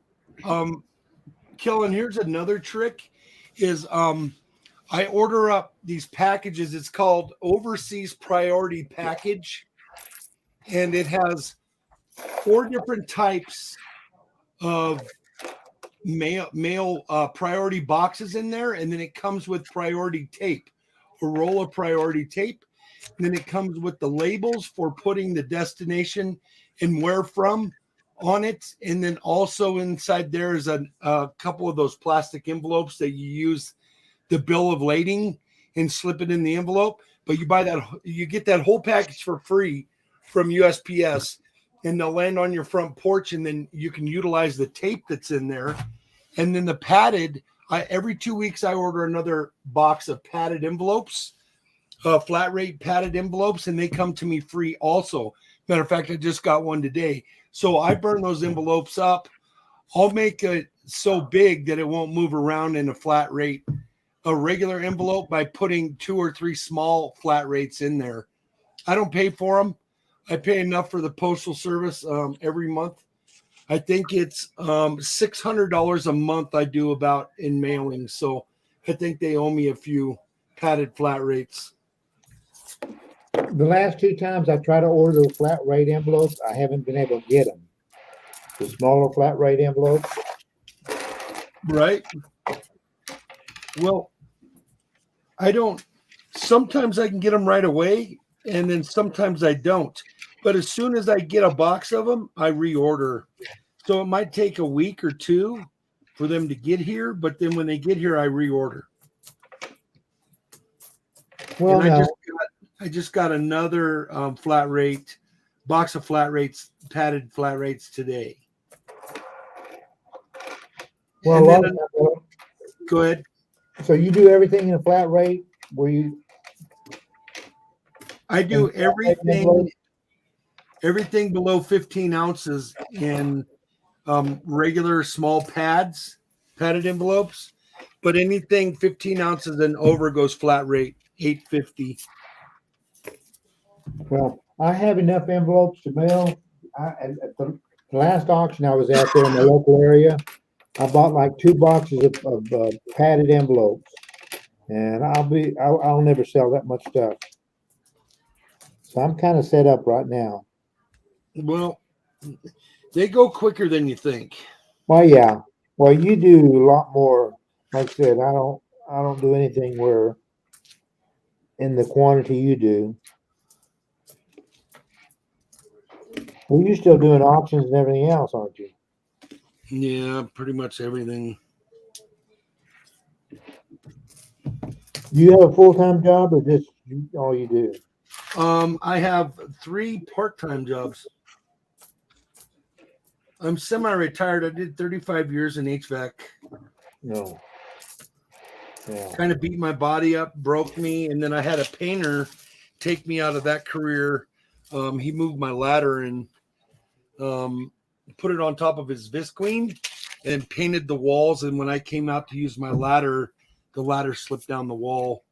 Kellen, here's another trick is I order up these packages. It's called Overseas Priority Package, and it has 4 different types of mail priority boxes in there, and then it comes with priority tape, a roll of priority tape. And then it comes with the labels for putting the destination and where from on it, and then also inside there is a couple of those plastic envelopes that you use the bill of lading and slip it in the envelope. But you buy that, you get that whole package for free from USPS, and they'll land on your front porch, and then you can utilize the tape that's in there. And then the padded, every 2 weeks I order another box of padded envelopes, flat rate padded envelopes, and they come to me free also. Matter of fact, I just got one today. So I burn those envelopes up. I'll make it so big that it won't move around in a flat rate, a regular envelope, by putting 2 or 3 small flat rates in there. I don't pay for them. I pay enough for the postal service every month. I think it's $600 a month I do about in mailing. So I think they owe me a few padded flat rates. The last 2 times I tried to order the flat rate envelopes, I haven't been able to get them. The smaller flat rate envelopes. Right. Well, I don't. Sometimes I can get them right away, and then sometimes I don't. But as soon as I get a box of them, I reorder. So it might take a week or 2 for them to get here, but then when they get here, I reorder. Well, And no. I just got another flat rate box of flat rates, padded flat rates today. Well, And then, go ahead. so you do everything in a flat rate where you? I do everything below 15 ounces in regular small padded envelopes, but anything 15 ounces and over goes flat rate, $8.50. Well, I have enough envelopes to mail. At the last auction I was at there in the local area, I bought like 2 boxes of padded envelopes, and I'll never sell that much stuff. So I'm kind of set up right now. Well, they go quicker than you think. Well, yeah. Well, you do a lot more. Like I said, I don't do anything where in the quantity you do. Well, you're still doing auctions and everything else, aren't you? Yeah, pretty much everything. Do you have a full-time job or just all you do? I have 3 part-time jobs. I'm semi-retired. I did 35 years in HVAC. No. Yeah. Kind of beat my body up, broke me, and then I had a painter take me out of that career. He moved my ladder and put it on top of his Visqueen and painted the walls. And when I came out to use my ladder, the ladder slipped down the wall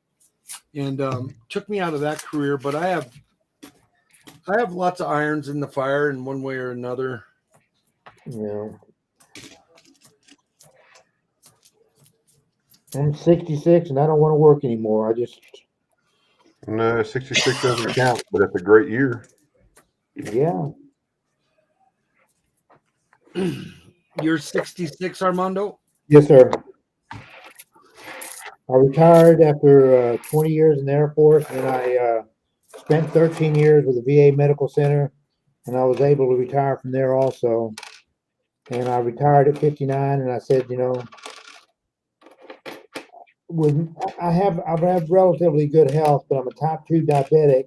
and took me out of that career. But I have lots of irons in the fire in one way or another. Yeah. I'm 66 and I don't want to work anymore. I just. No, 66 doesn't count, but it's a great year. Yeah. You're 66, Armando? Yes, sir. I retired after 20 years in the Air Force, and I spent 13 years with the VA Medical Center, and I was able to retire from there also. And I retired at 59, and I said, you know, I have relatively good health, but I'm a type 2 diabetic,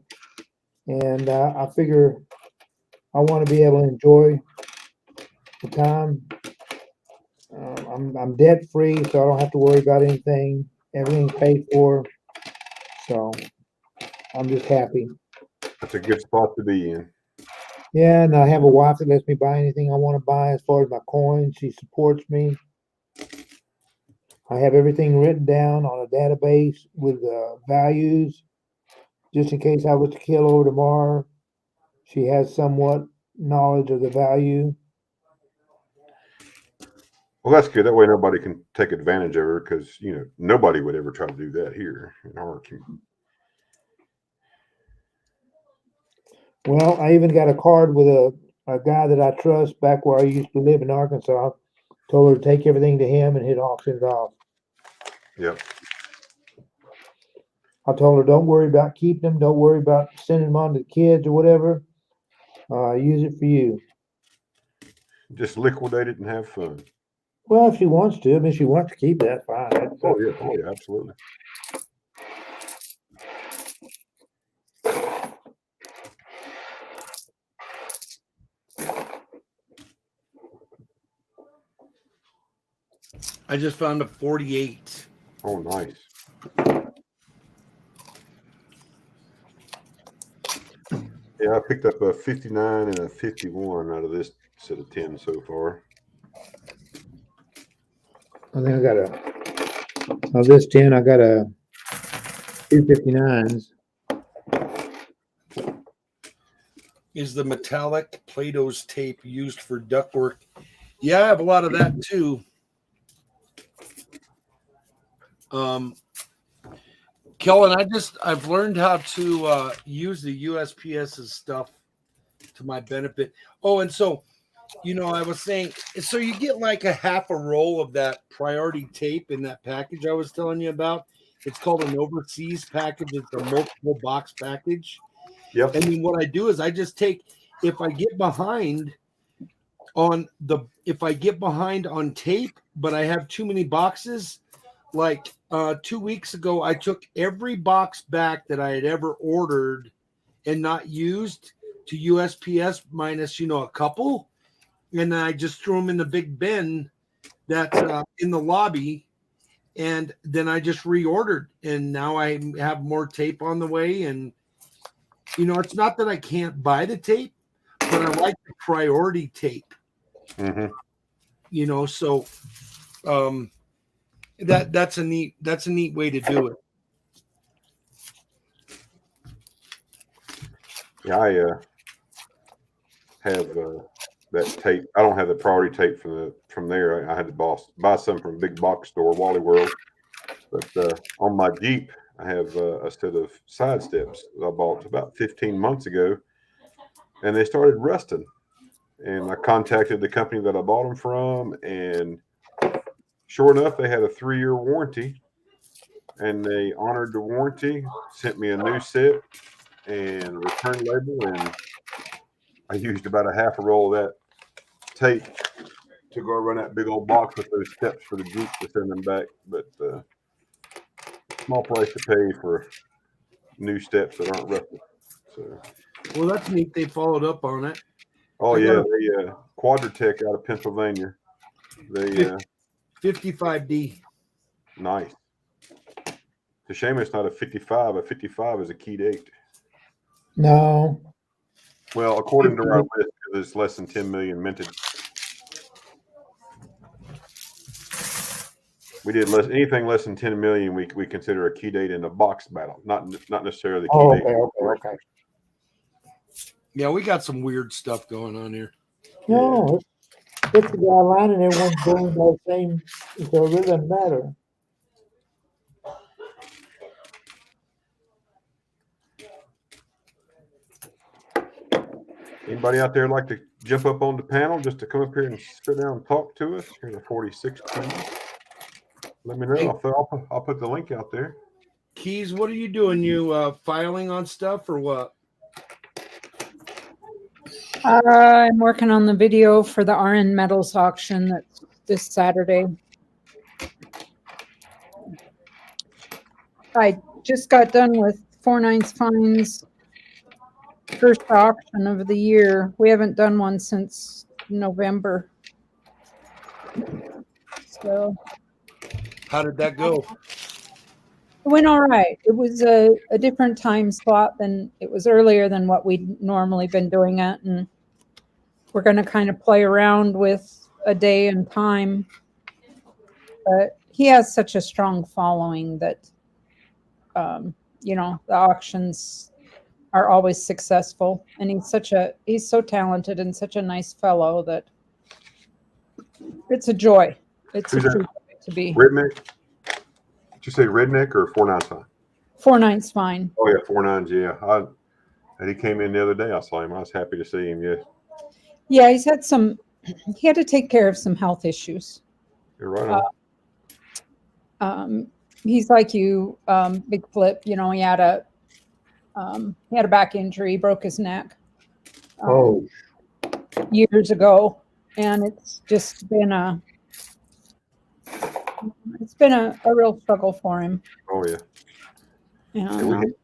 and I figure I want to be able to enjoy the time. I'm debt free, so I don't have to worry about anything. Everything's paid for, so I'm just happy. That's a good spot to be in. Yeah, and I have a wife that lets me buy anything I want to buy as far as my coins. She supports me. I have everything written down on a database with values, just in case I was to kill over tomorrow. she has somewhat knowledge of the value. Well, that's good. That way nobody can take advantage of her because, nobody would ever try to do that here in our community. Well, I even got a card with a guy that I trust back where I used to live in Arkansas. Told her to take everything to him and he'd auction it off. Yep. I told her, don't worry about keeping them. Don't worry about sending them on to the kids or whatever. Use it for you. Just liquidate it and have fun. Well, if she wants to, if she wants to keep that, fine. Oh yeah, absolutely. I just found a 48. Oh, nice. Yeah, I picked up a 59 and a 51 out of this set of 10 so far. I think I got of this 10, I got a 259s. Is the metallic Plato's tape used for ductwork? Yeah, I have a lot of that too. Kellen, I've learned how to use the USPS's stuff to my benefit. Oh, and so, I was saying, so you get like a half a roll of that priority tape in that package I was telling you about. It's called an overseas package. It's a multiple box package. Yep. And then what I do is I just take, if I get behind on tape, but I have too many boxes, like 2 weeks ago, I took every box back that I had ever ordered and not used to USPS minus, a couple. And then I just threw them in the big bin that's in the lobby. And then I just reordered. And now I have more tape on the way. And, it's not that I can't buy the tape, but I like the priority tape. Mm-hmm. So that's a neat way to do it. Yeah, I have that tape. I don't have the priority tape from there. I had to buy some from a big box store, Wally World. But on my Jeep, I have a set of side steps that I bought about 15 months ago, and they started rusting. And I contacted the company that I bought them from, and sure enough, they had a 3-year warranty, and they honored the warranty, sent me a new set and return label, and I used about a half a roll of that tape to go run that big old box with those steps for the Jeep to send them back. But small price to pay for new steps that aren't rusted. So, well, that's neat. They followed up on it. oh yeah, they Quadratech out of Pennsylvania. They 55D. Nice. It's a shame it's not a 55. A 55 is a keyed 8. No. Well, according to our list, it's less than 10 million minted. We did anything less than 10 million. We consider a key date in a box battle, not necessarily key date. Okay. Yeah, we got some weird stuff going on here. No, it's the guy line and everyone's going by the same, so it really doesn't matter. Anybody out there like to jump up on the panel just to come up here and sit down and talk to us? Here's a 46 team. Let me know. I'll put the link out there. Keys, what are you doing? You filing on stuff or what? I'm working on the video for the RN Metals auction that's this Saturday. I just got done with 4/9 Fines first auction of the year. We haven't done one since November. So how did that go? It went all right. It was a different time slot than it was earlier than what we'd normally been doing it. And we're going to kind of play around with a day and time. But he has such a strong following that, the auctions are always successful. And he's so talented and such a nice fellow that it's a joy. It's Who's a that? true joy to be. Redneck? Did you say Redneck or 4-9's fine? 4-9's fine. Oh yeah, 4-9's, yeah. And he came in the other day. I saw him. I was happy to see him. Yeah. Yeah, he had to take care of some health issues. You're right on. He's like you, Big Flip. You know, he had a back injury, broke his neck years ago, and it's just been a real struggle for him. Oh yeah. And,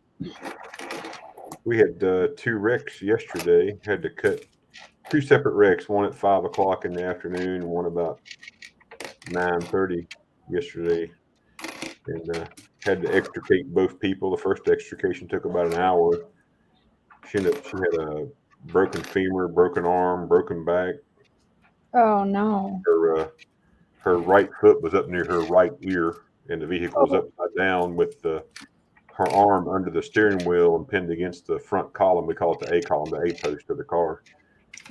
we had 2 wrecks yesterday. Had to cut 2 separate wrecks. One at 5 o'clock in the afternoon, and one about 9:30 yesterday. And had to extricate both people. The first extrication took about an hour. She had a broken femur, broken arm, broken back. oh no! Her right foot was up near her right ear, and the vehicle was upside down with her arm under the steering wheel and pinned against the front column. We call it the A column, the A post of the car.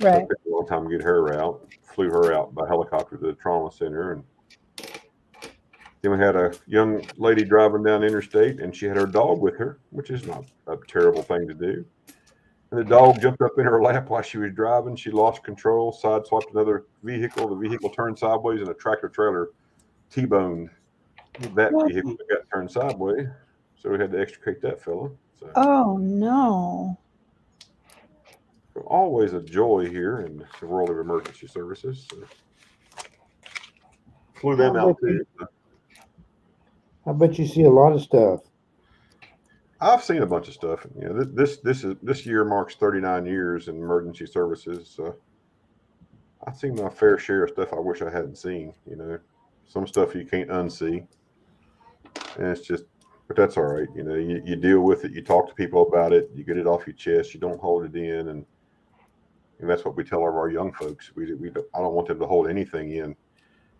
Right. So it took a long time to get her out. Flew her out by helicopter to the trauma center, and then we had a young lady driving down the interstate, and she had her dog with her, which is not a terrible thing to do. And the dog jumped up in her lap while she was driving. She lost control, sideswiped another vehicle. The vehicle turned sideways, and a tractor trailer T-boned that vehicle that got turned sideways. So we had to extricate that fella. So, oh no! always a joy here in the world of emergency services. So flew them out too. I bet you see a lot of stuff. I've seen a bunch of stuff. You know, this year marks 39 years in emergency services. So I've seen my fair share of stuff I wish I hadn't seen. You know, some stuff you can't unsee, and it's just. But that's all right. You know, you deal with it. You talk to people about it. You get it off your chest. You don't hold it in, and that's what we tell our young folks. I don't want them to hold anything in.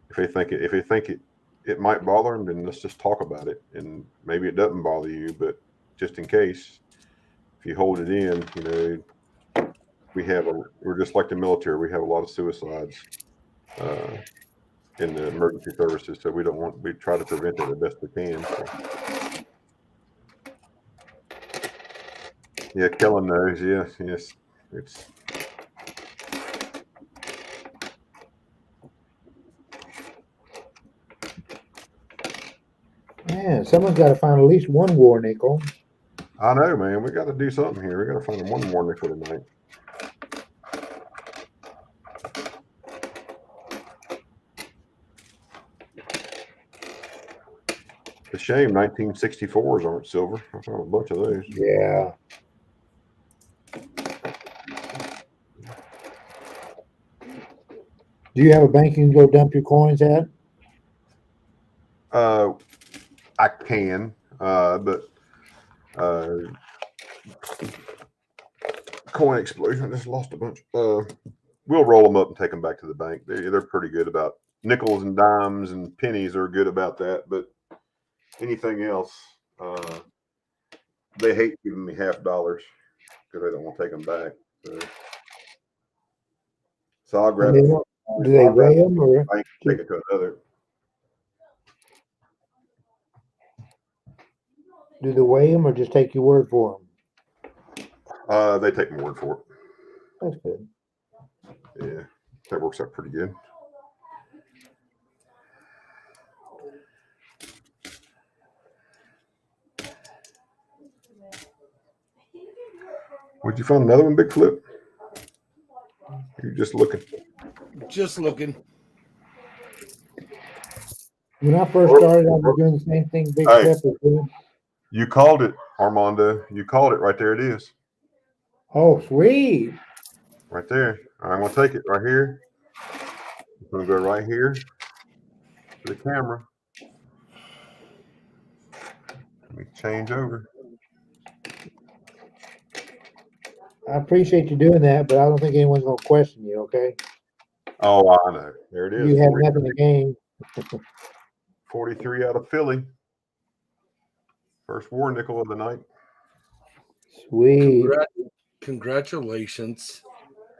If they think it might bother them, then let's just talk about it. And maybe it doesn't bother you, but just in case, if you hold it in, you know, we're just like the military. We have a lot of suicides in the emergency services, so we try to prevent it the best we can. So. Yeah, Kellen knows. Yes. It's Man, someone's got to find at least one war nickel. I know, man. We got to do something here. We got to find one more nickel tonight. It's a shame 1964s aren't silver. I found a bunch of those. Yeah. Do you have a bank you can go dump your coins at? I can, but coin explosion. I just lost a bunch. We'll roll them up and take them back to the bank. They're pretty good about nickels and dimes and pennies are good about that, but anything else, they hate giving me $50 because they don't want to take them back. So I'll grab it. Do they weigh them or take it to another? do they weigh them or just take your word for them? They take my word for it. That's good. Yeah, that works out pretty good. Would you find another one, Big Flip? You're just looking. Just looking. When I first started, I was doing the same thing Big Flip was doing. You called it, Armando. You called it. Right there it is. Oh, sweet. Right there. I'm going to take it right here. I'm going to go right here to the camera. Let me change over. I appreciate you doing that, but I don't think anyone's going to question you, okay? Oh, I know. There it is. You have nothing to gain. 43 out of Philly. First war nickel of the night. Sweet. Congratulations.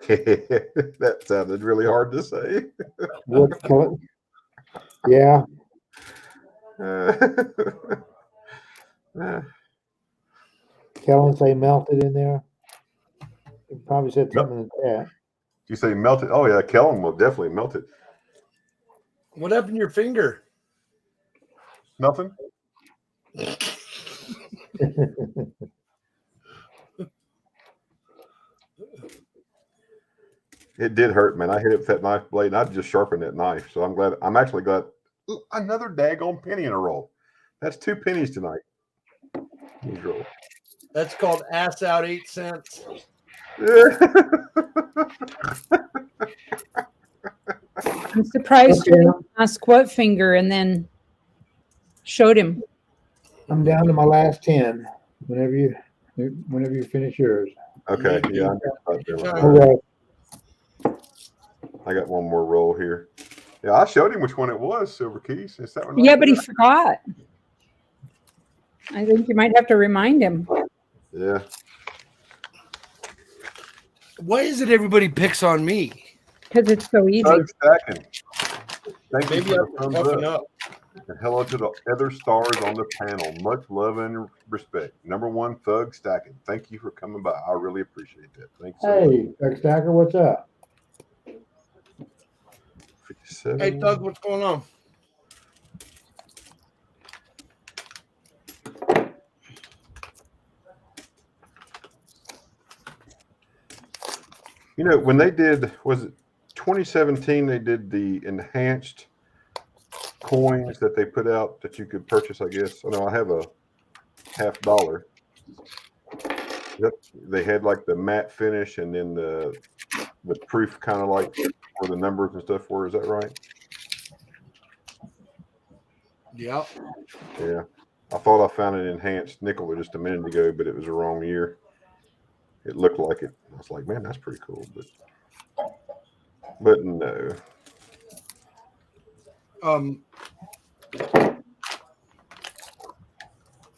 That sounded really hard to say. What color? Yeah. Kellen say melted in there. He probably said something like that. You say melted? Oh yeah, Kellen will definitely melt it. What happened to your finger? Nothing. It did hurt, man. I hit it with that knife blade, and I just sharpened that knife. So I'm glad. I'm actually glad. Ooh, another daggone penny in a roll. That's 2 pennies tonight. Roll. That's called ass out 8 cents. I'm surprised you didn't ask what finger and then showed him. I'm down to my last 10. Whenever you finish yours. Okay. Yeah. All I got one more roll here. Yeah, I showed him which one it was, Silver Keys. Is that one? Yeah, but he forgot. I think you might have to remind him. Yeah. Why is it everybody picks on me? Because it's so easy. Thug stacking. Thank Maybe you I for have the to thumbs toughen up. up. And hello to the other stars on the panel. Much love and respect. Number one, Thug Stacking. Thank you for coming by. I really appreciate that. Thanks so much. Hey, Doug Stacker, what's up? 57. Hey, Doug, what's going on? You know, when they did, was it 2017, they did the enhanced coins that they put out that you could purchase, I guess. I know I have a $50. They had like the matte finish and then the proof kind of like where the numbers and stuff were. Is that right? Yeah. Yeah. I thought I found an enhanced nickel just a minute ago, but it was the wrong year. It looked like it. I was like, man, that's pretty cool. But no.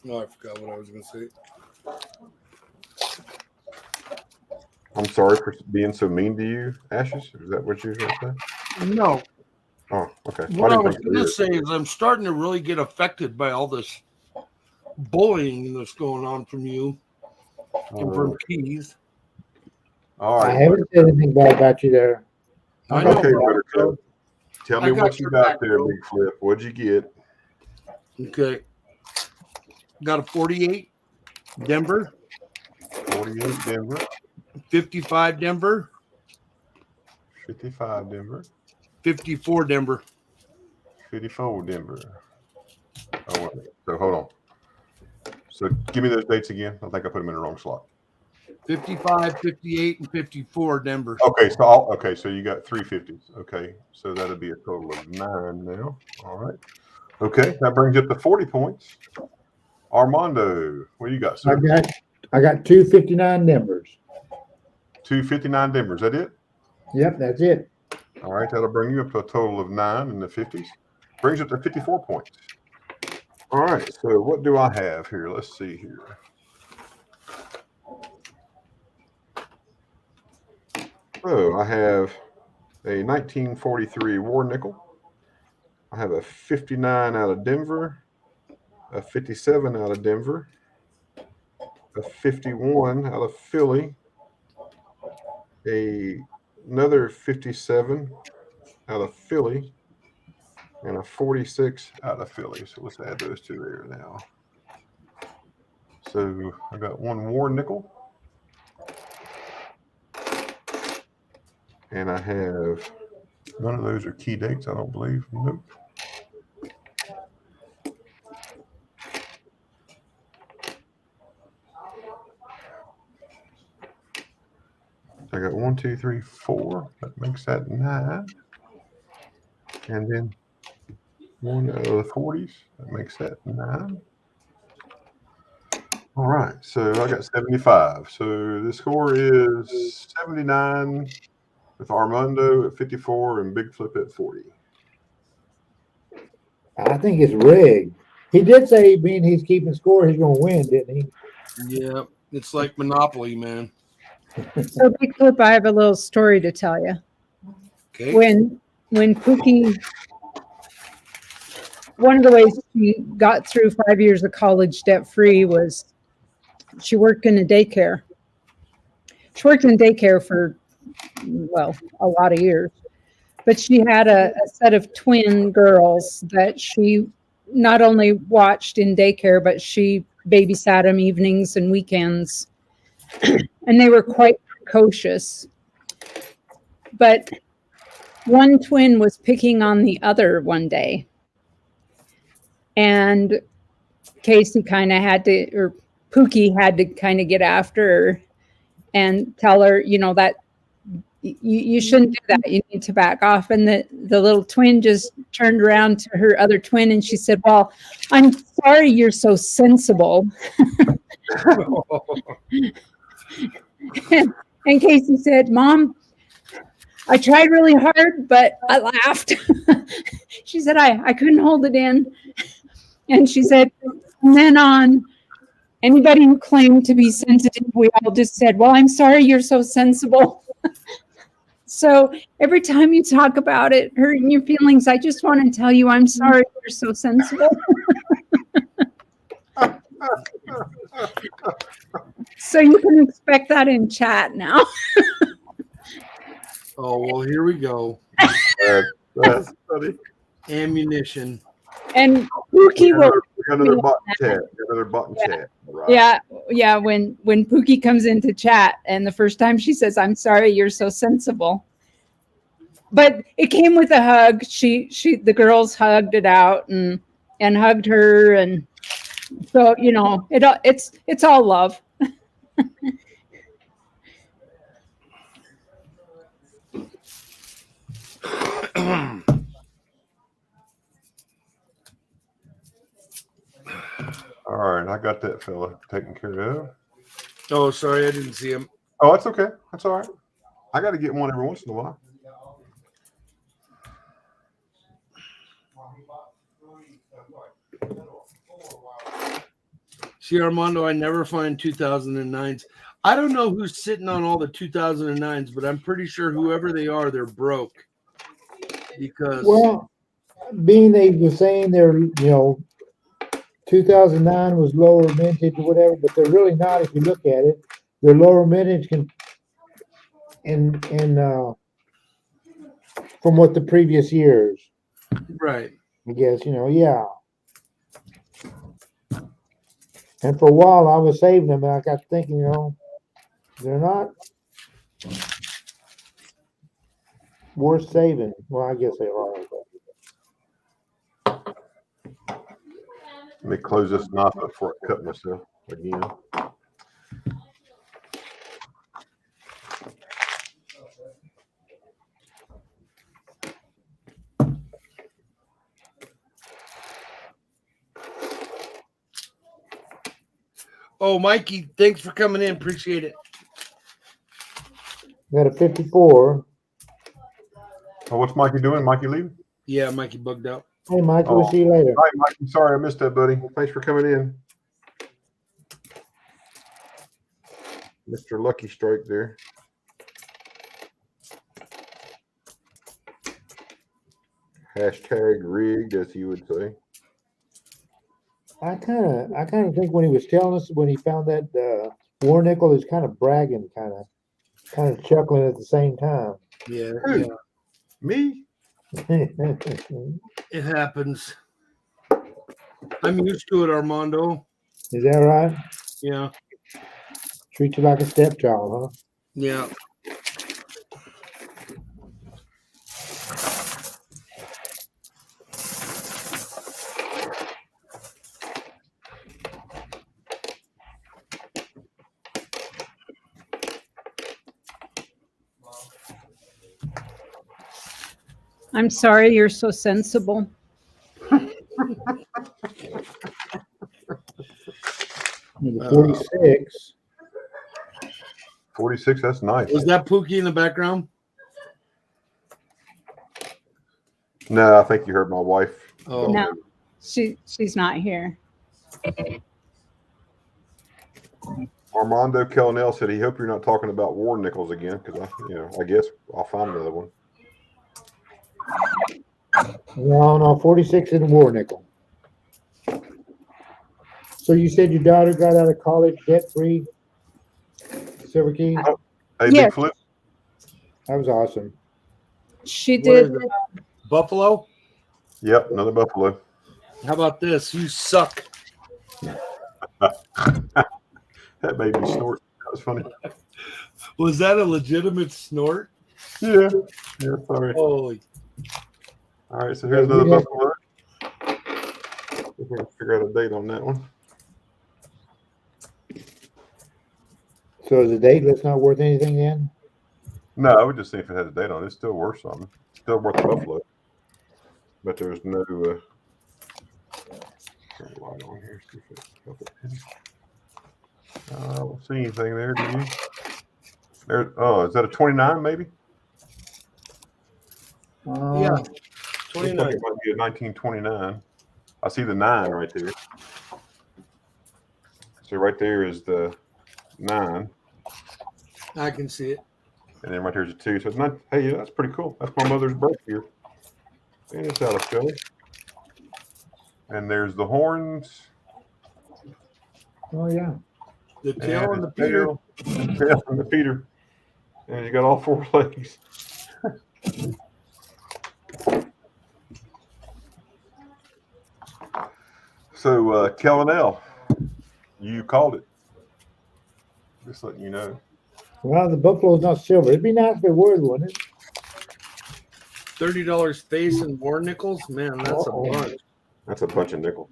No, I forgot what I was going to say. I'm sorry for being so mean to you, Ashes. Is that what you were going to say? No. Oh, okay. What I was going to say is I'm starting to really get affected by all this bullying that's going on from you and from Keys. All right. I haven't said anything bad about you there. I know, Okay, bro. Buttercup. Tell me what you got there, Big Flip. What'd you get? Okay. Got a 48 Denver. 48 Denver. 55 Denver. 55 Denver. 54 Denver. 54 Denver. Oh, wait. So hold on. So give me those dates again. I think I put them in the wrong slot. 55, 58, and 54 Denver. Okay, so you got 3 50s. Okay, so that'll be a total of 9 now. All right. Okay, that brings you up to 40 points. Armando, what do you got, sir? I got 259 Denvers. 259 Denver. Is that it? Yep, that's it. All right, that'll bring you up to a total of 9 in the 50s. Brings you up to 54 points. All right, so what do I have here? Let's see here. So I have a 1943 War Nickel. I have a 59 out of Denver, a 57 out of Denver, a 51 out of Philly, another 57 out of Philly, and a 46 out of Philly. So let's add those two there now. So I got one War Nickel. And I have, none of those are key dates, I don't believe. Nope. I got 1, 2, 3, 4. That makes that 9. And then one of the 40s. That makes that 9. All right. So I got 75. So the score is 79 with Armando at 54 and Big Flip at 40. I think it's rigged. He did say, being he's keeping score, he's going to win, didn't he? Yeah. It's like Monopoly, man. So Big Flip, I have a little story to tell you. Okay. When Pookie, one of the ways she got through 5 years of college debt free was she worked in a daycare. She worked in daycare for, well, a lot of years. But she had a set of twin girls that she not only watched in daycare, but she babysat them evenings and weekends. And they were quite precocious. But one twin was picking on the other one day. And Casey kind of had to, or Pookie had to kind of get after her and tell her, you know, that you shouldn't do that. You need to back off. And the little twin just turned around to her other twin and she said, well, I'm sorry you're so sensible. And Casey said, Mom, I tried really hard, but I laughed. She said, I couldn't hold it in. And she said, from then on, anybody who claimed to be sensitive, we all just said, well, I'm sorry you're so sensible. So every time you talk about it, hurting your feelings, I just want to tell you, I'm sorry you're so sensible. So you can expect that in chat now. Oh, well, here we go. That's funny. Ammunition. And Pookie will. We got another bot chat. Another bot chat. Right. Yeah. When Pookie comes into chat, and the first time she says, "I'm sorry, you're so sensible," but it came with a hug. The girls hugged it out and hugged her, and so you know it's all love. All right, I got that fella taken care of. Oh, sorry, I didn't see him. Oh, that's okay. That's all right. I got to get one every once in a while. See, Armando, I never find 2009s. I don't know who's sitting on all the 2009s, but I'm pretty sure whoever they are, they're broke. Because Well, being they were saying they're, 2009 was lower mintage or whatever, but they're really not. If you look at it, they're lower mintage from what the previous years. right. I guess, yeah. And for a while I was saving them, and I got thinking, they're not worth saving. Well, I guess they are. Let me close this knife up before I cut myself again. Oh, Mikey, thanks for coming in. Appreciate it. Got a 54. Oh, what's Mikey doing? Mikey leaving? Yeah, Mikey bugged out. Hey, Mike, we'll see you later. All right, Mikey. Sorry I missed that, buddy. Thanks for coming in. Mr. Lucky Strike there. Hashtag rigged, as he would say. I kind of think when he was telling us when he found that war nickel, is kind of bragging, kind of chuckling at the same time. Yeah, Who? yeah. Me? It happens. I'm used to it, Armando. Is that right? Yeah, Treat you like a stepchild, huh? yeah. I'm sorry you're so sensible. Number 46. 46, that's nice. Was that Pookie in the background? No, I think you heard my wife. Oh, No, she's not here. Armando Kellenell said he hope you're not talking about war nickels again, because I guess I'll find another one. No, 46 in the war nickel. So you said your daughter got out of college debt-free, Silver Key? Hey, Yeah. Big Flip. That was awesome. She What did. is it? Buffalo? Yep, another buffalo. How about this? You suck. That made me snort. That was funny. Was that a legitimate snort? Yeah. Yeah, sorry. Holy. All right, so here's another buffalo. We're going to figure out a date on that one. So is the date that's not worth anything then? No, I would just see if it had a date on it. It's still worth something. Still worth a buffalo. But there's no turn the light on here. See if it's got the pin. I don't see anything there, do you? There, oh, is that a 29 maybe? Yeah. Looks like 29. it might be a 1929. I see the 9 right there. So right there is the 9. I can see it. And then right here's a 2. So it's not, hey, yeah, that's pretty cool. That's my mother's birth year. And it's out of Philly. And there's the horns. Oh, yeah. The tail and the Peter. tail, the tail and the Peter. And you got all 4 legs. So, Kellenell, you called it. Just letting you know. Well, the buffalo's not silver. It'd be nice if it was, wouldn't it? $30 face and war nickels? Man, that's a bunch. That's a bunch of nickels.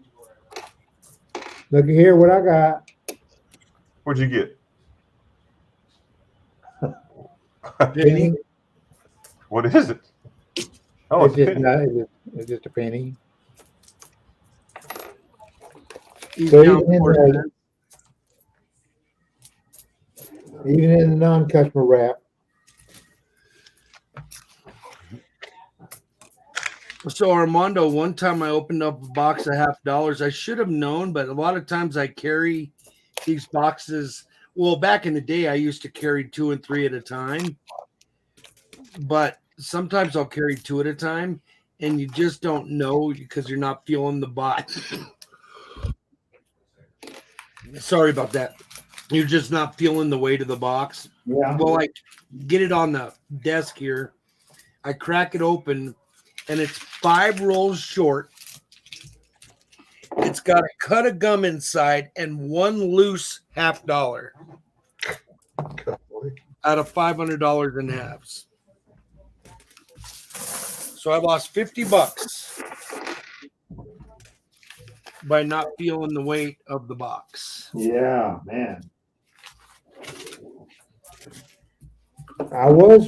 Look here, what I got. What'd you get? Penny? What is it? Oh, it's a penny. It's just a penny. He's So down even in 40 the- cents. Even in the non-customer wrap. So Armando, one time I opened up a box of $50. I should have known, but a lot of times I carry these boxes. Well, back in the day, I used to carry 2 and 3 at a time, but sometimes I'll carry 2 at a time, and you just don't know because you're not feeling the box. Sorry about that. You're just not feeling the weight of the box. Yeah. Well, I get it on the desk here. I crack it open, and it's 5 rolls short. It's got a cut of gum inside and 1 loose $50 out of $500 in halves. So I lost $50 by not feeling the weight of the box. Yeah, man. I was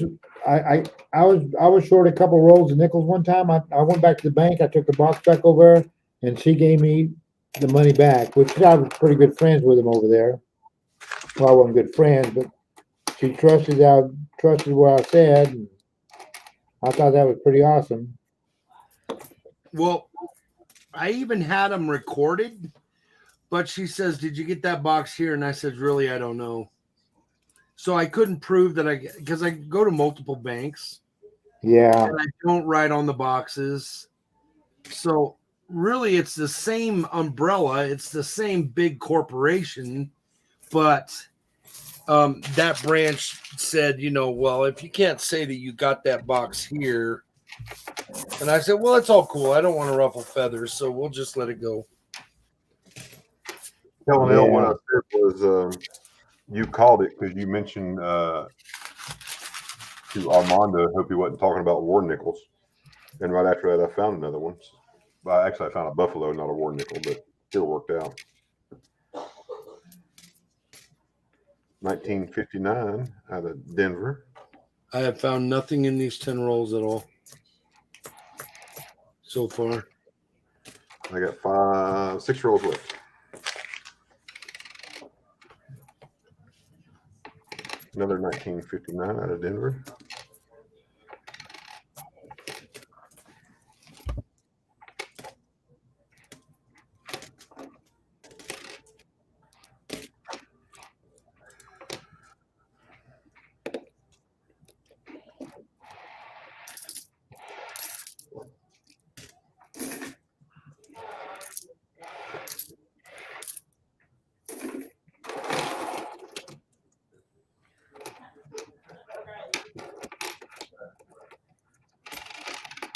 short a couple rolls of nickels one time. I went back to the bank. I took the box back over, and she gave me the money back, which I was pretty good friends with him over there. Well, I wasn't good friends, but she trusted what I said, and I thought that was pretty awesome. Well, I even had them recorded, but she says, "Did you get that box here?" And I said, "Really, I don't know." So I couldn't prove that because I go to multiple banks. Yeah. And I don't write on the boxes. So really, it's the same umbrella. It's the same big corporation, but that branch said, well, if you can't say that you got that box here. And I said, well, it's all cool. I don't want to ruffle feathers, so we'll just let it go. Kellenell, what I said was you called it because you mentioned to Armando, hope he wasn't talking about war nickels. And right after that, I found another one. Well, actually, I found a buffalo, not a war nickel, but still worked out. 1959 out of Denver. I have found nothing in these 10 rolls at all so far. I got 6 rolls left. Another 1959 out of Denver.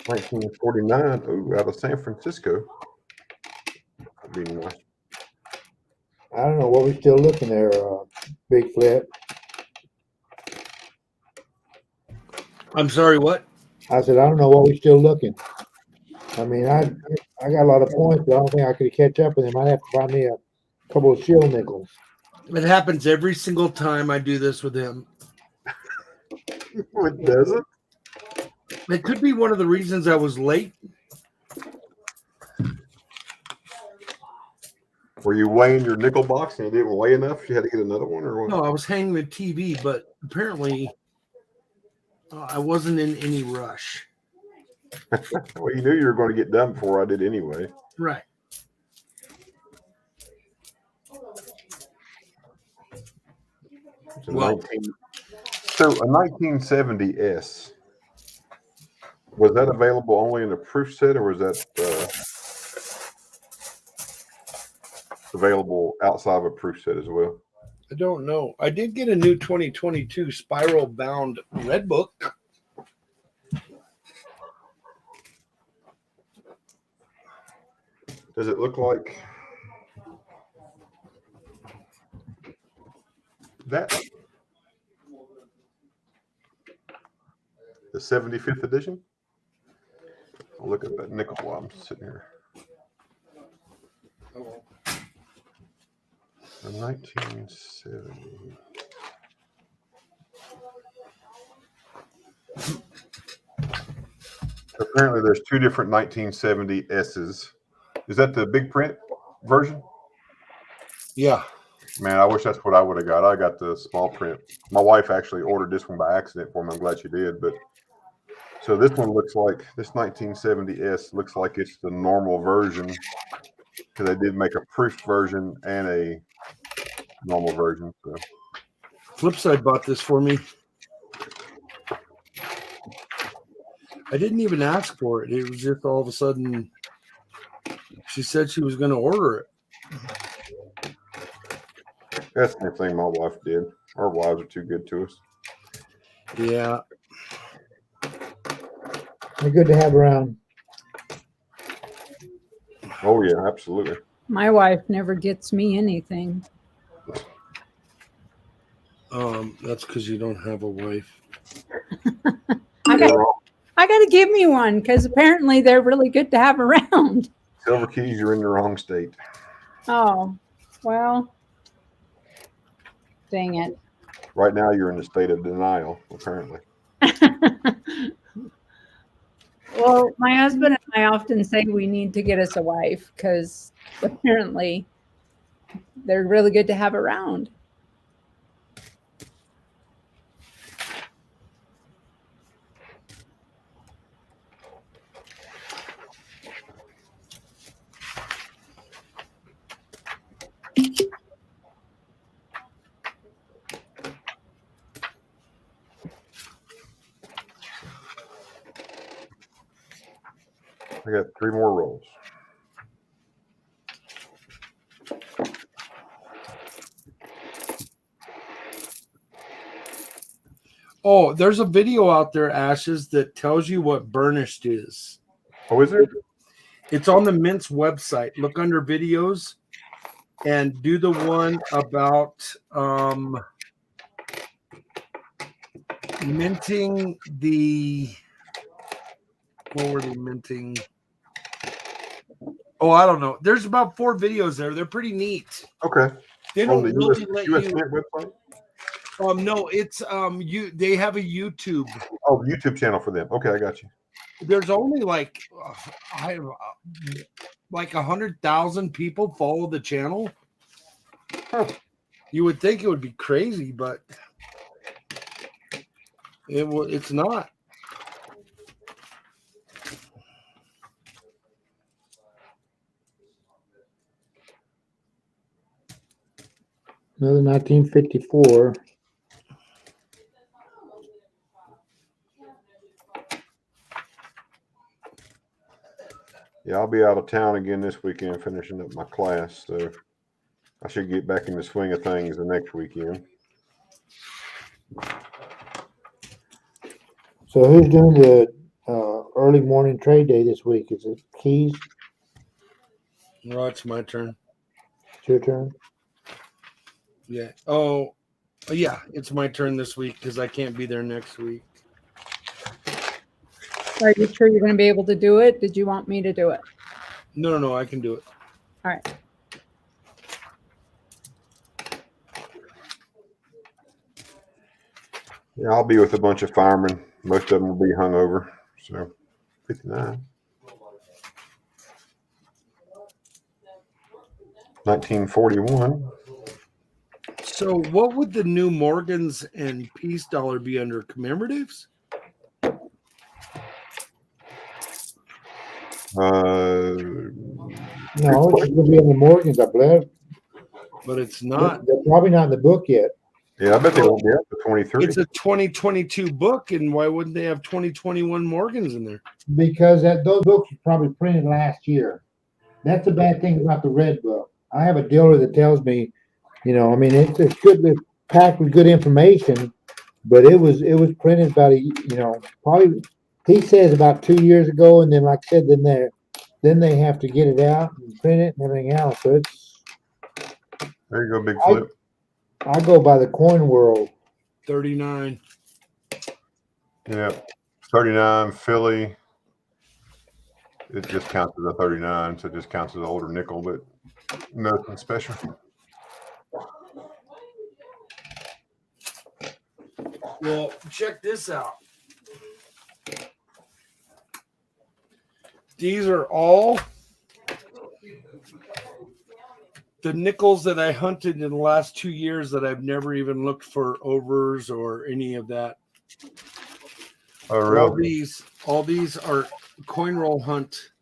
1949. Ooh, out of San Francisco. That'd be nice. I don't know what we're still looking there, Big Flip. I'm sorry, what? I said, I don't know what we're still looking. I mean, I got a lot of points, but I don't think I could catch up with him. I'd have to find me a couple of shield nickels. It happens every single time I do this with him. It doesn't. It could be one of the reasons I was late. Were you weighing your nickel box and it didn't weigh enough? You had to get another one, or what? No, I was hanging the TV, but apparently I wasn't in any rush. Well, you knew you were going to get done before I did anyway. Right. So, Well- 19, so a 1970S, was that available only in the proof set, or was that available outside of a proof set as well? I don't know. I did get a new 2022 spiral bound red book. Does it look like that? The 75th edition? I'll look at that nickel while I'm sitting here. The 1970. Apparently, there's two different 1970 S's. Is that the big print version? Yeah. Man, I wish that's what I would have got. I got the small print. My wife actually ordered this one by accident for me. I'm glad she did. But so this one looks like this 1970S looks like it's the normal version, because they did make a proof version and a normal version. So Flipside bought this for me. I didn't even ask for it. It was just all of a sudden she said she was going to order it. that's the thing my wife did. Our wives are too good to us. Yeah. They're good to have around. Oh yeah, absolutely. My wife never gets me anything. That's because you don't have a wife. I got to give me one because apparently they're really good to have around. Silver keys, you're in the wrong state. Oh, well, dang it. Right now, you're in the state of denial, apparently. Well, my husband and I often say we need to get us a wife because apparently they're really good to have around. I got 3 more rolls. Oh, there's a video out there, Ashes, that tells you what burnished is. Oh, is there? It's on the Mint's website. Look under videos and do the one about minting the, what were they minting? Oh, I don't know. There's about 4 videos there. They're pretty neat. Okay. They On don't the really US, let US you. Mint website? No, it's they have a YouTube. Oh, YouTube channel for them. Okay, I got you. There's only like 100,000 people follow the channel. Huh. You would think it would be crazy, but it's not. Another 1954. Yeah, I'll be out of town again this weekend finishing up my class, so I should get back in the swing of things the next weekend. So who's doing the early morning trade day this week. Is it Keys? No, it's my turn. It's your turn. Yeah. Oh, yeah. It's my turn this week because I can't be there next week. Are you sure you're going to be able to do it? Did you want me to do it? No. I can do it. All right. Yeah, I'll be with a bunch of firemen. Most of them will be hungover. So 59. 1941. So, what would the new Morgans and Peace dollar be under commemoratives? No, it's going to be in the Morgans, I believe. But it's not. They're probably not in the book yet. Yeah, I bet they won't be up to 23. It's a 2022 book, and why wouldn't they have 2021 Morgans in there? Because those books were probably printed last year. That's the bad thing about the red book. I have a dealer that tells me, I mean, it's good, it's packed with good information, but it was printed about probably he says about 2 years ago, and then like I said, then they have to get it out and print it and everything else. So it's There you go, Big Flip. I go by the coin world. 39. Yeah. 39, Philly. It just counts as a 39, so it just counts as an older nickel, but nothing special. Well, check this out. These are all the nickels that I hunted in the last 2 years that I've never even looked for overs or any of that. Oh, really? All these are coin roll hunt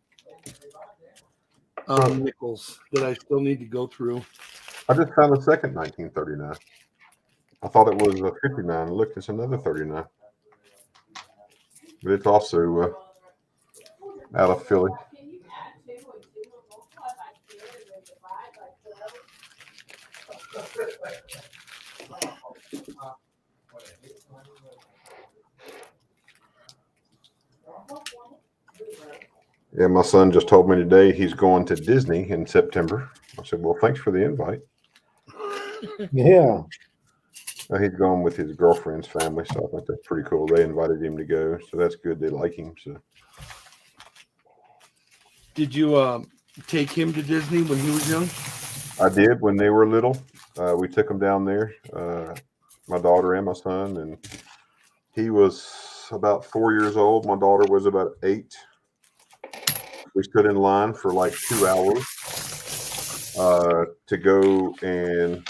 nickels that I still need to go through. I just found a second 1939. I thought it was a 59. Look, it's another 39. But it's also out of Philly. Yeah, my son just told me today he's going to Disney in September. I said, well, thanks for the invite. Yeah. He's going with his girlfriend's family, so I think that's pretty cool. They invited him to go, so that's good. They like him. So, did you take him to Disney when he was young? I did when they were little. We took them down there, my daughter and my son, and he was about 4 years old. My daughter was about 8. We stood in line for like 2 hours to go and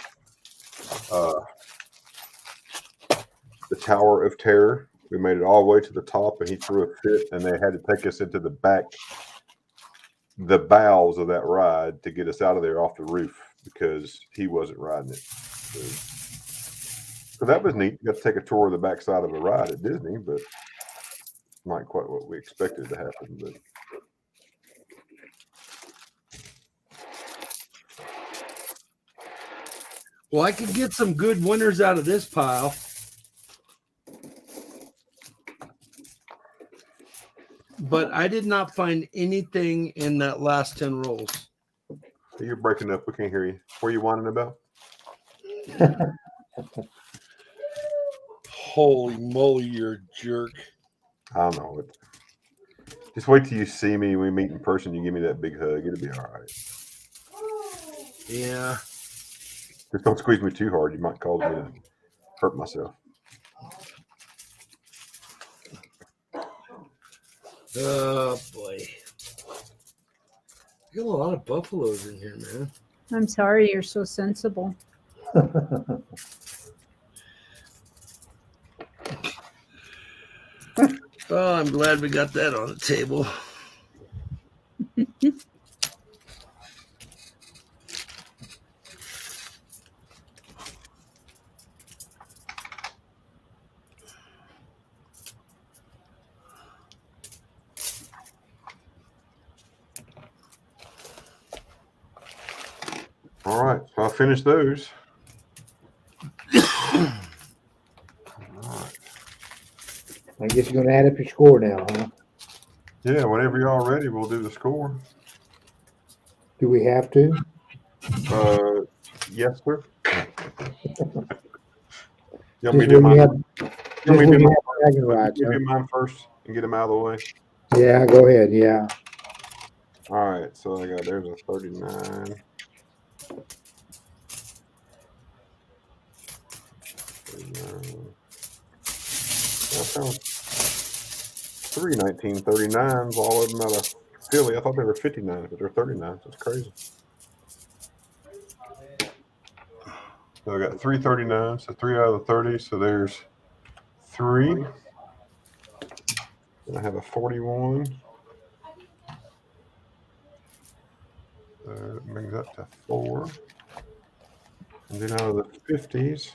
the Tower of Terror. We made it all the way to the top, and he threw a fit, and they had to take us into the bowels of that ride to get us out of there off the roof because he wasn't riding it. So that was neat. You got to take a tour of the backside of a ride at Disney, but not quite what we expected to happen. But well, I could get some good winners out of this pile. But I did not find anything in that last 10 rolls. you're breaking up. We can't hear you. What are you whining about? Holy moly, you're a jerk. I don't know. Just wait till you see me. When we meet in person, you give me that big hug. It'll be all right. Yeah. Just don't squeeze me too hard. You might cause me to hurt myself. Oh, boy. You got a lot of buffaloes in here, man. I'm sorry you're so sensible. Oh, I'm glad we got that on the table. All right, so I finished those. All right. I guess you're going to add up your score now, huh? Yeah, whenever you're all ready, we'll do the score. Do we have to? Yes, sir. You Just want me to do when you mine? have, You just want me to when do you mine have bragging first? rights, You huh? do mine first and get them out of the way. Yeah, go ahead. Yeah. All right, so I got there's a 39. 39. I found 1939s, all of them out of Philly. I thought they were 59, but they're 39s. That's crazy. So I got 339s, so 3 out of the 30. So there's 3. And I have a 41. That brings that to 4. And then out of the 50s,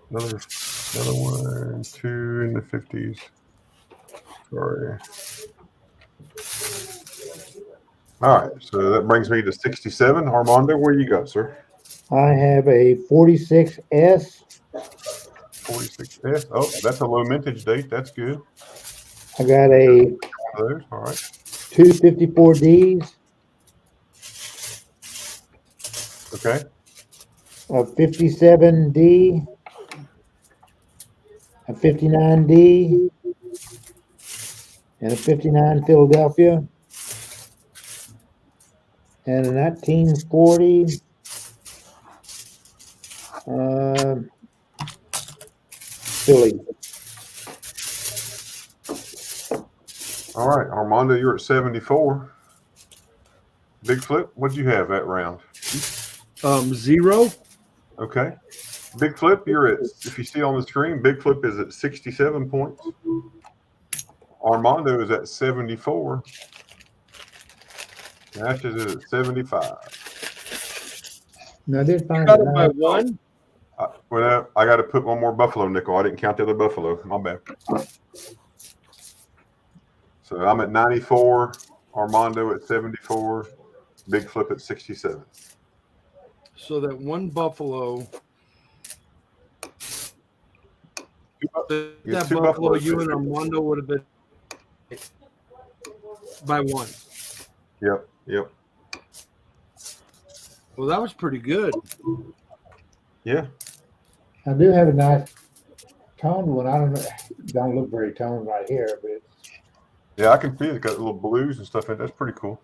another 1, 2 in the 50s. Sorry. All right, so that brings me to 67. Armando, where you got, sir? I have a 46S. 46S. Oh, that's a low mintage date. That's good. I got a Those, all right. 254Ds, Okay. a 57D, a 59D, and a 59 Philadelphia, and a 1940 Philly. All right, Armando, you're at 74. Big Flip, what'd you have that round? 0. Okay. Big Flip, you're at, if you see on the screen, Big Flip is at 67 points. Armando is at 74. Ashes is at 75. Now, I did find Cut a it by nice, 1. Well, I got to put one more Buffalo nickel. I didn't count the other Buffalo. My bad. So I'm at 94. Armando at 74. Big Flip at 67. So that one Buffalo. It's That 2 Buffalo, Buffaloes. you and Armando would have been by 1. Yep. Well, that was pretty good. Yeah. I do have a nice toned one. I don't know, don't look very toned right here, but it's, Yeah, I can see it's got little blues and stuff in it. That's pretty cool.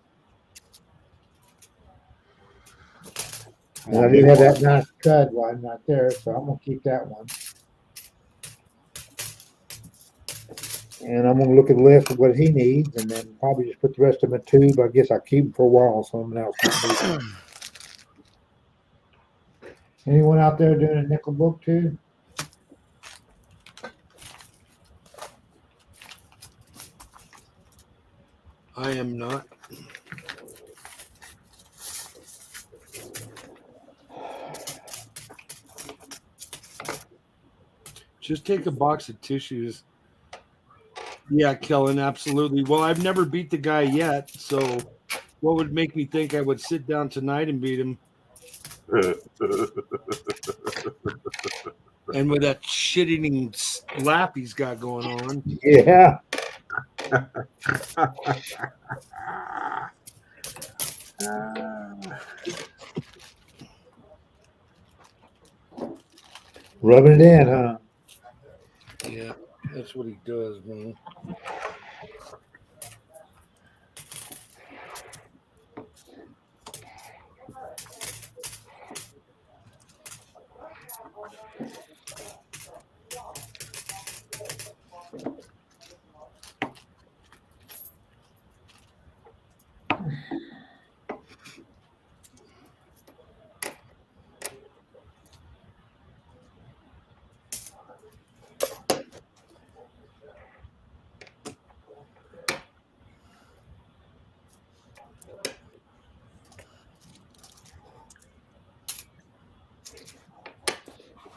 and I do have that nice cut one right there, so I'm gonna keep that one. And I'm gonna look at the list of what he needs, and then probably just put the rest of them in a tube. I guess I'll keep them for a while, so someone else can do it. Anyone out there doing a nickel book too? I am not. Just take a box of tissues. Yeah, Kellen, absolutely. Well, I've never beat the guy yet, so what would make me think I would sit down tonight and beat him? And with that shit-eating slap he's got going on. Yeah. Rubbing it in, huh? Yeah, that's what he does, man.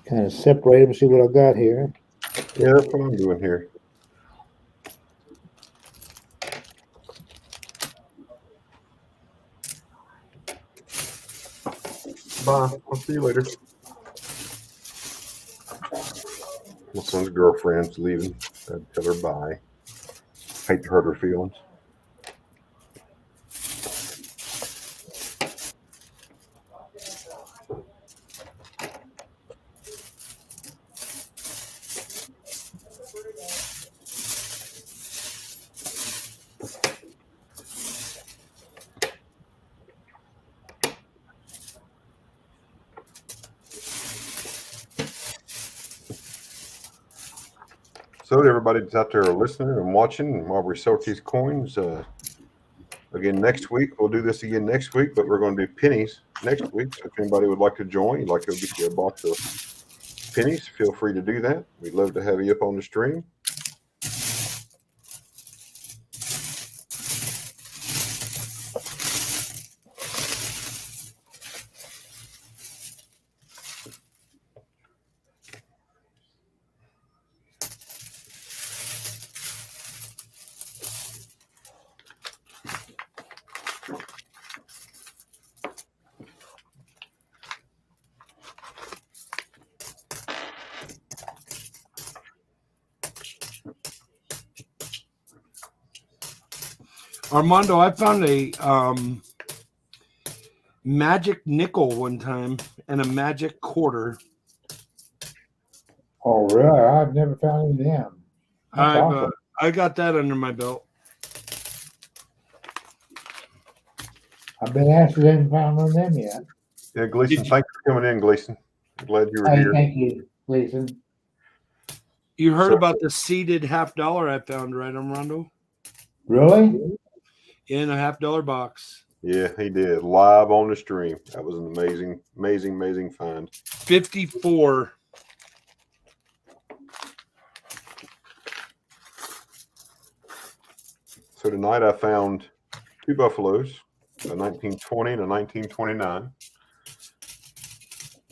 Kind of separate them, see what I got here. Yeah, that's what I'm doing here. Bye. I'll see you later. My son's girlfriend's leaving. I'd tell her bye. Hate to hurt her feelings. So to everybody that's out there listening and watching, and while we sort these coins, again next week we'll do this again next week, but we're going to do pennies next week. So if anybody would like to join, you'd like to get you a box of pennies, feel free to do that. We'd love to have you up on the stream. Armando, I found a magic nickel one time and a magic quarter. Oh, really? I've never found any of them. That's awesome. I got that under my belt. I've been asked if they haven't found one of them yet. Yeah, Gleason, thanks for coming in, Gleason. I'm glad you were Hey, here. thank you, Gleason. You heard So- about the seeded $50 I found, right, Armando? Really? In a $50 box. Yeah, he did. Live on the stream. That was an amazing find. 54. So tonight I found two buffaloes, a 1920 and a 1929.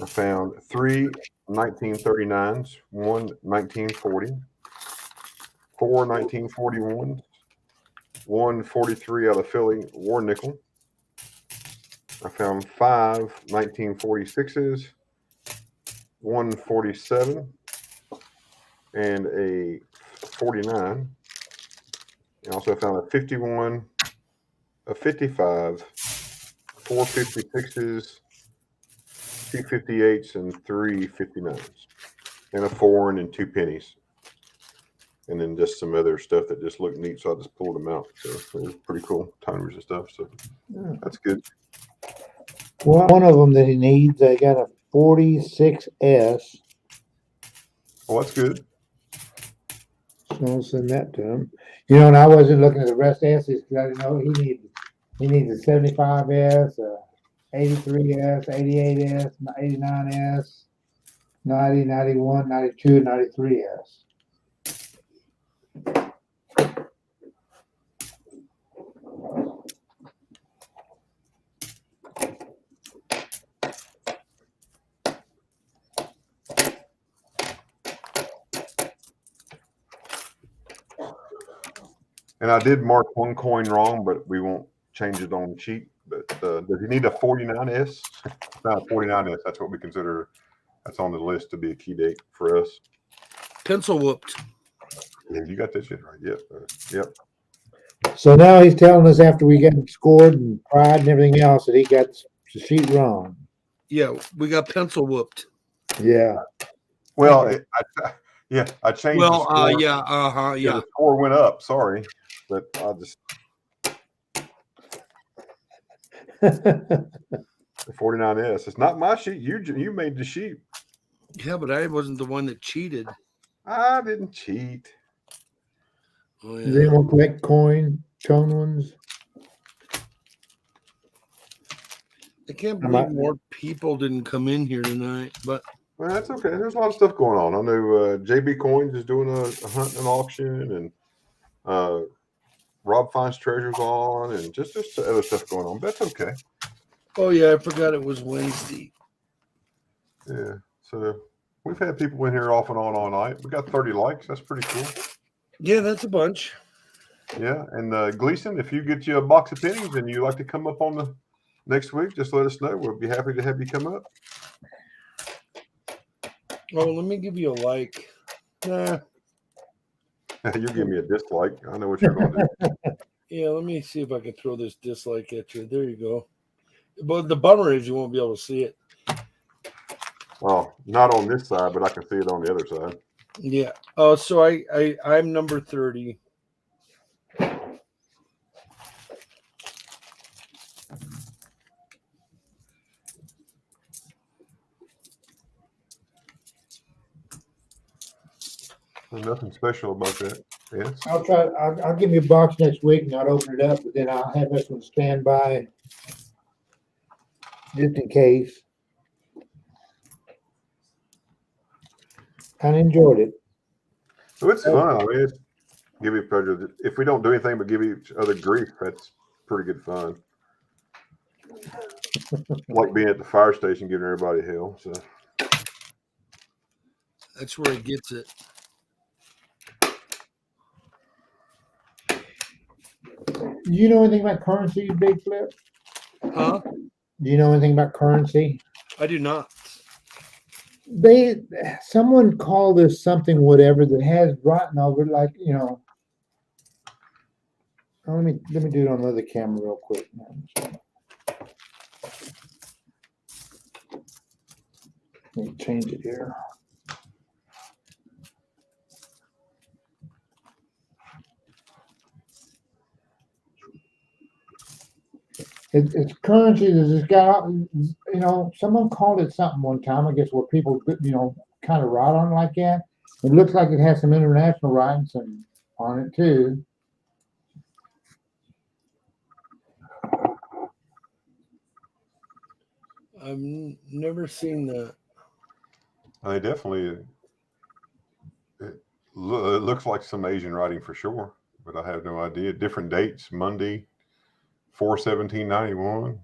I found three 1939s, one 1940, four 1941s, one 43 out of Philly war nickel. I found five 1946s, one 47, and a 49. I also found a 51, a 55, four 56s, two 58s, and three 59s, and a foreign and two pennies. And then just some other stuff that just looked neat, so I just pulled them out. So it was pretty cool, timers and stuff. So yeah, that's good. One of them that he needs, I got a 46S. Well, that's good. So I'll send that to him. You know, and I wasn't looking at the rest of S's because I didn't know he needs a 75S, a 83S, 88S, 89S, 90, 91, 92, 93S. And I did mark one coin wrong, but we won't change it on the sheet. But does he need a 49S? Not a 49S. That's what we consider. That's on the list to be a key date for us. Pencil whooped. Yeah, you got this shit right. Yep. Yep. So now he's telling us after we got him scored and pride and everything else that he got the sheet wrong. Yeah, we got pencil whooped. Yeah. Well, Okay. I changed. Well, the score. yeah. The score went up. Sorry, but I just the 49S. It's not my sheet. You made the sheet. Yeah, but I wasn't the one that cheated. I didn't cheat. Oh, Does yeah. anyone collect tone ones? I can't I'm believe not- more people didn't come in here tonight, but Well, that's okay. There's a lot of stuff going on. I know JB Coins is doing a hunt and auction, and Rob finds treasures on, and just other stuff going on. But that's okay. oh yeah, I forgot it was Wednesday. Yeah. So we've had people in here off and on all night. We got 30 likes. That's pretty cool. Yeah, that's a bunch. Yeah. And Gleason, if you get you a box of pennies and you like to come up on the next week, just let us know. We'll be happy to have you come up. Oh, let me give you a like. Nah. You give me a dislike. I know what you're going to do. Yeah, let me see if I can throw this dislike at you. There you go. But the bummer is you won't be able to see it. Well, not on this side, but I can see it on the other side. Yeah. So I'm number 30. There's nothing special about that. Yes. I'll give you a box next week and I'll open it up, but then I'll have this one stand by just in case. Kind of enjoyed it. So it's fun. I mean, it's give you pleasure. If we don't do anything but give each other grief, that's pretty good fun. Like being at the fire station giving everybody hell. So That's where it gets it. Do you know anything about currency, Big Flip? Huh? Do you know anything about currency? I do not. Someone called this something whatever that has rotten over it, like, you know. Let me do it on the other camera real quick. Let me change it here. It's currency that has got, you know, someone called it something one time, I guess, where people, you know, kind of write on it like that. It looks like it has some international writings on it too. I've never seen that. I definitely it looks like some Asian writing for sure, but I have no idea. Different dates: Monday, 4/17/91.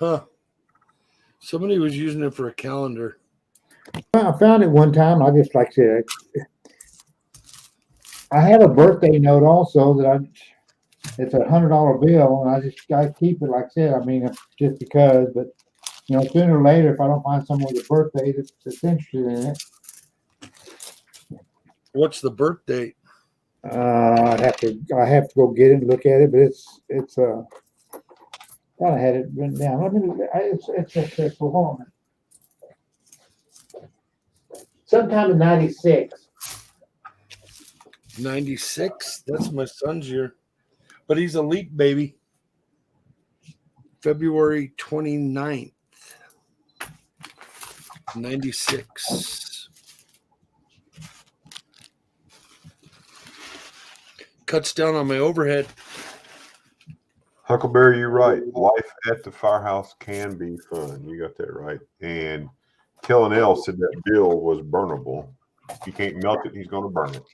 Huh. Somebody was using it for a calendar. I found it one time. I just like to. I have a birthday note also that it's a $100 bill, and I keep it. Like I said, I mean, just because. But you know, sooner or later, if I don't find someone with a birthday that's interested in it, What's the birth date? I have to go get it and look at it. But it's thought I had it written down. It's for home. Sometime in '96. 96? That's my son's year. But he's a leap baby. February 29th. 96. Cuts down on my overhead. Huckleberry, you're right. Life at the firehouse can be fun. You got that right. And Kellen L said that bill was burnable. If you can't melt it, he's going to burn it.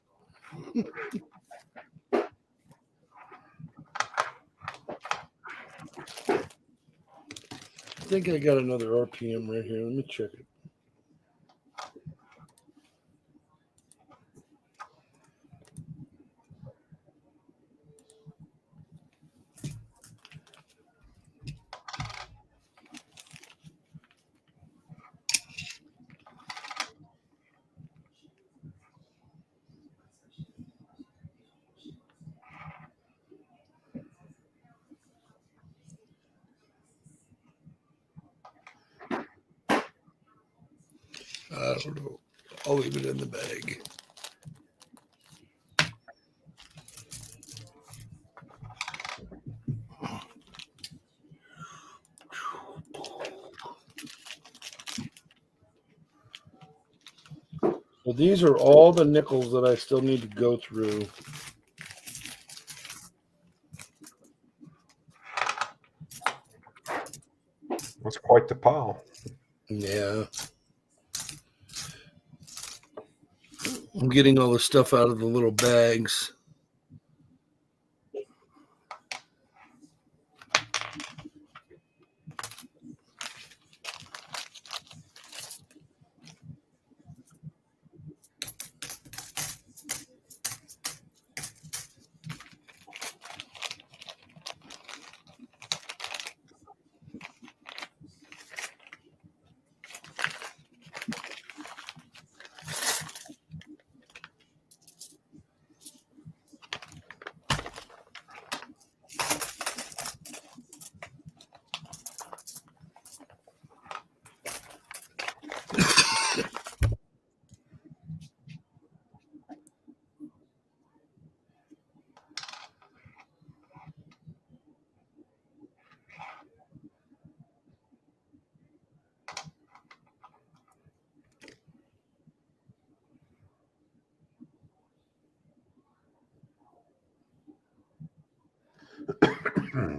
I think I got another RPM right here. Let me check it. I don't know. I'll leave it in the bag. So these are all the nickels that I still need to go through. That's quite the pile. Yeah. I'm getting all the stuff out of the little bags.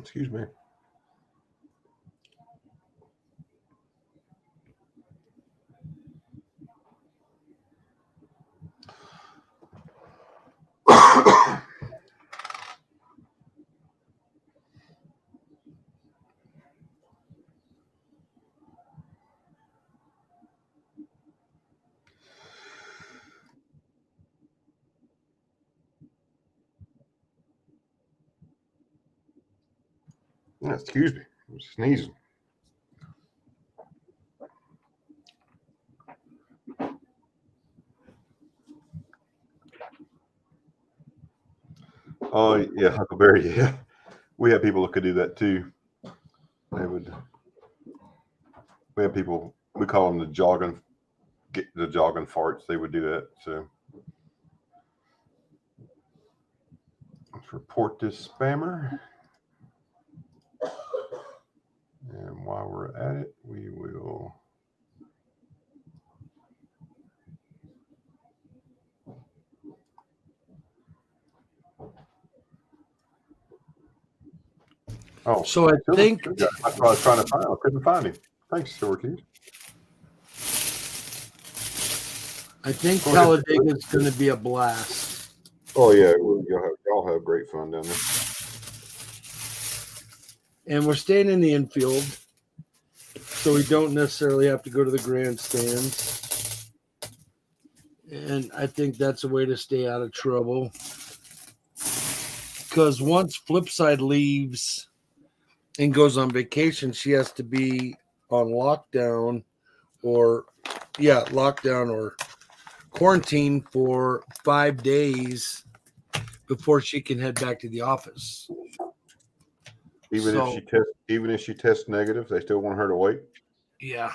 Excuse me. Excuse me. I'm sneezing. Oh yeah, Huckleberry. Yeah, we have people that could do that too. They would. We have people. We call them the jogging farts. They would do that. So let's report this spammer. And while we're at it, we will. Oh, So I think that's what I was trying to find. I couldn't find him. Thanks, Silver Keys. I think Go ahead. Talladega is going to be a blast. Oh yeah, y'all have great fun down there. And we're staying in the infield, so we don't necessarily have to go to the grandstands. And I think that's a way to stay out of trouble. Because once Flipside leaves and goes on vacation, she has to be on lockdown or quarantine for 5 days before she can head back to the office. Even if she tests negative, they still want her to wait. Yeah.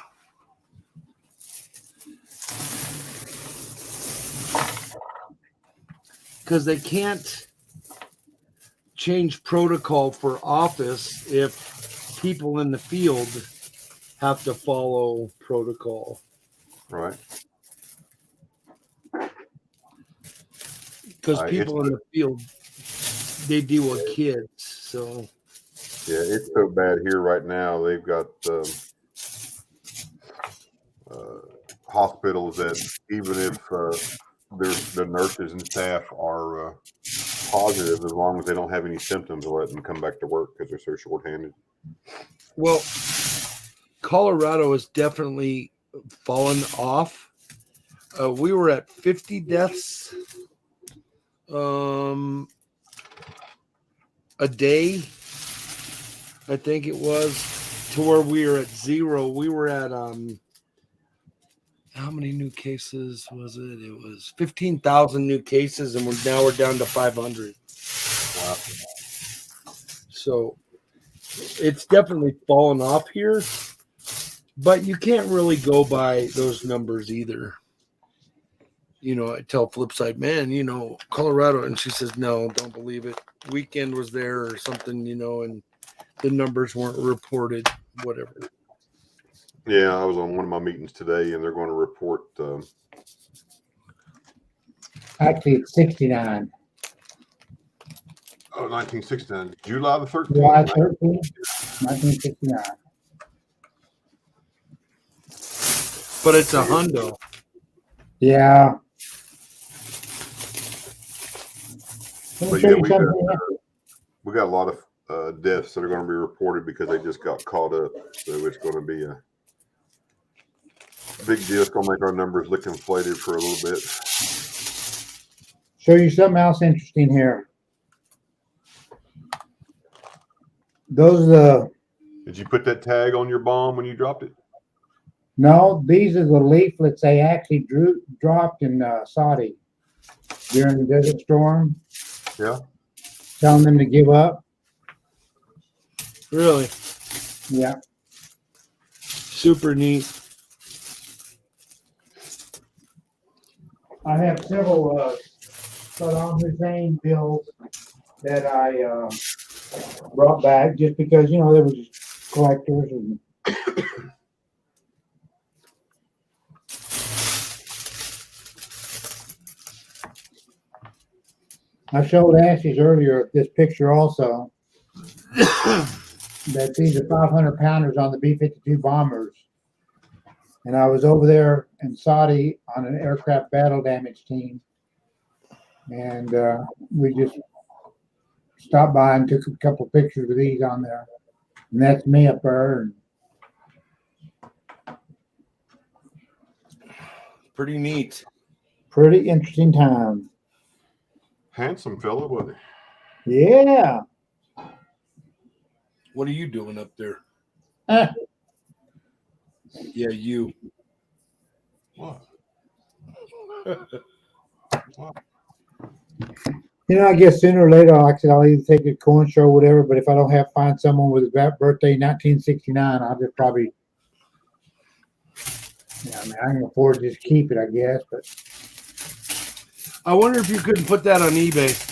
Because they can't change protocol for office if people in the field have to follow protocol. Right. Because people in the field, they deal with kids. So yeah, it's so bad here right now. They've got hospitals that even if the nurses and staff are positive, as long as they don't have any symptoms, they'll let them come back to work because they're so shorthanded. Well, Colorado has definitely fallen off. We were at 50 deaths a day, I think it was, to where we were at 0. We were at how many new cases was it? It was 15,000 new cases, and we're down to 500. Wow. So it's definitely fallen off here, but you can't really go by those numbers either. You know, I tell Flipside, man, you know, Colorado, and she says, no, don't believe it. Weekend was there or something, you know, and the numbers weren't reported, whatever. Yeah, I was on one of my meetings today, and they're going to report. Actually, it's 69. 1969, July the 13th. July 13th, 1969. But it's a hundo. Yeah. Let me But show yeah, you something. we got a lot of deaths that are going to be reported because they just got caught up. So it's going to be a big deal. It's going to make our numbers look inflated for a little bit. Show you something else interesting here. Those Did you put that tag on your bomb when you dropped it? no, these are the leaflets they actually dropped in Saudi during the desert storm. Yeah. Telling them to give up. Really? Yeah. Super neat. I have several Saddam Hussein bills that I brought back just because, you know, they were just collectors. And I showed Ashley's earlier this picture also. that these are 500 pounders on the B-52 bombers. And I was over there in Saudi on an aircraft battle damage team. And we just stopped by and took a couple pictures of these on there. And that's me up there. And Pretty neat. pretty interesting time. Handsome fella, wasn't Yeah. What are you doing up there? Eh, Yeah, you. he? What? You know, I guess sooner or later, like I said, I'll either take a coin show or whatever, but if I don't find someone with his birthday in 1969, I'll just probably, I mean, I can afford to just keep it, I guess, but I wonder if you couldn't put that on eBay.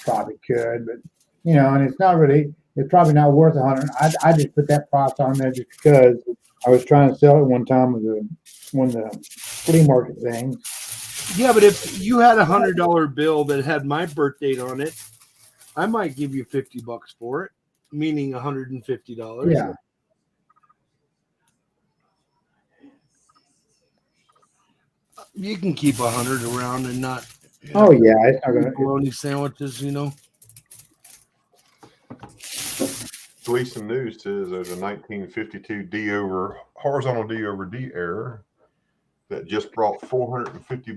probably could, but, and it's probably not worth I just put that price on there just because I was trying to sell it one time with one of the flea market things. Yeah, but if you had $100 bill that had my birth date on it, I might give you $50 for it, meaning $150. Yeah. You can keep 100 around and not. Oh yeah, it's not gonna. Bologna sandwiches, Gleason News says there's a 1952 horizontal D over D error that just brought $450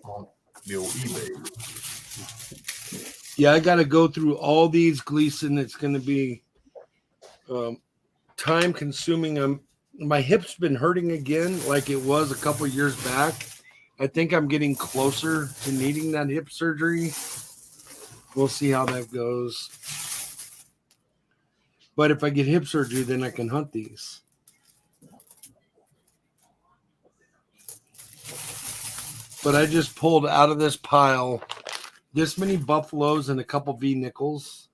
on the old eBay. Yeah, I got to go through all these, Gleason. It's going to be time consuming. My hip's been hurting again like it was a couple years back. I think I'm getting closer to needing that hip surgery. We'll see how that goes. But if I get hip surgery, then I can hunt these. But I just pulled out of this pile this many buffaloes and a couple V nickels.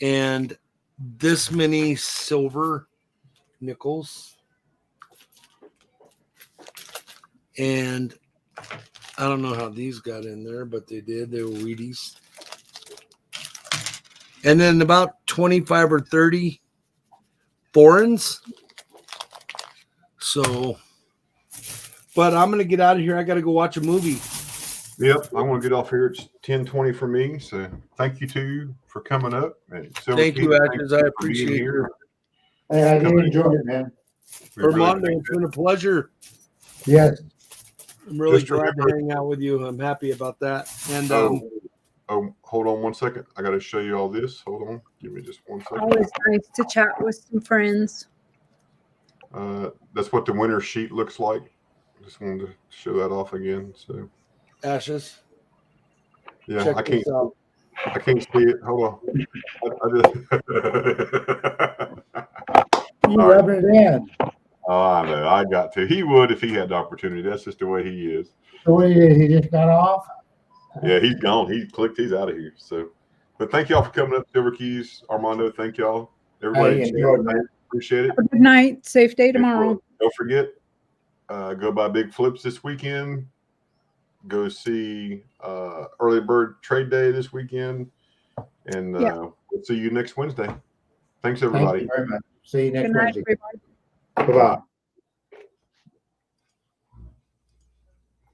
And this many silver nickels. And I don't know how these got in there, but they did. They were Wheaties. And then about 25 or 30 foreigns. So, but I'm going to get out of here. I got to go watch a movie. Yep, I want to get off here. It's 10:20 for me. So thank you two for coming up. And Thank you, Ashes. I appreciate here. Hey, I did enjoy it, man. Armando, it's been a pleasure. Yes. I'm really Just glad remember- to hang out with you. I'm happy about that. And Hold on 1 second. I got to show you all this. Hold on. Give me just 1 second. Always nice to chat with some friends. That's what the winter sheet looks like. Just wanted to show that off again. So Ashes. yeah, Check I can't. this out. I can't see it. Hold on. You rubbing it in. Oh, I know. I got to. He would if he had the opportunity. That's just the way he is. So what he did, he just got off? Yeah, he's gone. He clicked. He's out of here. So, but thank y'all for coming up, Silver Keys, Armando. Thank y'all, everybody. Hey, enjoy it, man. Appreciate it. Have a good night. Safe day tomorrow. Don't forget, go buy Big Flips this weekend. Go see Early Bird Trade Day this weekend, and we'll see you next Wednesday. Thanks, everybody. Thank you very much. See you next Good night, Wednesday. everybody. Bye-bye.